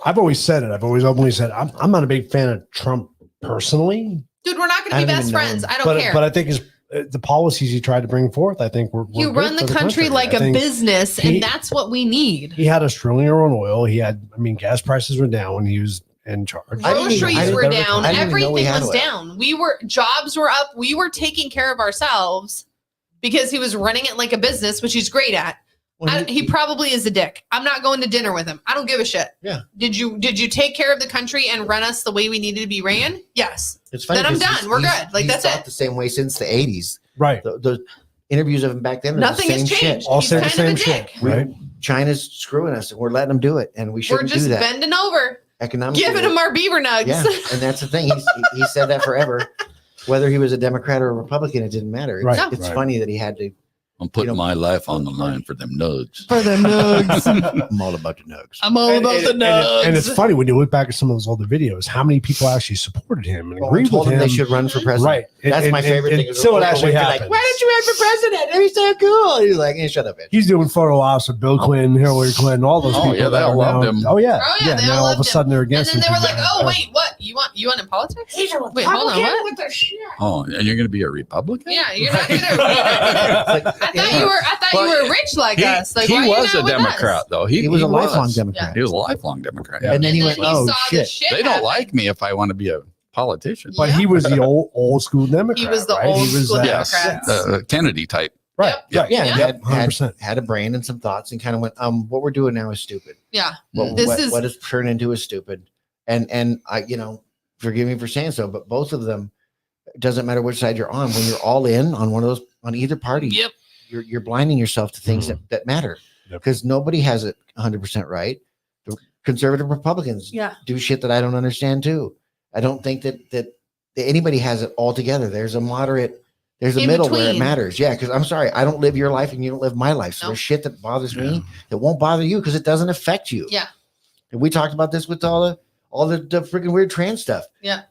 I've always said it. I've always openly said I'm not a big fan of Trump personally, Dude, we're not going I to be don't best even know friends. him. I don't care. but I think the policies he tried to bring forth, I think were You good run the for country like I a think business, he- and that's what we need. He had us drilling our own oil. He had, I mean, gas prices were down when he was in charge. I didn't even- Groceries I were didn't- down. I didn't even know we Everything had was oil. down. Jobs were up. We were taking care of ourselves because he was running it like a business, which he's great at. Well, He probably is a dick. I'm not going to dinner with him. I don't give a shit. Yeah. Did you take care of the country and run us the way we needed to be ran? Yes. It's funny. Then I'm 'cause done. We're good. Like, he's that's thought it. the same way since the 80s. Right. The interviews of him back then are Nothing the same has changed. shit. All He's said the kind same of a shit. dick. Right. China's screwing us, and we're letting them do it, and we We're shouldn't do just that. bending over, Economically, giving him our beaver nugs. yeah, and that's the thing. He said that forever. Whether he was a Democrat or a Republican, it didn't matter. It's, Right, it's right. funny that he had to. I'm putting know- my life on the line for them nugs. For the nugs. I'm all about the nugs. I'm all about the nugs. And it's funny when you look back at some of those older videos, how many people actually supported him and Well, we agreed told with him him. they should run for president. Right. That's my favorite thing. Until it actually Like, happened. why don't you run for president? That'd be so cool. He's like, shut up, bitch. He's doing photo ops with Bill Clinton, Hillary Clinton, all those Oh, people. yeah, they that all are loved now- him. Oh yeah. Oh, yeah, they now all all of a loved him. sudden they're And against then him. they were like, "Oh wait, what? You want in politics? He's a Wait, hold on, Republican what? with the shit. Oh, and you're going to be a Republican? Yeah, you're not gonna. I thought you were rich like He, us. Like, he why are you was a not with Democrat, us? though. He was a lifelong Democrat. He was a lifelong Democrat. Yeah. And then he And went, then oh, saw the shit. They don't happen. like me if I want to be a politician. But Yeah. he was the old school Democrat. He was the right? old He was, school Yes, Democrat. Kennedy type. Right. Yep. Yeah, Yeah. and 100%. had a brain and some thoughts and kind of went, what we're doing now is stupid. Yeah. What, This what, is- what has turned into is stupid. And I, forgive me for saying so, but both of them, it doesn't matter which side you're on. When you're all in on one of those, on either party, Yep. you're blinding yourself to things that matter, Yep. because nobody has it 100% right. The conservative Republicans Yeah. do shit that I don't understand too. I don't think that anybody has it all together. There's a moderate, there's a In middle where it between. mames. Yeah, because I'm sorry, I don't live your life and you don't live my life. So No. there's shit that bothers me that won't bother you because it doesn't affect you. Yeah. And we talked about this with all the freaking weird trans stuff. Yeah.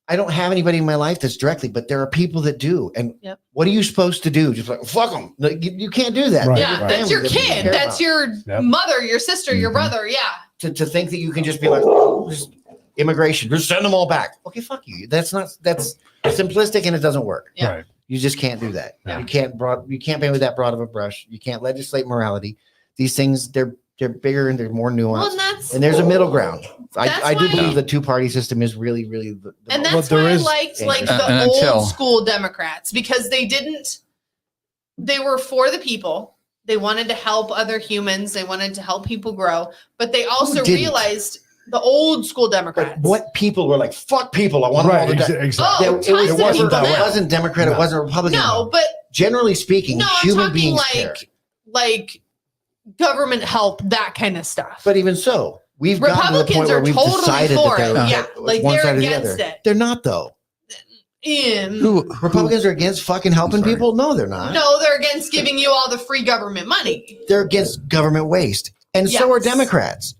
I don't have anybody in my life that's directly, but there are people that do. And Yep. what are you supposed to do? Just like, fuck them. Like, you can't do that. Right, They're Yeah, your that's family your that you kid. care That's about. your Yep. mother, your sister, your Mhm. brother. Yeah. To think that you can just be like, oh, just immigration, just send them all back. Okay, fuck you. That's simplistic and it doesn't work. Yeah. Right. You just can't do that. Yeah. You can't paint with that broad of a brush. You can't legislate morality. These things, they're bigger and they're more nuanced. Well, and that's and there's a middle ground. That's I do why- believe the two-party system is really, really the and most- that's Well, why there I is- liked like And the until- old school Democrats, because they were for the people. They wanted to help other humans. They wanted to help people grow, but they also didn't? realized The old school But Democrats. what people were like, fuck people. I want them all to die. Exactly. Oh, It tons of wasn't, people it now. wasn't Democrat. It wasn't Republican. No, but Generally speaking, no, I'm human talking beings care. like government help, that kind of stuff. But even so, we've gotten to the point Republicans where are we've totally decided for that it. they're Yeah, like one they're side or the against other. it. They're not though. Republicans are against fucking helping Sorry. people. No, they're not. No, they're against giving you all the free government money. They're against government waste, and so are Yes. Democrats.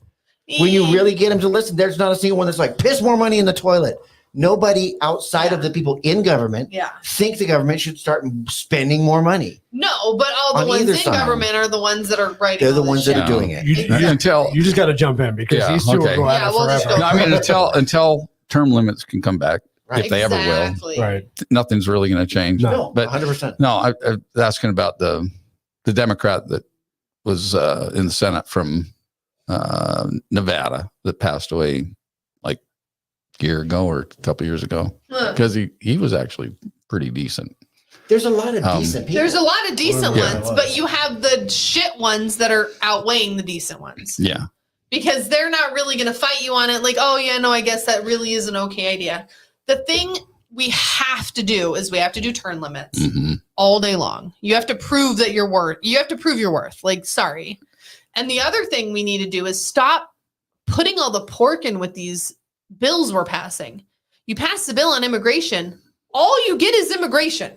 When you really get them to listen, there's not a single one that's like piss more money in the toilet. Nobody outside of the people in government Yeah. think the government should start spending more money. No, but all the On ones either in side. government are the ones that are writing. They're the all ones this that are shit. doing it. You just got to jump in because Yeah, these two okay. will go at Yeah, it we'll just forever. go. I mean, until term limits can come back, if they ever will, Exactly. Right. nothing's really going to change. No. No, But 100%. no, I was asking about the Democrat that was in the Senate from Nevada that passed away like a year ago or a couple years ago, Huh. because he was actually pretty decent. There's a lot of decent people. There's a lot of decent Yeah. ones, but you have the shit ones that are outweighing the decent ones Yeah. because they're not really going to fight you on it. Like, oh yeah, no, I guess that really is an okay idea. The thing we have to do is we have to do turn limits hmm all day long. You have to prove that you're worth. You have to prove your worth. Like, sorry. And the other thing we need to do is stop putting all the pork in with these bills we're passing. You pass the bill on immigration, all you get is immigration.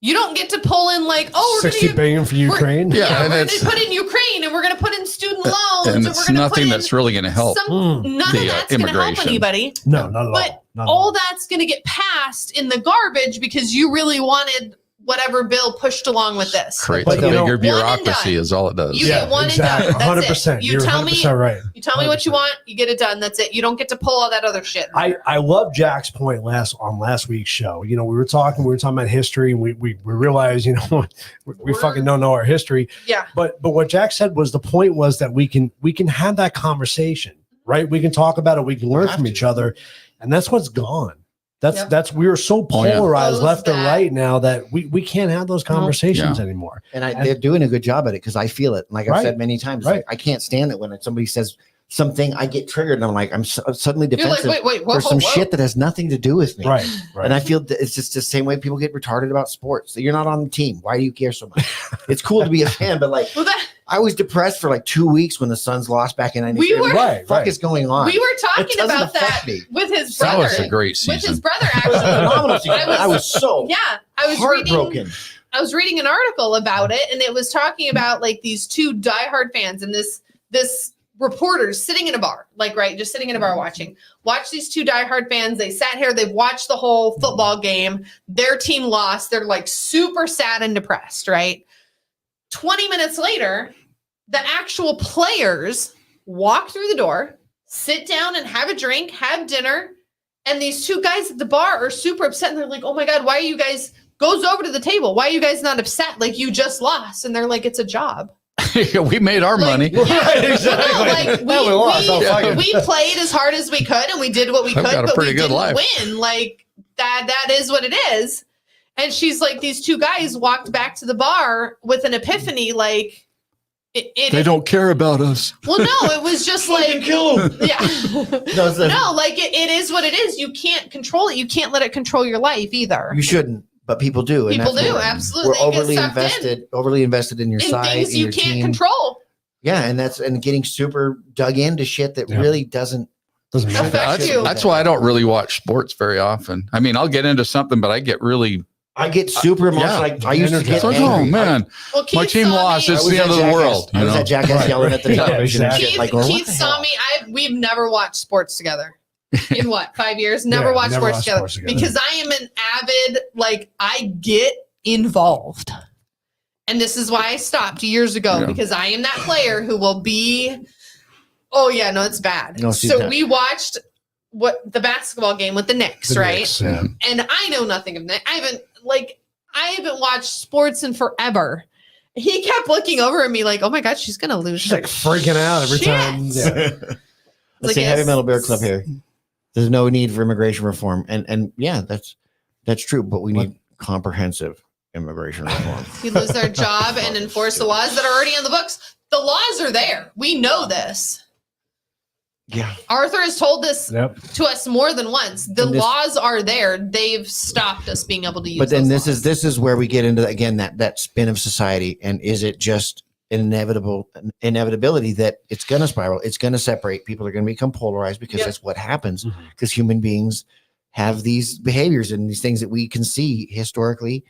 You don't get to pull in like, oh, we're 60 gonna billion for Ukraine. Yeah, yeah, and we're it's- going to put in Ukraine, and we're going to put in student loans, and and it's we're going to nothing put in that's really going to help. None the, of that's going to help immigration. anybody. No, not at But all. Not at All that's going to get passed in the garbage because you really wanted whatever bill pushed along with this. Creates But a you know, bigger one and bureaucracy done. is all it does. You get one and done. That's 100%. it. You You're tell me 100% right. You tell me what you 100%. want, you get it done. That's it. You don't get to pull all that other shit. I love Jack's point on last week's show. You know, we were talking about history, and we realized, you know, we fucking don't know our history. Yeah. But what Jack said was the point was that we can have that conversation, right? We can talk about it. We can learn from each other, and that's what's gone. That's we are so Oh, yeah. polarized Close left and that. right now that we can't have those conversations anymore. And they're doing a good job at it because I feel it. Like I've Right. said many times, Right. like, I can't stand it when somebody says something, I get triggered and I'm like, I'm suddenly You're like, defensive wait, whoa, for some whoa. shit that has nothing to do with me. Right. Right. And I feel that it's just the same way people get retarded about sports. So you're not on the team. Why do you care so much? It's cool to be a fan, but like Well, that, I was depressed for like 2 weeks when the Suns lost back in 93. We were- What the Right, fuck right. is going on? we were It talking doesn't about affect that me. with his That brother. was a great With his season. brother, It was a phenomenal actually. season. I was so Yeah, I was heartbroken. I was reading an article about it, and it was talking about like these two diehard fans and this reporters sitting in a bar, like just sitting in a bar watch these two diehard fans. They sat here, they've watched the whole football game. Their team lost. They're like super sad and depressed, right? 20 minutes later, the actual players walk through the door, sit down and have a drink, have dinner. And these two guys at the bar are super upset. And they're like, oh my God, why are you guys, goes over to the table. Why are you guys not upset? Like you just lost. And they're like, it's a job. We made our money. Yeah, Right, exactly. like Yeah, we lost. Oh, fuck it. we played as hard as we could and we did what we I've could, got a but pretty we good didn't life. win. Like that is what it is. And she's like, these two guys walked back to the bar with an epiphany. Like They don't care about us. well, no, it was just like, kill him. yeah. No, Like it is what it is. You can't control it. You can't let it control your life either. You shouldn't, but people do. And People that's do, what- absolutely. We're They get overly sucked in. invested in your In side, things in you your can't team. control. Yeah, and getting super dug into shit that Yeah. really doesn't. Doesn't matter. Affect you. That's why I don't really watch sports very often. I mean, I'll get into something, but I get really I get super emotional. yeah. Like I used to get it's like, angry. oh man, Well, my Keith team saw lost. me- It's I was the at end of the Jackass. world. I You was know? at Jackass Right. yelling at the Yeah, television and exactly. shit. Like, going, what Keith the saw hell? me. We've never watched sports together. In what, 5 years? Never Yeah, watched never sports watched together. sports together. Because I am an avid, like, I get involved. And this is why I stopped years ago, Yeah. because I am that player who will be, oh yeah, no, it's bad. No, she's so not. we watched the basketball game with the Knicks, The right? Knicks, yeah. And I know nothing of that. I haven't watched sports in forever. He kept looking over at me like, oh my God, she's gonna lose. She's her like freaking out every shit. time. Yeah. Let's Like, say Heavy yes. Metal Bear Club here. There's no need for immigration reform, and yeah, that's true. But we need comprehensive immigration reform. You lose their job and enforce the laws that are already on the books. The laws are there. We know this. Yeah. Arthur has told this Yep. to us more than once. The And this- laws are there. They've stopped us being able to use. But then those laws. this is where we get into again that spin of society, and is it just an inevitability that it's going to spiral? It's going to separate. People are going to become polarized because Yep. that's what happens. Mhm. Because human beings have these behaviors and these things that we can see historically,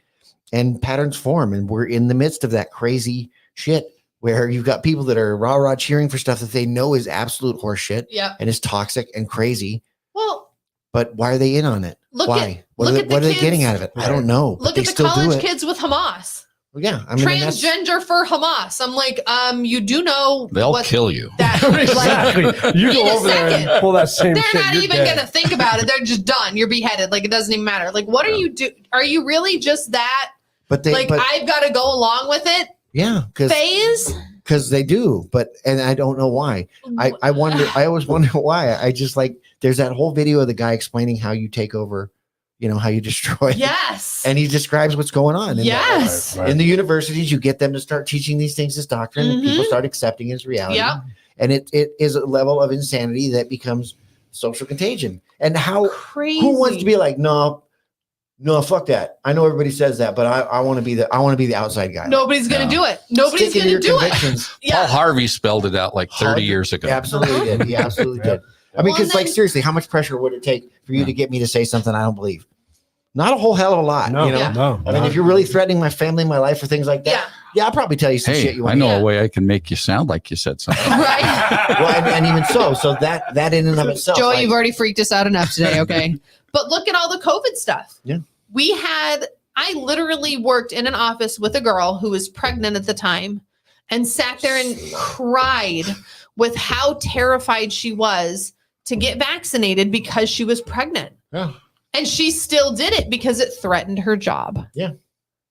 and patterns form, and we're in the midst of that crazy shit where you've got people that are rah cheering for stuff that they know is absolute horseshit Yeah. and is toxic and crazy. Well, But why are they in on it? look Why? at What look are at they, what the are they kids. getting out of it? I don't know. but Look they at the still do college it. kids with Hamas. Well, yeah, I mean, and that's- Transgender for Hamas. I'm like, you do know They'll what kill you. that like, Exactly. You in go a over there second. and pull that same they're shit. not you're even dead. gonna think about it. They're just done. You're beheaded. Like it doesn't even matter. Like what are you do? Are you really just that? but they, Like but I've got to go along with it. yeah, because they do. But and I don't know why. I wonder. I always wonder why. I just like there's that whole video of the guy explaining how you take over, how you destroy. Yes. And he describes what's going on. And Yes. Right. in the universities, you get them to start teaching these things as doctrine, and people Mhm. start accepting it as reality. Yep. And it is a level of insanity that becomes social contagion. And Crazy. who wants to be like, no, fuck that. I know everybody says that, but I want to be the outside guy. Nobody's gonna No. do it. Nobody's Stick to gonna your do it. convictions. Paul Yeah. Harvey spelled it out like 30 years ago. He absolutely did. He absolutely did. I mean, Well, because like then- seriously, how much pressure would it take for you Yeah. to get me to say something I don't believe? Not a whole hell of a lot. No, Yeah. no. I mean, if you're really threatening my family, my life, or things like Yeah. that, yeah, I'll probably tell you some shit Hey, you I want. know Yeah. a way I can make you sound like you said something. Right. Well, and even so that in and of itself, Joey, like, you've already freaked us out enough today, okay? But look at all the COVID stuff. Yeah. I literally worked in an office with a girl who was pregnant at the time and sat there and cried with how terrified she was to get vaccinated because she was pregnant. Yeah. And she still did it because it threatened her job. Yeah.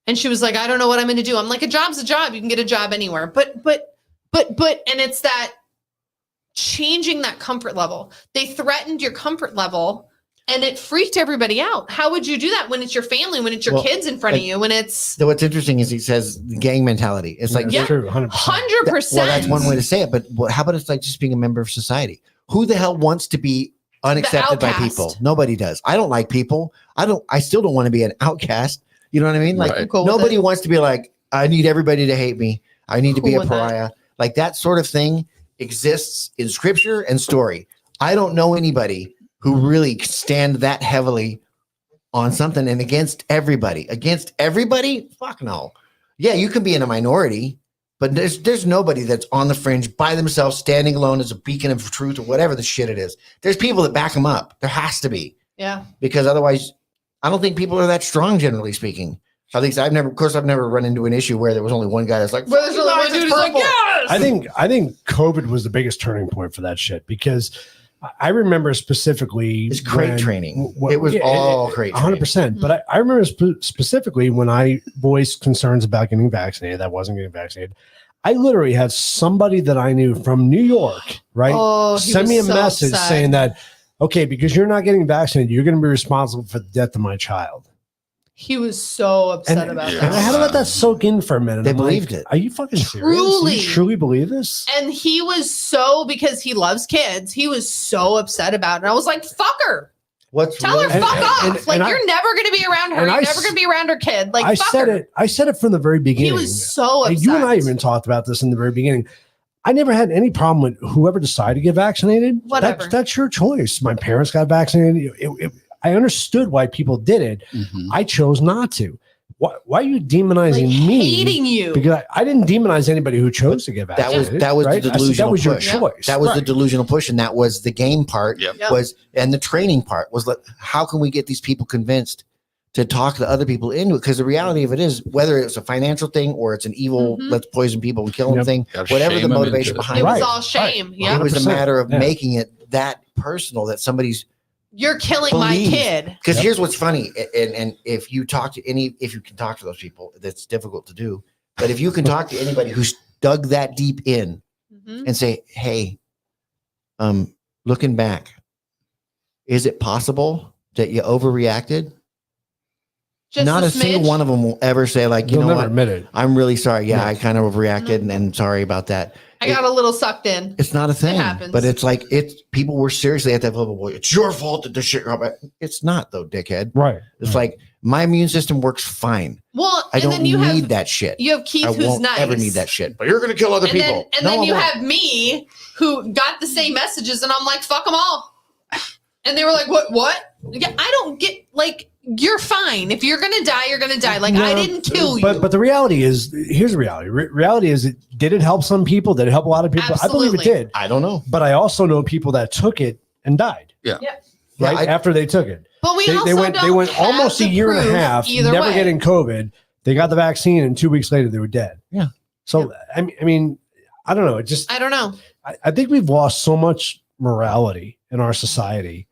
And she was like, I don't know what I'm going to do. I'm like, a job's a job. You can get a job anywhere. But, and it's that changing that comfort level. They threatened your comfort level and it freaked everybody out. How would you do that when it's your family, when it's your Well, kids in front of like- you, when it's So what's interesting is he says the gang mentality. It's like, That's Yeah. true. 100%. 100%? well, that's one way to say it. But how about it's like just being a member of society? Who the hell wants to be unaccepted by outcast. people? Nobody does. I don't like people. I still don't want to be an outcast. You know what I mean? Like Right. Cool with nobody it. wants to be like, I need everybody to hate me. I need to be Cool a with that. pariah. Like that sort of thing exists in scripture and story. I don't know anybody who really stand that heavily on something and against everybody. Against everybody? Fuck no. Yeah, you can be in a minority, but there's nobody that's on the fringe by themselves, standing alone as a beacon of truth or whatever the shit it is. There's people that back them up. There has to be, Yeah. because otherwise, I don't think people are that strong, generally speaking. At least I've never run into an issue where there was only one guy that's like, Where there's "Fuck you only guys, one dude it's who's like, purple." yes! I think COVID was the biggest turning point for that shit because I remember specifically It's crate when- training. when- It was all crate training. 100%. But I remember specifically when I voiced concerns about getting vaccinated, that wasn't getting vaccinated. I literally had somebody that I knew from New York, right? Oh, he send me a was so message upset. saying that, okay, because you're not getting vaccinated, you're going to be responsible for the death of my child. He was so upset And, about and I that. had to let that soak in for a minute. They I'm like, believed it. Are you fucking serious? Truly. You truly believe this? And he was so, because he loves kids, he was so upset about it. And I was like, fuck her. What's Tell her, really- fuck off. and Like, I- you're never going to be around her. and You're I never s- going to be around her kid. Like, I fuck said her. it. I said it from the very beginning. He was so upset. You and I even talked about this in the very beginning. I never had any problem with whoever decided to get vaccinated. Whatever. That's your choice. My parents got vaccinated. I understood why people did it. Mhm. I chose not to. Why are you demonizing Like, me? hating you. Because I didn't demonize anybody who chose to get That was vaccinated. that was right? the I said delusional that was your push. choice. That was the Right. delusional push, and that was the game part. Yep. Yep. Was and the training part was like, how can we get these people convinced to talk the other people into it? Because the reality of it is, whether it's a financial thing or it's an evil, Mhm. let's poison people and kill them Yep. thing, Gotta whatever shame the 'em motivation into it. behind It it, was Right. all shame. Yeah. it was a 100%. matter of Yeah. making it that personal that somebody's. You're killing my Believe. kid. Because Yep. here's what's funny, and if you talk to if you can talk to those people, that's difficult to do. But if you can talk to anybody who's dug that deep in Mhm. and say, hey, looking back, is it possible that you overreacted? Just Not a smidge. single one of them will ever say, like, you You'll know never what? admit it. I'm really sorry. Yeah, No. I kind of overreacted and sorry about that. I got a little sucked in. It's not a thing, happens. but it's like people were seriously at that level. Boy, it's your fault that this shit. It's not though, dickhead. Right. It's like my immune system works fine. Well, I and don't then you need have that shit. You have Keith, I who's won't nice. ever need that shit. But you're gonna kill other And people. then I you won't. have me, who got the same messages, and I'm like, fuck them all. And they were like, what? Yeah, I don't get like. You're fine. If you're gonna die, you're gonna die. Like I didn't kill you. But the reality is, here's the reality. Reality is, did it help some people? Did it help a lot of people? Absolutely. I believe it did. I don't know. But I also know people that took it and died. Yeah. Right after they took it. But we They also went don't have almost a to year and a prove half, either never way. getting COVID. They got the vaccine, and 2 weeks later they were dead. Yeah. So I mean, I don't know. It just I don't know. I think we've lost so much morality in our society.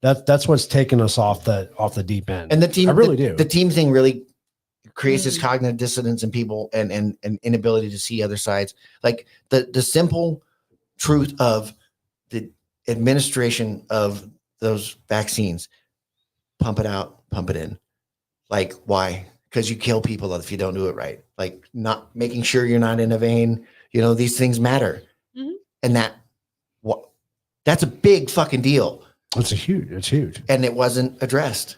That's what's taken us off the deep end. And the team, I really do. The team thing really creates this cognitive dissonance in people and inability to see other sides. Like the simple truth of the administration of those vaccines, pump it out, pump it in. Like why? Because you kill people if you don't do it right. Like not making sure you're not in a vein. You know, these things matter. Mhm. And that's a big fucking deal. It's huge. And it wasn't addressed,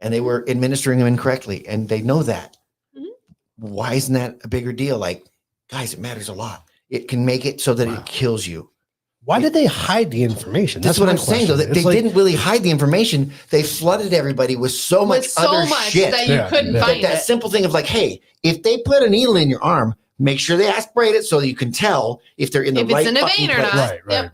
and they were administering them incorrectly, and they know that. Mhm. Why isn't that a bigger deal? Like, guys, it matters a lot. It can make it so that it kills you. Why did they hide the information? That's what my I'm saying, though. question. They It's like- didn't really hide the information. They flooded everybody with so much other shit. that you couldn't Like find that it. simple thing of like, hey, if they put a needle in your arm, make sure they aspirate it so that you can tell if they're in the If it's right in a fucking vein or place. not. Right. Yep.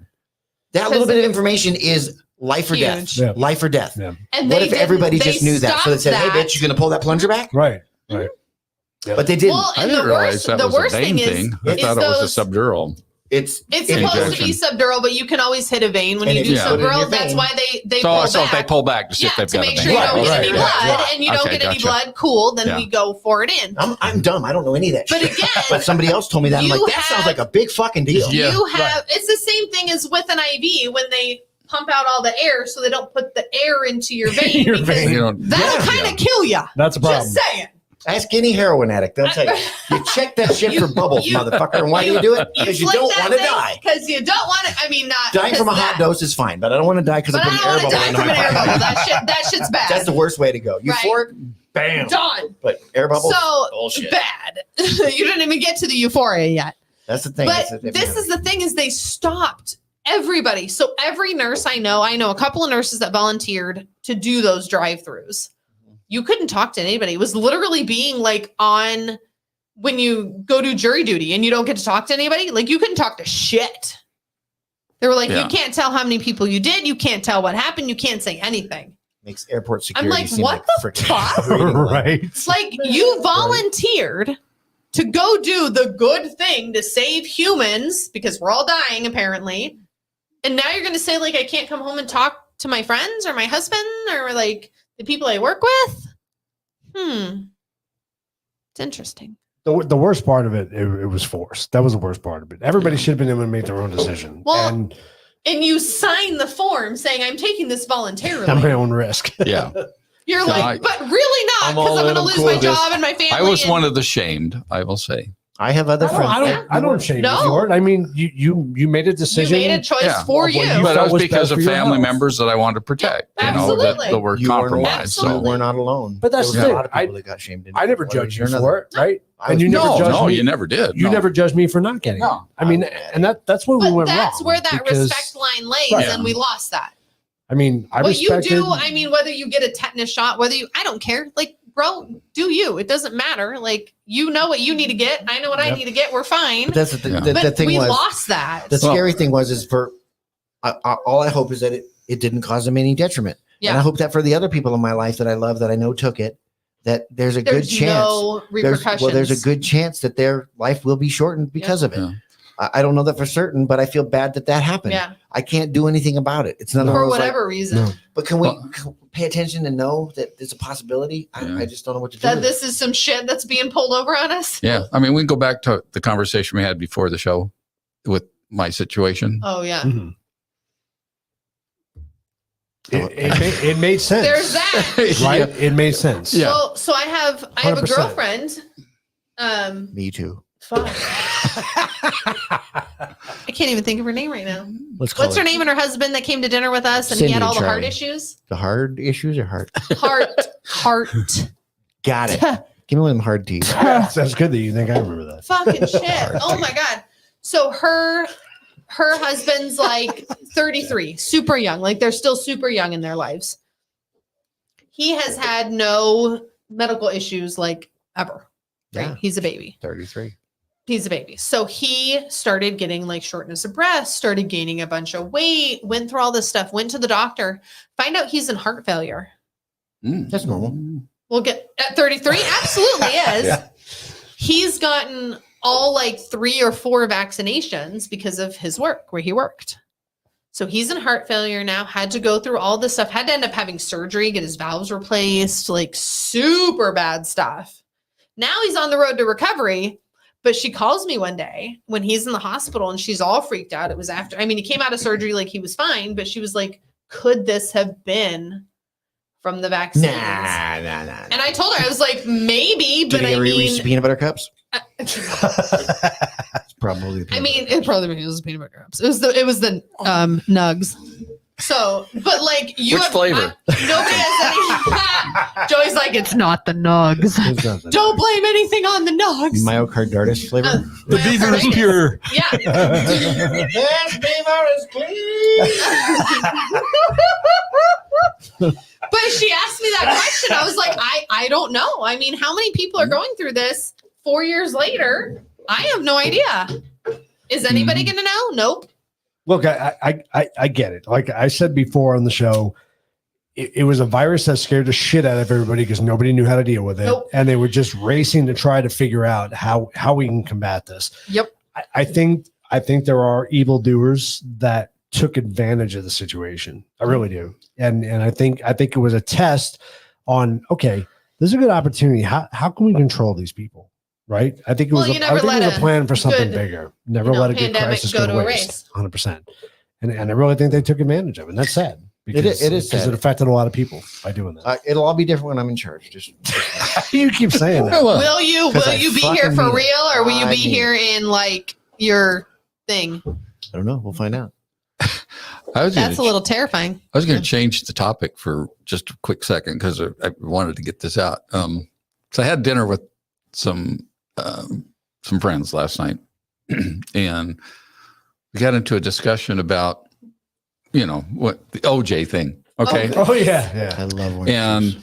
That little Because bit of if- information is life or death. Huge. Yeah. Life or death. Yeah. And What they if didn't- everybody they just knew that? So they said, stopped hey, that. bitch, you're going to pull that plunger back? Right. But they didn't. Well, I and didn't the realize worst, that the was a worst vein thing thing. I is thought it those, was a subdural. It's It's supposed to be injection. subdural, but you can always hit a vein when And you if do you put it in your subdural. That's vein- why they pull So if back. they pull back to see if Yeah, they've to got a make vein. sure you don't Right, get right, any right, blood, right. and you don't Okay, get any gotcha. blood. Cool, then Yeah. we go for it in. I'm dumb. I don't know any of that But shit. again, But somebody else told me that. I'm you like, that sounds have- like a big fucking deal. Yeah. You have it's the same thing as with an IV when they pump out all the air so they don't put the air into your vein. Your because vein. You know, that'll kind of kill you. That's a problem. Just saying. Ask any heroin addict. They'll tell you. You check that shit for bubbles, motherfucker. And why do you do it? Because you don't want to die. Because you don't want to. I mean, not Dying from a hot that. dose is fine, but I don't want to die because I But put I an don't air want to bubble die into from my an air bubble. body. That shit's bad. That's the worst way to go. Right. Euphoric, bam. Done. But air bubbles, So bullshit. bad. You didn't even get to the euphoria yet. That's the thing. But That's the this is the thing: is they stopped everybody. So every nurse I know a couple of nurses that volunteered to do those drive-throughs. You couldn't talk to anybody. It was literally being like on when you go to jury duty and you don't get to talk to anybody. Like you couldn't talk to shit. They were like, Yeah. you can't tell how many people you did. You can't tell what happened. You can't say anything. Makes airport I'm security like, seem what like the freaking fuck? Right. It's like you volunteered to go do the good thing to save humans because we're all dying apparently. And now you're going to say like, I can't come home and talk to my friends or my husband or like the people I work with. It's interesting. The worst part of it was forced. That was the worst part of it. Everybody should have been able to make their own decision. Well, and And you sign the form saying I'm taking this voluntarily. at my own risk. yeah. You're No, like, but really not I'm all because I'm in, going to I'm lose cool my with this. job and my family. I was and- one of the shamed, I will say. I have other friends. I don't shame No. you for it. I mean, you made a You decision. made a choice Yeah. for Well, you. you But it felt was was because best of for your family health. members that I wanted to protect. Yeah, you know, that absolutely. were You weren't alone. compromised. You So Absolutely. were not alone. But that's There the was a thing. lot of people that got shamed. I never One judged way or you another. for it, right? I And you was- never no, judged no, me. you never did. You no. never judged me for not getting No. it. I mean, and that's where we But went that's wrong. where that because, respect line lays, Right. and we lost that. I mean, I What you respected. do, I mean, whether you get a tetanus shot, I don't care. Like, bro, do you? It doesn't matter. Like, you know what you need to get. I know what I Yep. need to get. We're fine. But that's the, th- Yeah. the, But the thing we was. lost that. The Well- scary thing was for all I hope is that it didn't cause them any detriment. And I Yeah. hope that for the other people in my life that I love that I know took it, that there's a There's good chance. no repercussions. There's a good chance that their life will be shortened because of it. Yeah. I don't know that for certain, but I feel bad that happened. Yeah. I can't do anything about it. It's not For one of those, like, whatever reason. No. but can we Well- pay attention and know that there's a possibility? Yeah. I just don't know what to do. That with this is some shit that's being pulled over on us. Yeah. I mean, we can go back to the conversation we had before the show with my situation. Oh, yeah. Mhm. It made sense. There's that. right? Yeah. It made sense. Yeah. So I have a 100%. girlfriend. Me too. Fuck. I can't even think of her name right now. Let's call What's her name and her husband that came to dinner with us and he Cindy had all and the heart Charlie. issues? The hard issues or heart? Heart. Got it. Give me one of them hard teas. That's good that you think I remember that. Fucking shit. Oh my God. So her husband's like 33, super young. Like they're still super young in their lives. He has had no medical issues like ever. Right? Yeah. He's a baby. 33. He's a baby. So he started getting like shortness of breath, started gaining a bunch of weight, went through all this stuff, went to the doctor, find out he's in heart failure. That's normal. We'll get at 33. Absolutely is. Yeah. He's gotten all like 3 or 4 vaccinations because of his work where he worked. So he's in heart failure now, had to go through all this stuff, had to end up having surgery, get his valves replaced, like super bad stuff. Now he's on the road to recovery, but she calls me one day when he's in the hospital and she's all freaked out. It was after, I mean, he came out of surgery like he was fine, but she was like, could this have been from the vaccines? Nah. And I told her, I was like, maybe, Did but he I ever eat Reese's mean, peanut butter cups? It's probably. I mean, it probably was peanut butter cups. It was the nugs. So, but like you Which have, flavor? Nobody has any. Joey's like, it's not the nugs. Don't blame anything on the nugs. Myocarditis flavor. The beaver is pure. Yeah. This beaver is clean. But she asked me that question. I was like, I don't know. I mean, how many people are going through this 4 years later? I have no idea. Is anybody going to know? Nope. Look, I get it. Like I said before on the show, it was a virus that scared the shit out of everybody because nobody knew how to deal with it. Nope. And they were just racing to try to figure out how we can combat this. Yep. I think there are evildoers that took advantage of the situation. I really do. And I think it was a test on, okay, this is a good opportunity. How can we control these people? Right. I think it was, Well, you never let a plan for something good, bigger. Never let a good pandemic crisis go go to to a waste. 100%. And I really think they took advantage of it. And that's sad. It is because sad. it affected a lot of people by doing that. It'll all be different when I'm in charge. Just You keep saying that. Will you 'Cause I be here fucking for mean it. real, or will you I be mean here in like your thing? I don't know. We'll find out. That's a little terrifying. I was going to change the topic for just a quick second because I wanted to get this out. So I had dinner with some friends last night, and we got into a discussion about, what the OJ thing. Okay. Oh yeah. I love when And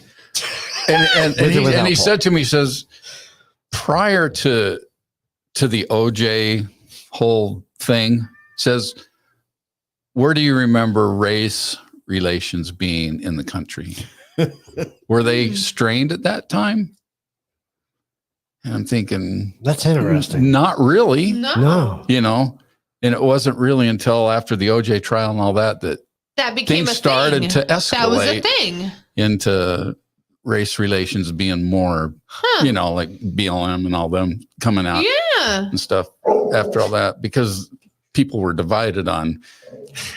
With or without he Paul? said to me, he says, prior to the OJ whole thing, says, where do you remember race relations being in the country? Were they strained at that time? And I'm thinking, That's interesting. not really, No. and it wasn't really until after the OJ trial and all that That became things a started thing. to That was a escalate thing. into race relations being more, Huh. like BLM and all them coming out Yeah. and stuff after all that, because people were divided on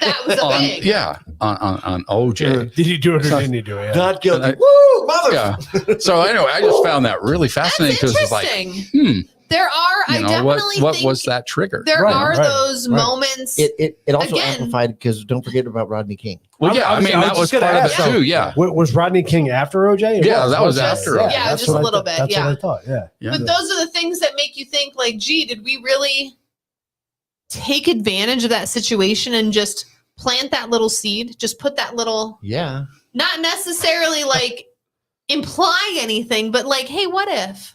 That was a thing. on OJ. Did you do it or didn't you do it? not guilty. And Woo, mother. Yeah. So anyway, I just found that really That's fascinating because it's like, interesting. There are, I definitely what think was that trigger? there Right, are right, those right. moments. It also Again. amplified because don't forget about Rodney King. Well, yeah, I mean, that was just part gonna of it ask, too. Yeah. Was Rodney King after OJ? It Yeah, that was okay. after OJ. Yeah, that's just what a I little thought- bit, That's yeah. what I thought. Yeah. Yeah. But those are the things that make you think like, gee, did we really take advantage of that situation and just plant that little seed? Just put that little, Yeah. not necessarily like imply anything, but like, hey, what if?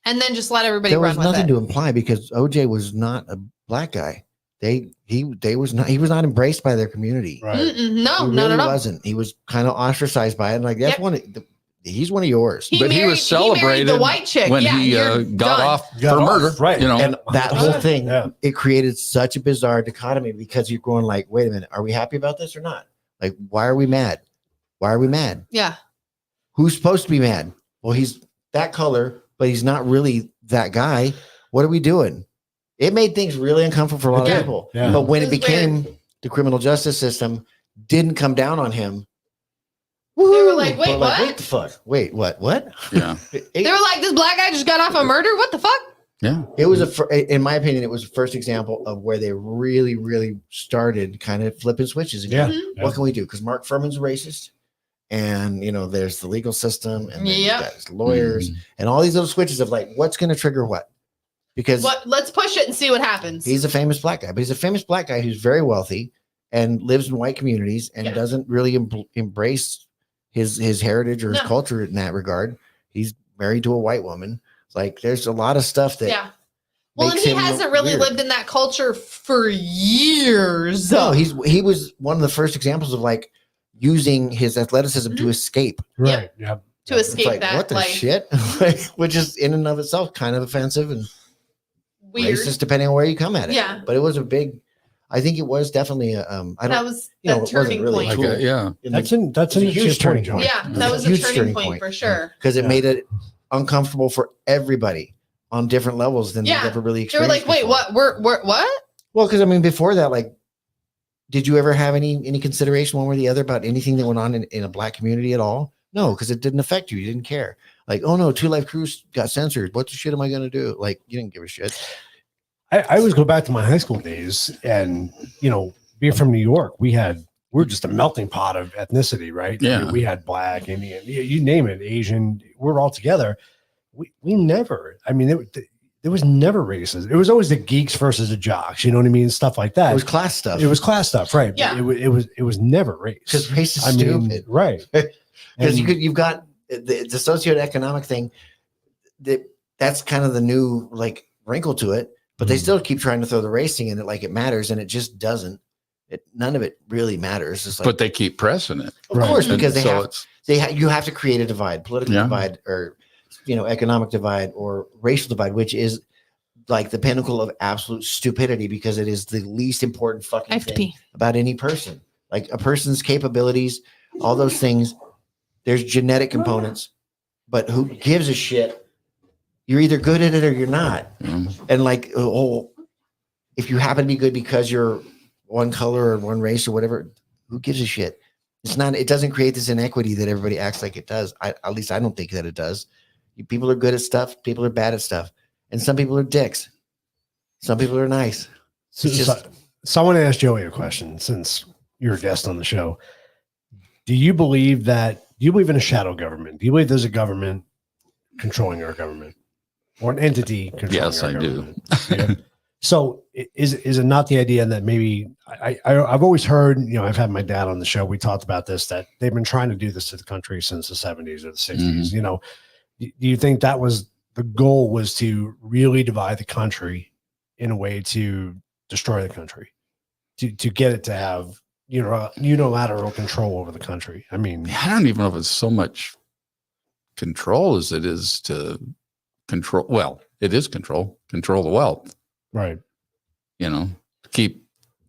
And then just let everybody There run was with nothing it. to imply because OJ was not a black guy. He was not embraced by their community. Right. Mm-mm, no, He not really at all. wasn't. He was kind of ostracized by it. And like that's Yep. he's one of yours. But he was celebrated the white chick when yeah, he you're got done. off Got for off, murder, right. And that whole thing, Yeah. it created such a bizarre dichotomy because you're going like, wait a minute, are we happy about this or not? Like, why are we mad? Why are we mad? Yeah. Who's supposed to be mad? Well, he's that color, but he's not really that guy. What are we doing? It made things really uncomfortable for a lot Yeah. of people. Yeah. But when It it was became the criminal justice system didn't come down on him, They were woo, like, wait, we're what? What the fuck? Wait, what? What? Yeah. They were like, this black guy just got off a murder? What the fuck? Yeah. It was in my opinion, it was the first example of where they really, really started kind of flipping switches. And Yeah. going, what can we do? Because Mark Furman's racist, and there's the legal system, and then you got his lawyers, and all these little switches of like, what's going to trigger what? Because let's push it and see what happens. he's a famous black guy, but he's a famous black guy who's very wealthy and lives in white communities and doesn't really embrace his heritage or his culture in that regard. He's married to a white woman. Like, there's a lot of stuff that well, and he hasn't really lived in that culture for years. No, he was one of the first examples of like using his athleticism to escape. Right. Yeah. To escape like, that what the life. shit? Which is in and of itself kind of offensive and Weird. racist depending on where you come at it. Yeah. But it was I think it was definitely that was the turning point. That's a huge turning point. Yeah, that was a turning point for sure. Because it made it uncomfortable for everybody on different levels than they've ever really experienced. They were like, wait, what? We're what? Well, because I mean, before that, like, did you ever have any consideration one way or the other about anything that went on in a black community at all? No, because it didn't affect you. You didn't care. Like, oh no, Two Life Crew got censored. What the shit am I going to do? Like, you didn't give a shit. I always go back to my high school days, and being from New York, we're just a melting pot of ethnicity, right? Yeah. I mean, we had black, Indian, you name it, Asian. We're all together. We never. I mean, there was never races. It was always the geeks versus the jocks. You know what I mean? Stuff like that. It was class stuff. It was class stuff, right? Yeah. It was never race. Because race is stupid, right? Because you've got the socioeconomic thing. That's kind of the new like wrinkle to it. But they still keep trying to throw the racing in it like it matters, and it just doesn't. None of it really matters. It's like, But they keep pressing it. of course, because And you have to create a divide, political divide, or economic divide, or racial divide, which is like the pinnacle of absolute stupidity because it is the least important fucking thing about any person. Like a person's capabilities, all those things. There's genetic components, but who gives a shit? You're either good at it or you're not. And like, if you happen to be good because you're one color or one race or whatever, who gives a shit? It doesn't create this inequity that everybody acts like it does. At least I don't think that it does. People are good at stuff. People are bad at stuff. And some people are dicks. Some people are nice. So I want to ask Joey a question since you're a guest on the show. Do you believe in a shadow government? Do you believe there's a government controlling our government? Or an entity controlling Yes, our I government? do. Yeah. So is it not the idea that maybe I've always heard, I've had my dad on the show. We talked about this, that they've been trying to do this to the country since the 70s or the 60s. Do you think that was the goal, was to really divide the country in a way to destroy the country, to get it to have unilateral control over the country? I mean, I don't even know if it's so much control as it is to control. Well, it is control the wealth, right? Keep.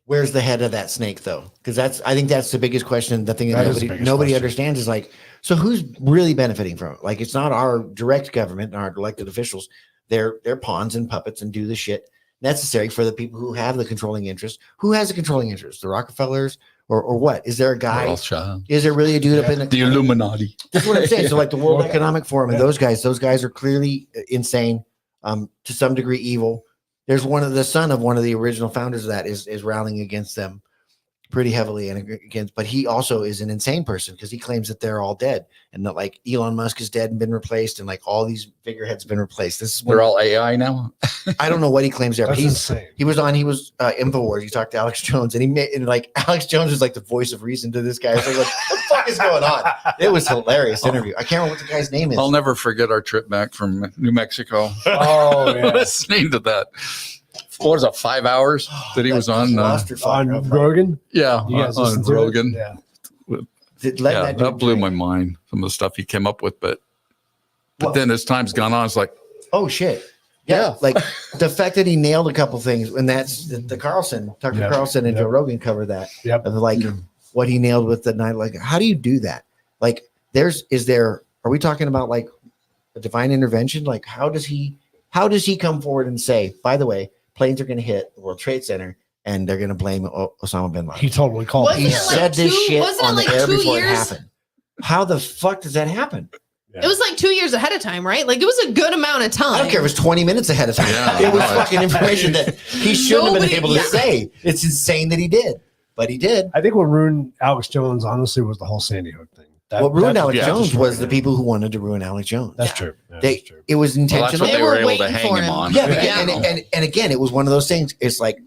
Where's the head of that snake though? Because I think that's the biggest question. The thing that nobody understands is like, so who's really benefiting from it? Like, it's not our direct government and our elected officials. They're pawns and puppets and do the shit necessary for the people who have the controlling interest. Who has the controlling interest? The Rockefellers or what? Is there a guy? Rothschild. Is there really a dude up in the Illuminati? That's what I'm saying. So like the World Economic Forum and those guys are clearly insane, to some degree evil. There's the son of one of the original founders of that is rallying against them pretty heavily and against, but he also is an insane person because he claims that they're all dead and that like Elon Musk is dead and been replaced and like all these figureheads have been replaced. They're all AI now. I don't know what he claims there, but he was InfoWars. He talked to Alex Jones and like Alex Jones is like the voice of reason to this guy. It's like, what the fuck is going on? It was hilarious interview. I can't remember what the guy's name is. I'll never forget our trip back from New Mexico. Oh, yeah. Listening to that. What was it, 5 hours that he was on? Rogan? Yeah, on Rogan. Yeah. That blew my mind, some of the stuff he came up with. But then as time's gone on, it's like, oh, shit. Yeah. Like the fact that he nailed a couple things, and that's the Carlson, Tucker Carlson and Joe Rogan cover that. Yep. Of like what he nailed with the night. Like, how do you do that? Like, are we talking about like a divine intervention? Like, how does he come forward and say, by the way, planes are going to hit the World Trade Center and they're going to blame Osama bin Laden? He totally called it. He said this shit on the air before it happened. How the fuck does that happen? It was like 2 years ahead of time, right? Like it was a good amount of time. I don't care if it was 20 minutes ahead of time. Yeah. It was fucking information that he shouldn't have been Nobody- able to say. It's insane that he did, but he did. I think what ruined Alex Jones, honestly, was the whole Sandy Hook thing. What ruined Alex yeah, Jones destroyed was the him. people who wanted to ruin Alex Jones. That's true. Yeah, They, that's true. it was Well, that's intentional. what they were were able to waiting hang for him him. on. Yeah, Yeah. and again, it was one of those things. It's like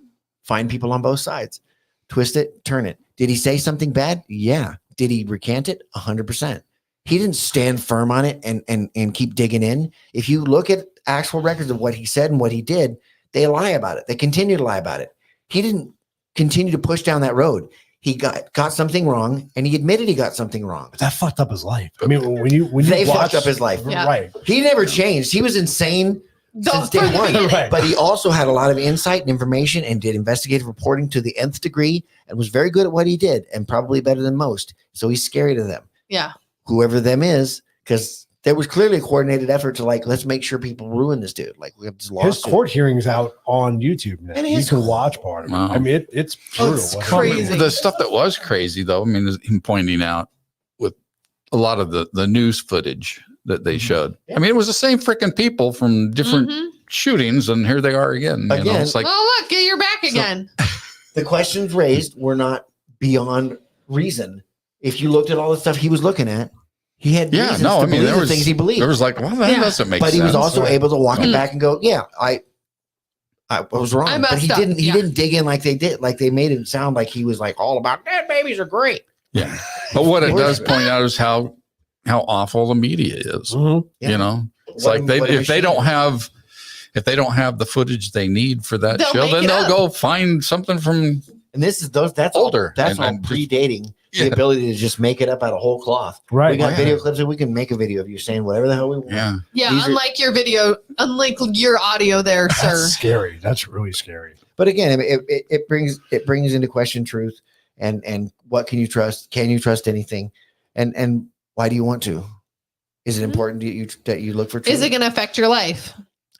find people on both sides, twist it, turn it. Did he say something bad? Yeah. Did he recant it? 100%. He didn't stand firm on it and keep digging in. If you look at actual records of what he said and what he did, they lie about it. They continue to lie about it. He didn't continue to push down that road. He got something wrong, and he admitted he got something wrong. But that fucked up his life. I mean, when you They watch, fucked up his life. Yeah. right? He never changed. He was insane since day From the one. beginning. Right. But he also had a lot of insight and information and did investigative reporting to the nth degree and was very good at what he did and probably better than most. So he's scary to them, Yeah. whoever them is, because there was clearly a coordinated effort to like, let's make sure people ruin this dude. Like we have this His lawsuit. court hearings out on YouTube now. And You his can watch part of it. Wow. I mean, it's brutal. it's what crazy. happened. The stuff that was crazy, though, I mean, is him pointing out with a lot of the news footage that they showed. Yeah. I mean, it was the same freaking people from different Mhm. shootings, and here they are again. You know, Again. it's like, Oh, look, you're back again. The questions raised were not beyond reason. If you looked at all the stuff he was looking at, he had yeah, reasons no, to I mean, believe there the was things he believed. There was like, well, that Yeah. doesn't make But sense. he was also able to walk it Mm. back and go, yeah, I was wrong. I But he messed up, didn't yeah. dig in like they did. Like they made it sound like he was like all about dead babies are great. Yeah, but what it does point out is how awful the media is. Mhm. Yeah. You know, it's What like a- what a if they don't machine. have the footage they need for that They'll show, make then it they'll up. go find something from. And this is that's Older. All, that's And- all and just- predating Yeah. the ability to just make it up out of whole cloth. Right. We got Yeah. video clips and we can make a video of you saying whatever the hell we want. Yeah, Yeah, These are- unlike your video, unlike your audio there, sir. That's scary. That's really scary. But again, it brings into question truth and what can you trust? Can you trust anything? And why do you want to? Is it Mhm. important that you look for truth? Is it going to affect your life?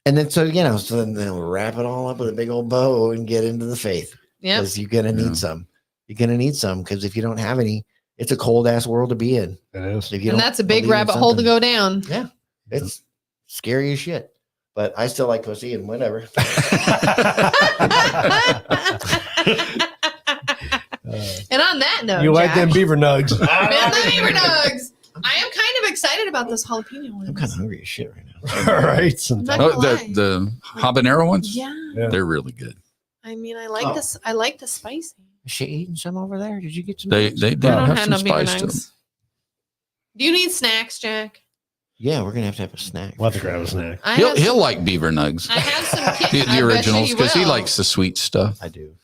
And then so then we'll wrap it all up with a big old bow and get into the faith. Yeah. Because you're gonna Yeah. need some. You're gonna need some because if you don't have any, it's a cold ass world to be in. It is. If you And don't that's a big believe in rabbit hole to something. go down. Yeah, it's scary as shit. But I still like pussy and whatever. And on that note, You like Jack, them beaver nugs? and the beaver dogs. I am kind of excited about this jalapeno one. I'm kind of hungry as shit right now. All right. Sometimes. Not oh, gonna lie. the habanero ones. Yeah, Yeah. They're really good. I mean, I like Oh. this. I like the spicy. Is she eating some over there? Did you get some? They nuts? they I do don't have have some no beaver spice to them. nugs. Do you need snacks, Jack? Yeah, we're gonna have to have a snack. We'll have to grab a snack. I He'll have he'll like beaver nugs, I have some the originals, because he likes the sweet stuff. I do.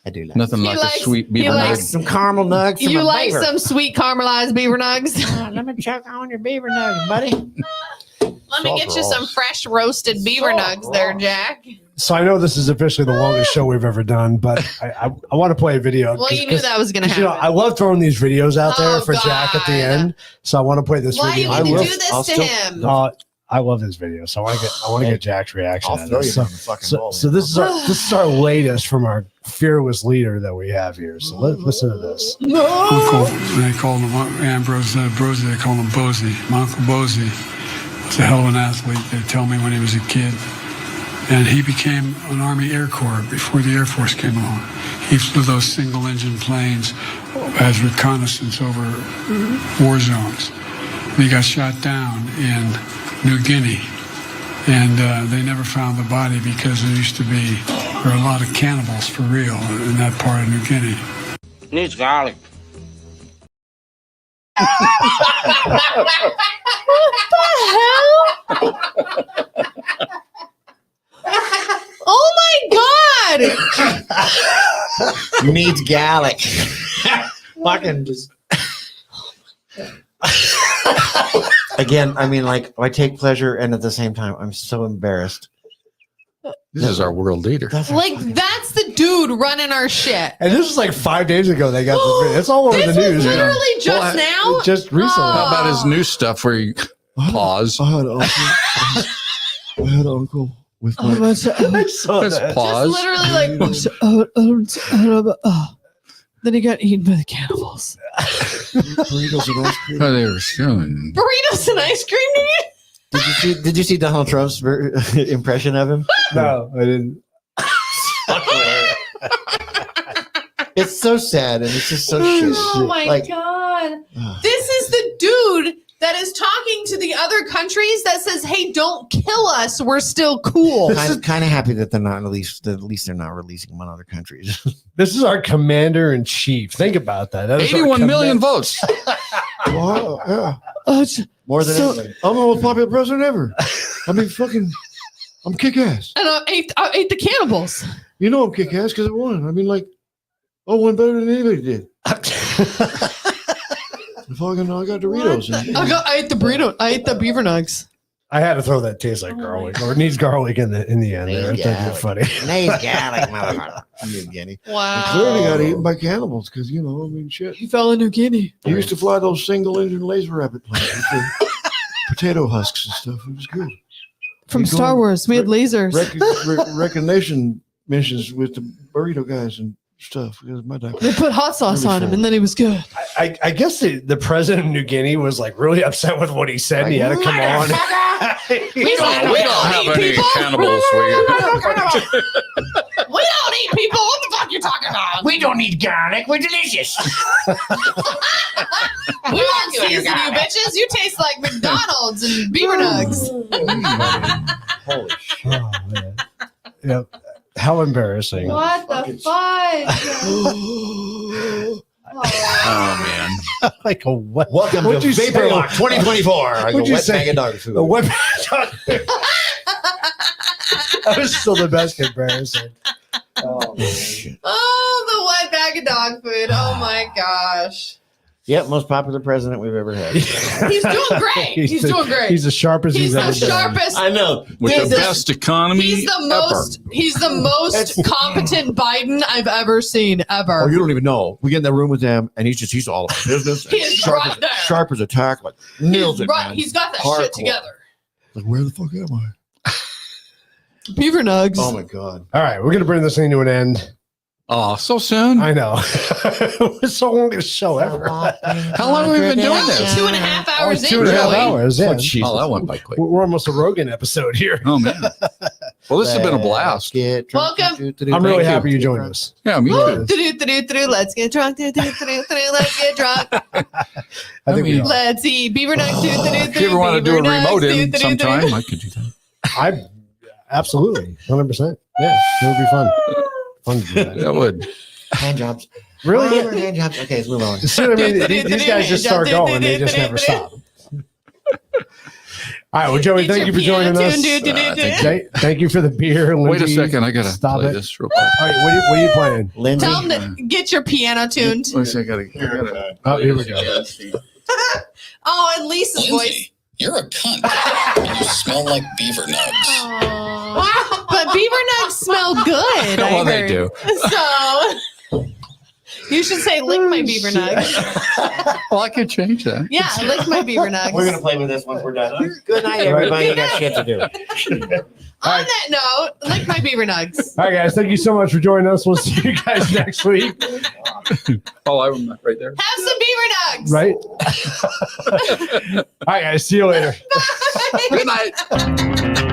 I do like. Nothing He like likes- a sweet he beaver likes- nug. some caramel nugs. from You a like beaver. some sweet caramelized beaver nugs? Let me check on your beaver nuggets, buddy. Let me So get you some gross. fresh roasted beaver So nugs there, gross. Jack. So I know this is officially the longest show we've ever done, but I want to play a video. Well, you knew that was going to happen. You know, I love throwing these videos out there Oh, for Jack at the God. end. So I want to play this Why do you video. need to will- do this I'll to still- him? I love this video, so I want to get Jack's reaction. I'll on throw you this. down the fucking bowl. So this is our latest from our fearless leader that we have here. So listen to this. Uncle, they called him Ambrose Brosey, they called him Bosey. My Uncle Bosey was a hell of an athlete, they tell me, when he was a kid. And he became an Army Air Corps before the Air Force came along. He flew those single-engine planes as reconnaissance over war zones. And he got shot down in New Guinea. And they never found the body because there were a lot of cannibals for real in that part of New Guinea. Needs garlic. Oh my God! Needs garlic. Fucking just. Again, I mean, like I take pleasure, and at the same time, I'm so embarrassed. This is our world leader. That's Like, that's the dude running our shit. And this was like 5 days ago. They got this video. It's all over This the was news. literally just Well, now. Just recently. Oh. How about his new stuff where you pause? I had an uncle with my. I saw Just that. pause. Just literally like, Then he got eaten by the cannibals. Burritos and ice cream. Oh, they were soon. Burritos and ice cream, Did you see Donald Trump's impression of him? No, I didn't. It's so sad and it's just so shit. Oh my Like, god. This is the dude that is talking to the other countries that says, "Hey, don't kill us. We're still cool." kind of happy that they're not at least they're not releasing them on other countries. This is our commander in chief. Think about that. That is our 81 million votes. Wow, yeah. And More than anybody. I'm the most popular president ever. I mean, I'm kick ass. I ate the cannibals. You know I'm kick ass because I won. I mean, like, I won better than anybody did. If I got Doritos. I ate the burrito. I ate the beaver nugs. I had to throw that tastes like garlic, or it needs garlic in the end. There, I think it's funny. Nice garlic, motherfucker. You Guinea. Wow. I clearly got eaten by cannibals because I mean, shit. He fell in New Guinea. He used to fly those single-engine laser rapid planes with the potato husks and stuff. It was good. From We Star go- Wars, we had lasers. Recognition missions with the burrito guys and stuff. Because my diaper. They put hot sauce on him, and then he was good. I guess the president of New Guinea was like really upset with what he said, and he had to come on. He's like, We don't have any cannibals. We don't eat people. What the fuck you talking about? We don't need garlic. We're delicious. We won't season you bitches. You taste like McDonald's and beaver nugs. Holy shit. Oh, man. Yep. How embarrassing. What the fuck? Oh, man. Like a what? Welcome What'd to you say? Vapor Lock 2024. I go What'd you wet say? bag of dog food. A wet bag of dog food. That was still the best comparison. Oh, shit. Oh, the wet bag of dog food. Oh my gosh. Yep, most popular president we've ever had. He's doing great. He's doing great. He's as sharp as He's he's ever the been. sharpest. I know. With He's the the- best economy He's the most competent Biden I've ever seen Oh, ever. you don't even know. We get in the room with him, and he's all about business. He is right there. Sharp as a tack, like nails it, Right, man. he's got that Hardcore. shit together. Like, where the fuck am I? Beaver nugs. Oh my god. All right, we're gonna bring this thing to an end. Oh, so soon? I know. It was so long a show ever. How long have we been doing this? 2.5 hours in. 2.5 Joey. hours. Yeah. Oh, that went by quick. We're almost a Rogan episode here. Oh, man. Well, this has been a blast. Welcome. I'm really happy you joined us. Yeah, me Woo. too. Let's get drunk. Let's get drunk. I I think we mean, are. Let's eat beaver nugs. If you ever want to do a remote in sometime, I could do that. I absolutely 100%. Yeah, it would be fun. Fun to do that. That would. Hand jobs. Really? Hand jobs. Okay, let's move on. See what I mean? These guys just start going. They just never stop. All right. Well, Joey, thank you for joining us. Thank you for the beer. Wait a Lindsay. second. I got to Stop play it. this real quick. All right. What are you playing? Lindsay. Tell them to get your piano tuned. Wait a second. I gotta. Oh, here we go. Oh, and Lisa's voice. Lindsay, you're a cunt. And you smell like beaver nugs. But beaver nugs smell good. Well, I they heard. do. So you should say lick my beaver nugs. Well, I could change that. Yeah, lick my beaver nugs. We're gonna play with this once we're done. Good night, everybody. You got shit to do. On that note, lick my beaver nugs. All right, guys. Thank you so much for joining us. We'll see you guys next week. Oh, I'm right there. Have some beaver nugs. Right? All right, guys. See you later. Bye. Good night.